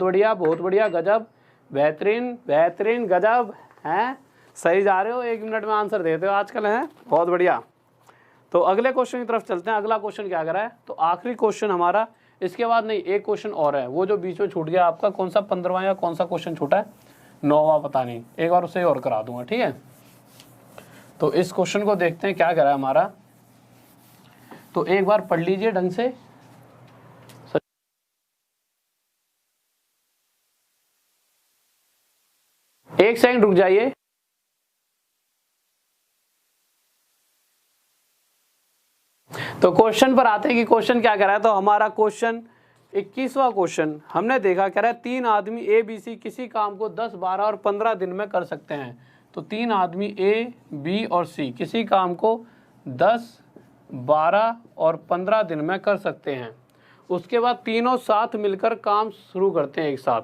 बढ़िया, गजब, बेहतरीन बेहतरीन, गजब हैं, सही जा रहे हो, 1 मिनट में आंसर देते हो आजकल, हैं, बहुत बढ़िया। तो अगले क्वेश्चन की तरफ चलते हैं। अगला क्वेश्चन क्या करा है, तो आखिरी क्वेश्चन हमारा, इसके बाद नहीं एक क्वेश्चन और है, वो जो बीच में छूट गया आपका, कौन सा 15वां या कौन सा क्वेश्चन छूटा है, 9वां पता नहीं, एक बार उसे और करा दूंगा, ठीक है। तो इस क्वेश्चन को देखते हैं क्या करा है हमारा, तो एक बार पढ़ लीजिए ढंग से। एक सेकंड रुक जाइए। तो क्वेश्चन पर आते हैं कि क्वेश्चन क्या कह रहा है। तो हमारा क्वेश्चन 21वां क्वेश्चन हमने देखा, कह रहा है 3 आदमी ए बी सी किसी काम को 10, 12 और 15 दिन में कर सकते हैं। तो 3 आदमी ए बी और सी किसी काम को 10, 12 और 15 दिन में कर सकते हैं। उसके बाद तीनों साथ मिलकर काम शुरू करते हैं एक साथ,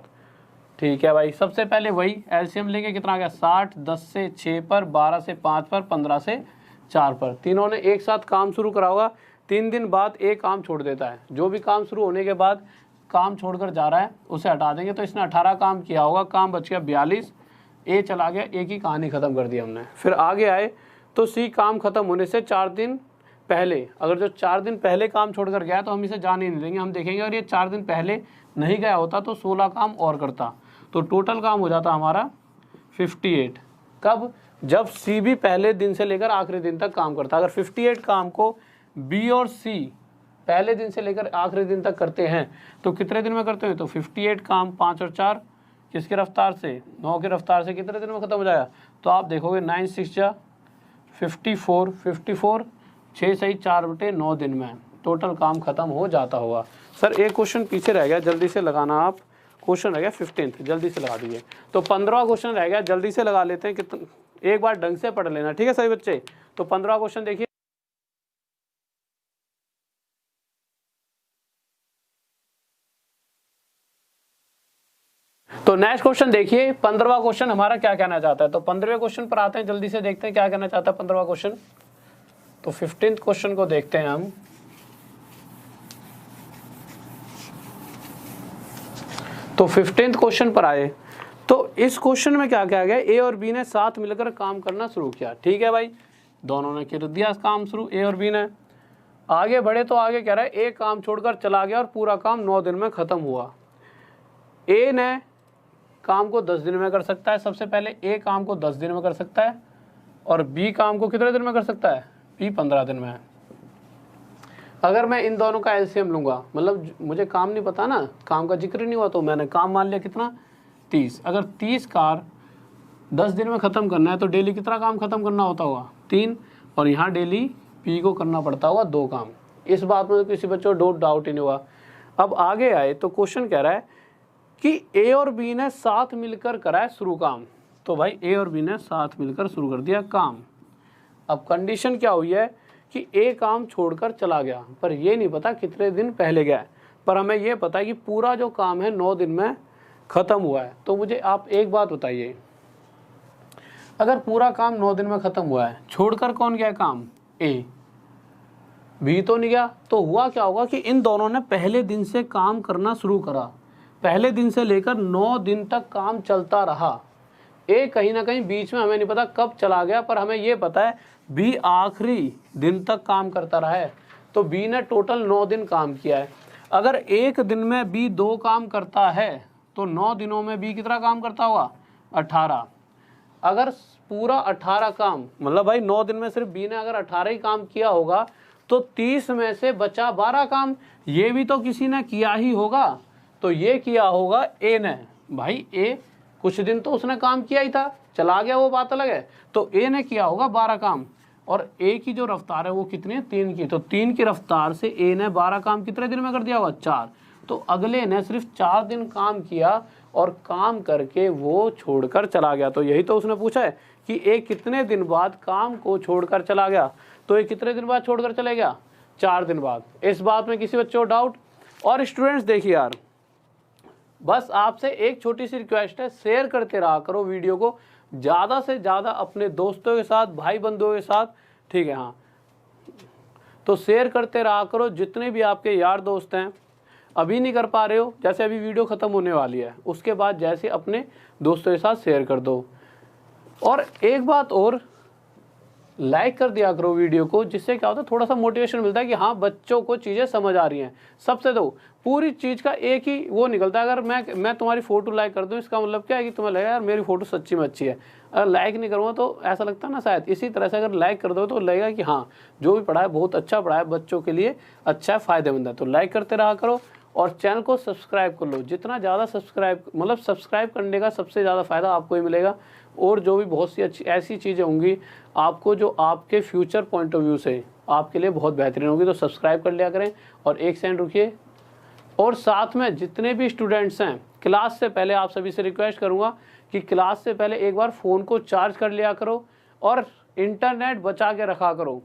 ठीक है भाई। सबसे पहले वही एलसीएम लेंगे, कितना आ गया 60, 10 से 6 पर, 12 से 5 पर, 15 से 4 पर। तीनों ने एक साथ काम शुरू करा होगा। 3 दिन बाद एक काम छोड़ देता है, जो भी काम शुरू होने के बाद काम छोड़कर जा रहा है उसे हटा देंगे। तो इसने 18 काम किया होगा, काम बच गया 42, ए चला गया, ए की कहानी खत्म कर दी हमने। फिर आगे आए तो सी काम खत्म होने से 4 दिन पहले, अगर जो 4 दिन पहले काम छोड़कर गया तो हम इसे जाने नहीं देंगे, हम देखेंगे अगर ये 4 दिन पहले नहीं गया होता तो 16 काम और करता, तो टोटल काम हो जाता हमारा 58। कब, जब सी भी पहले दिन से लेकर आखिरी दिन तक काम करता। अगर 58 काम को बी और सी पहले दिन से लेकर आखिरी दिन तक करते हैं तो कितने दिन में करते हैं, तो 58 काम 5 और 4 किसकी रफ्तार से, 9 की रफ्तार से कितने दिन में खत्म हो जाएगा। तो आप देखोगे 9 6 जा 54, 54 6 सही 4/9 दिन में टोटल काम खत्म हो जाता होगा। सर एक क्वेश्चन पीछे रह गया, जल्दी से लगाना आप, क्वेश्चन रह गया 15th, जल्दी से लगा दीजिए। तो 15वां क्वेश्चन रह गया, जल्दी से लगा लेते हैं, कितना एक बार ढंग से पढ़ लेना, ठीक है सभी बच्चे। तो 15वां क्वेश्चन देखिए, तो नेक्स्ट क्वेश्चन देखिए। 15वां क्वेश्चन हमारा क्या कहना चाहता है। तो 15वें क्वेश्चन पर आते हैं, जल्दी से देखते हैं क्या कहना चाहता है 15वां क्वेश्चन। तो 15th क्वेश्चन को देखते हैं हम। तो 15th क्वेश्चन पर आए तो इस क्वेश्चन में क्या कहा गया, ए और बी ने साथ मिलकर काम करना शुरू किया, ठीक है भाई, दोनों ने कर दिया काम शुरू, ए और बी ने। आगे बढ़े तो आगे कह रहा है ए काम छोड़कर चला गया और पूरा काम 9 दिन में खत्म हुआ। ए ने काम को 10 दिन में कर सकता है, सबसे पहले ए काम को 10 दिन में कर सकता है, और बी काम को कितने दिन में कर सकता है, बी 15 दिन में। अगर मैं इन दोनों का एलसीएम लूंगा, मतलब मुझे काम नहीं पता ना, काम का जिक्र नहीं हुआ, तो मैंने काम मान लिया कितना 30। अगर 30 कार 10 दिन में ख़त्म करना है तो डेली कितना काम ख़त्म करना होता होगा 3, और यहाँ डेली पी को करना पड़ता होगा 2 काम। इस बात में किसी बच्चों को डाउट ही नहीं हुआ। अब आगे आए तो क्वेश्चन कह रहा है कि ए और बी ने साथ मिलकर कराए शुरू काम। तो भाई ए और बी ने साथ मिलकर शुरू कर दिया काम। अब कंडीशन क्या हुई है कि ए काम छोड़कर चला गया, पर ये नहीं पता कितने दिन पहले गया, पर हमें ये पता है कि पूरा जो काम है 9 दिन में ख़त्म हुआ है। तो मुझे आप एक बात बताइए, अगर पूरा काम 9 दिन में ख़त्म हुआ है, छोड़कर कौन गया काम, ए, बी तो नहीं गया, तो हुआ क्या होगा कि इन दोनों ने पहले दिन से काम करना शुरू करा, पहले दिन से लेकर 9 दिन तक काम चलता रहा। ए कहीं ना कहीं बीच में हमें नहीं पता कब चला गया, पर हमें ये पता है बी आखिरी दिन तक काम करता रहा है। तो बी ने टोटल 9 दिन काम किया है। अगर एक दिन में बी 2 काम करता है तो 9 दिनों में बी कितना काम करता होगा 18। अगर पूरा 18 काम, मतलब भाई 9 दिन में सिर्फ बी ने अगर 18 ही काम किया होगा तो 30 में से बचा 12 काम, ये भी तो किसी ने किया ही होगा। तो ये किया होगा ए ने, भाई ए कुछ दिन तो उसने काम किया ही था, चला गया वो बात अलग है। तो ए ने किया होगा 12 काम, और ए की जो रफ्तार है वो कितनी है, 3 की। तो 3 की रफ्तार से ए ने 12 काम कितने दिन में कर दिया होगा, 4। तो अगले ने सिर्फ 4 दिन काम किया और काम करके वो छोड़कर चला गया। तो यही तो उसने पूछा है कि ए कितने दिन बाद काम को छोड़कर चला गया। तो ये कितने दिन बाद छोड़कर चले गया, 4 दिन बाद। इस बात में किसी बच्चे को डाउट? और स्टूडेंट्स देखिए यार, बस आपसे एक छोटी सी रिक्वेस्ट है, शेयर करते रहा करो वीडियो को ज़्यादा से ज़्यादा अपने दोस्तों के साथ, भाई बंधुओं के साथ, ठीक है। हाँ, तो शेयर करते रहा करो। जितने भी आपके यार दोस्त हैं, अभी नहीं कर पा रहे हो, जैसे अभी वीडियो ख़त्म होने वाली है उसके बाद जैसे अपने दोस्तों के साथ शेयर कर दो। और एक बात और, लाइक कर दिया करो वीडियो को, जिससे क्या होता है, थोड़ा सा मोटिवेशन मिलता है कि हाँ बच्चों को चीज़ें समझ आ रही हैं। सबसे तो पूरी चीज़ का एक ही वो निकलता है, अगर मैं तुम्हारी फ़ोटो लाइक कर दूँ, इसका मतलब क्या है कि तुम्हें लगेगा यार मेरी फ़ोटो सच्ची में अच्छी है। अगर लाइक नहीं करूँगा तो ऐसा लगता है ना शायद। इसी तरह से अगर लाइक कर दो तो लगेगा कि हाँ जो भी पढ़ा है बहुत अच्छा पढ़ा है, बच्चों के लिए अच्छा है, फ़ायदेमंद है। तो लाइक करते रहा करो और चैनल को सब्सक्राइब कर लो। जितना ज़्यादा सब्सक्राइब करने का सबसे ज़्यादा फ़ायदा आपको ही मिलेगा। और जो भी बहुत सी अच्छी ऐसी चीज़ें होंगी आपको, जो आपके फ्यूचर पॉइंट ऑफ व्यू से आपके लिए बहुत बेहतरीन होगी, तो सब्सक्राइब कर लिया करें। और एक सेकंड रुकिए, और साथ में जितने भी स्टूडेंट्स हैं, क्लास से पहले आप सभी से रिक्वेस्ट करूँगा कि क्लास से पहले एक बार फ़ोन को चार्ज कर लिया करो और इंटरनेट बचा के रखा करो,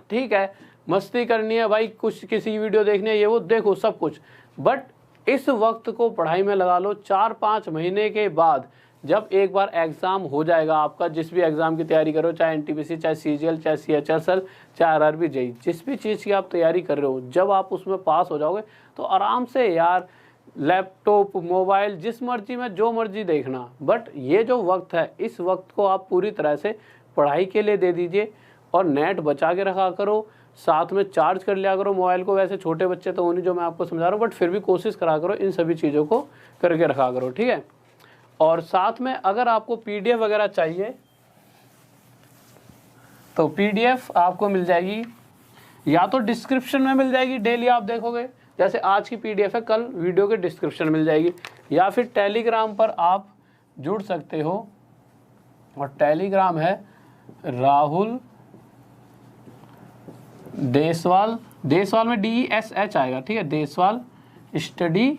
ठीक है। मस्ती करनी है भाई, कुछ किसी की वीडियो देखनी है, ये वो देखो सब कुछ, बट इस वक्त को पढ़ाई में लगा लो। 4-5 महीने के बाद जब एक बार एग्ज़ाम हो जाएगा आपका, जिस भी एग्ज़ाम की तैयारी करो, चाहे एनटीपीसी, चाहे सीजीएल, चाहे सीएचएसएल, चाहे आरआरबी, जेईई, जिस भी चीज़ की आप तैयारी कर रहे हो, जब आप उसमें पास हो जाओगे तो आराम से यार लैपटॉप, मोबाइल, जिस मर्जी में जो मर्जी देखना। बट ये जो वक्त है, इस वक्त को आप पूरी तरह से पढ़ाई के लिए दे दीजिए और नेट बचा के रखा करो। साथ में चार्ज कर लिया करो मोबाइल को। वैसे छोटे बच्चे तो नहीं जो मैं आपको समझा रहा हूँ, बट फिर भी कोशिश करा करो इन सभी चीज़ों को करके रखा करो, ठीक है। और साथ में अगर आपको पीडीएफ वगैरह चाहिए तो पीडीएफ आपको मिल जाएगी, या तो डिस्क्रिप्शन में मिल जाएगी, डेली आप देखोगे, जैसे आज की पीडीएफ है, कल वीडियो के डिस्क्रिप्शन मिल जाएगी, या फिर टेलीग्राम पर आप जुड़ सकते हो। और टेलीग्राम है राहुल देसवाल, देसवाल में DESH आएगा, ठीक है, देसवाल स्टडी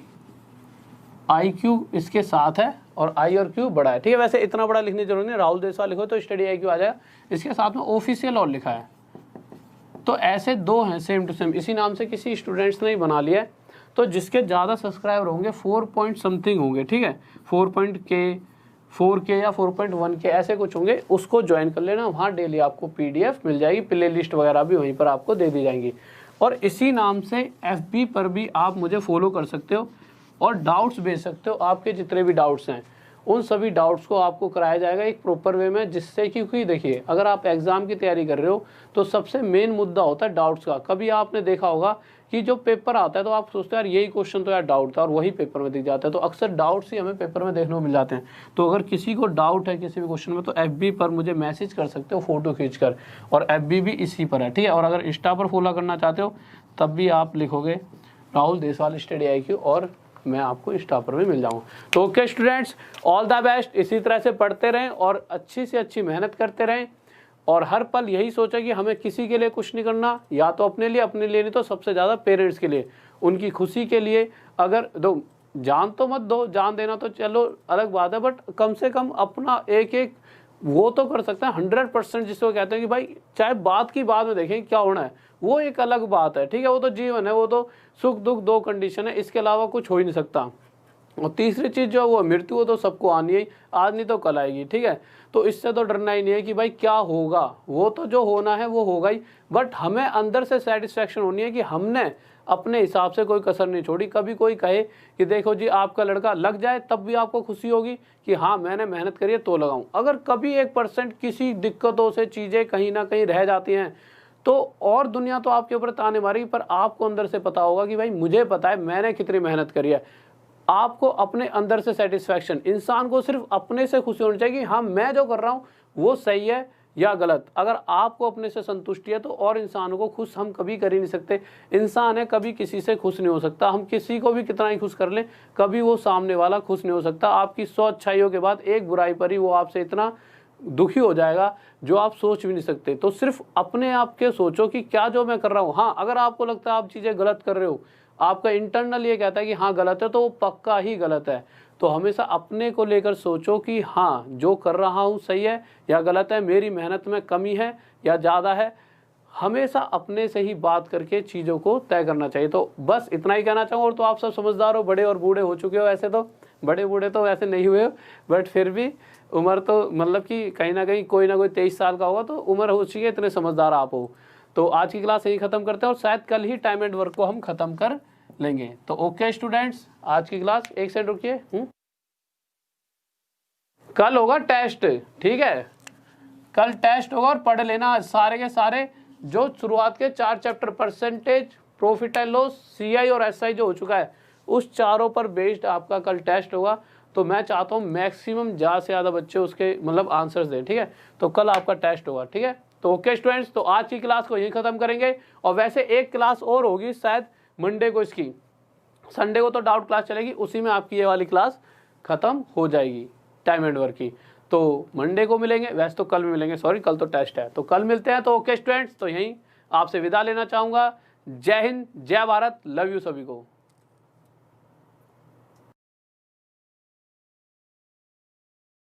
IQ इसके साथ है, और I और Q बड़ा है, ठीक है। वैसे इतना बड़ा लिखने की जरूरत नहीं, राहुल देसवाल लिखो तो स्टडी IQ आ जाएगा। इसके साथ में ऑफिशियल और लिखा है। तो ऐसे 2 हैं सेम टू सेम, इसी नाम से किसी स्टूडेंट्स ने ही बना लिया है। तो जिसके ज़्यादा सब्सक्राइबर होंगे, 4 पॉइंट समथिंग होंगे, ठीक है, 4K या 4.1K ऐसे कुछ होंगे, उसको ज्वाइन कर लेना। वहाँ डेली आपको PDF मिल जाएगी, प्ले लिस्ट वगैरह भी वहीं पर आपको दे दी जाएंगी। और इसी नाम से FB पर भी आप मुझे फॉलो कर सकते हो और डाउट्स भेज सकते हो। आपके जितने भी डाउट्स हैं उन सभी डाउट्स को आपको कराया जाएगा एक प्रॉपर वे में, जिससे क्योंकि देखिए अगर आप एग्ज़ाम की तैयारी कर रहे हो तो सबसे मेन मुद्दा होता है डाउट्स का। कभी आपने देखा होगा कि जो पेपर आता है तो आप सोचते हो यार यही क्वेश्चन तो यार डाउट था, और वही पेपर में दिख जाता है। तो अक्सर डाउट्स ही हमें पेपर में देखने को मिल जाते हैं। तो अगर किसी को डाउट है किसी भी क्वेश्चन में, तो FB पर मुझे मैसेज कर सकते हो फ़ोटो खींचकर, और FB भी इसी पर है, ठीक है। और अगर इंस्टा पर फॉलो करना चाहते हो तब भी आप लिखोगे राहुल देसवाल स्टडी IQ, और मैं आपको इंस्टा पर भी मिल जाऊँ। तो okay students, all the best. इसी तरह से पढ़ते रहें और अच्छी से अच्छी मेहनत करते रहें, और हर पल यही सोचा कि हमें किसी के लिए कुछ नहीं करना, या तो अपने लिए नहीं तो सबसे ज़्यादा पेरेंट्स के लिए, उनकी खुशी के लिए। अगर दो जान तो मत दो, जान देना तो चलो अलग बात है, बट कम से कम अपना एक वो तो कर सकते हैं 100%, जिसको कहते हैं कि भाई चाहे बात की बाद में देखें क्या होना है, वो एक अलग बात है, ठीक है। वो तो जीवन है, वो तो सुख दुख 2 कंडीशन है, इसके अलावा कुछ हो ही नहीं सकता। और तीसरी चीज़ जो है वो मृत्यु, वो तो सबको आनी है, आज नहीं तो कल आएगी, ठीक है। तो इससे तो डरना ही नहीं है कि भाई क्या होगा, वो तो जो होना है वो होगा ही, बट हमें अंदर से सेटिस्फेक्शन होनी है कि हमने अपने हिसाब से कोई कसर नहीं छोड़ी। कभी कोई कहे कि देखो जी आपका लड़का लग जाए, तब भी आपको खुशी होगी कि हाँ मैंने मेहनत करी है तो लगाऊं। अगर कभी 1% किसी दिक्कतों से चीज़ें कहीं ना कहीं रह जाती हैं तो और दुनिया तो आपके ऊपर ताने मारेगी, पर आपको अंदर से पता होगा कि भाई मुझे पता है मैंने कितनी मेहनत करी है। आपको अपने अंदर से सेटिस्फेक्शन, इंसान को सिर्फ अपने से खुशी होनी चाहिए कि हाँ मैं जो कर रहा हूँ वो सही है, या गलत। अगर आपको अपने से संतुष्टि है तो और इंसानों को खुश हम कभी कर ही नहीं सकते। इंसान है, कभी किसी से खुश नहीं हो सकता। हम किसी को भी कितना ही खुश कर लें, कभी वो सामने वाला खुश नहीं हो सकता। आपकी 100 अच्छाइयों के बाद एक बुराई पर ही वो आपसे इतना दुखी हो जाएगा जो आप सोच भी नहीं सकते। तो सिर्फ अपने आप के सोचो कि क्या जो मैं कर रहा हूँ, हाँ अगर आपको लगता है आप चीज़ें गलत कर रहे हो, आपका इंटरनल ये कहता है कि हाँ गलत है, तो वो पक्का ही गलत है। तो हमेशा अपने को लेकर सोचो कि हाँ जो कर रहा हूँ सही है या गलत है, मेरी मेहनत में कमी है या ज़्यादा है। हमेशा अपने से ही बात करके चीज़ों को तय करना चाहिए। तो बस इतना ही कहना चाहूँगा। और तो आप सब समझदार हो, बड़े और बूढ़े हो चुके हो। ऐसे तो बड़े बूढ़े तो वैसे नहीं हुए, बट फिर भी उम्र तो मतलब कि कहीं ना कहीं कोई ना कोई 23 साल का होगा, तो उम्र हो चुकी है, इतने समझदार आप हो। तो आज की क्लास यही ख़त्म करते हैं और शायद कल ही टाइम एंड वर्क को हम ख़त्म कर लेंगे। तो ओके स्टूडेंट्स, आज की क्लास एक सेकंड रुकिए। कल होगा टेस्ट, ठीक है, कल टेस्ट होगा और पढ़ लेना सारे के सारे जो शुरुआत के 4 chapter percentage, profit and loss, CI और एसआई जो हो चुका है, उस चारों पर बेस्ड आपका कल टेस्ट होगा। तो मैं चाहता हूँ मैक्सिमम ज़्यादा से ज़्यादा बच्चे उसके मतलब आंसर्स दें, ठीक है। तो कल आपका टेस्ट होगा, ठीक है। तो ओके स्टूडेंट्स, तो आज की क्लास को यहीं ख़त्म करेंगे। और वैसे एक क्लास और होगी शायद मंडे को इसकी, संडे को तो डाउट क्लास चलेगी, उसी में आपकी ये वाली क्लास ख़त्म हो जाएगी टाइम एंड वर्क की। तो मंडे को मिलेंगे, वैसे तो कल मिलेंगे, सॉरी कल तो टेस्ट है, तो कल मिलते हैं। तो ओके स्टूडेंट्स, तो यहीं आपसे विदा लेना चाहूँगा। जय हिंद, जय भारत, लव यू सभी को।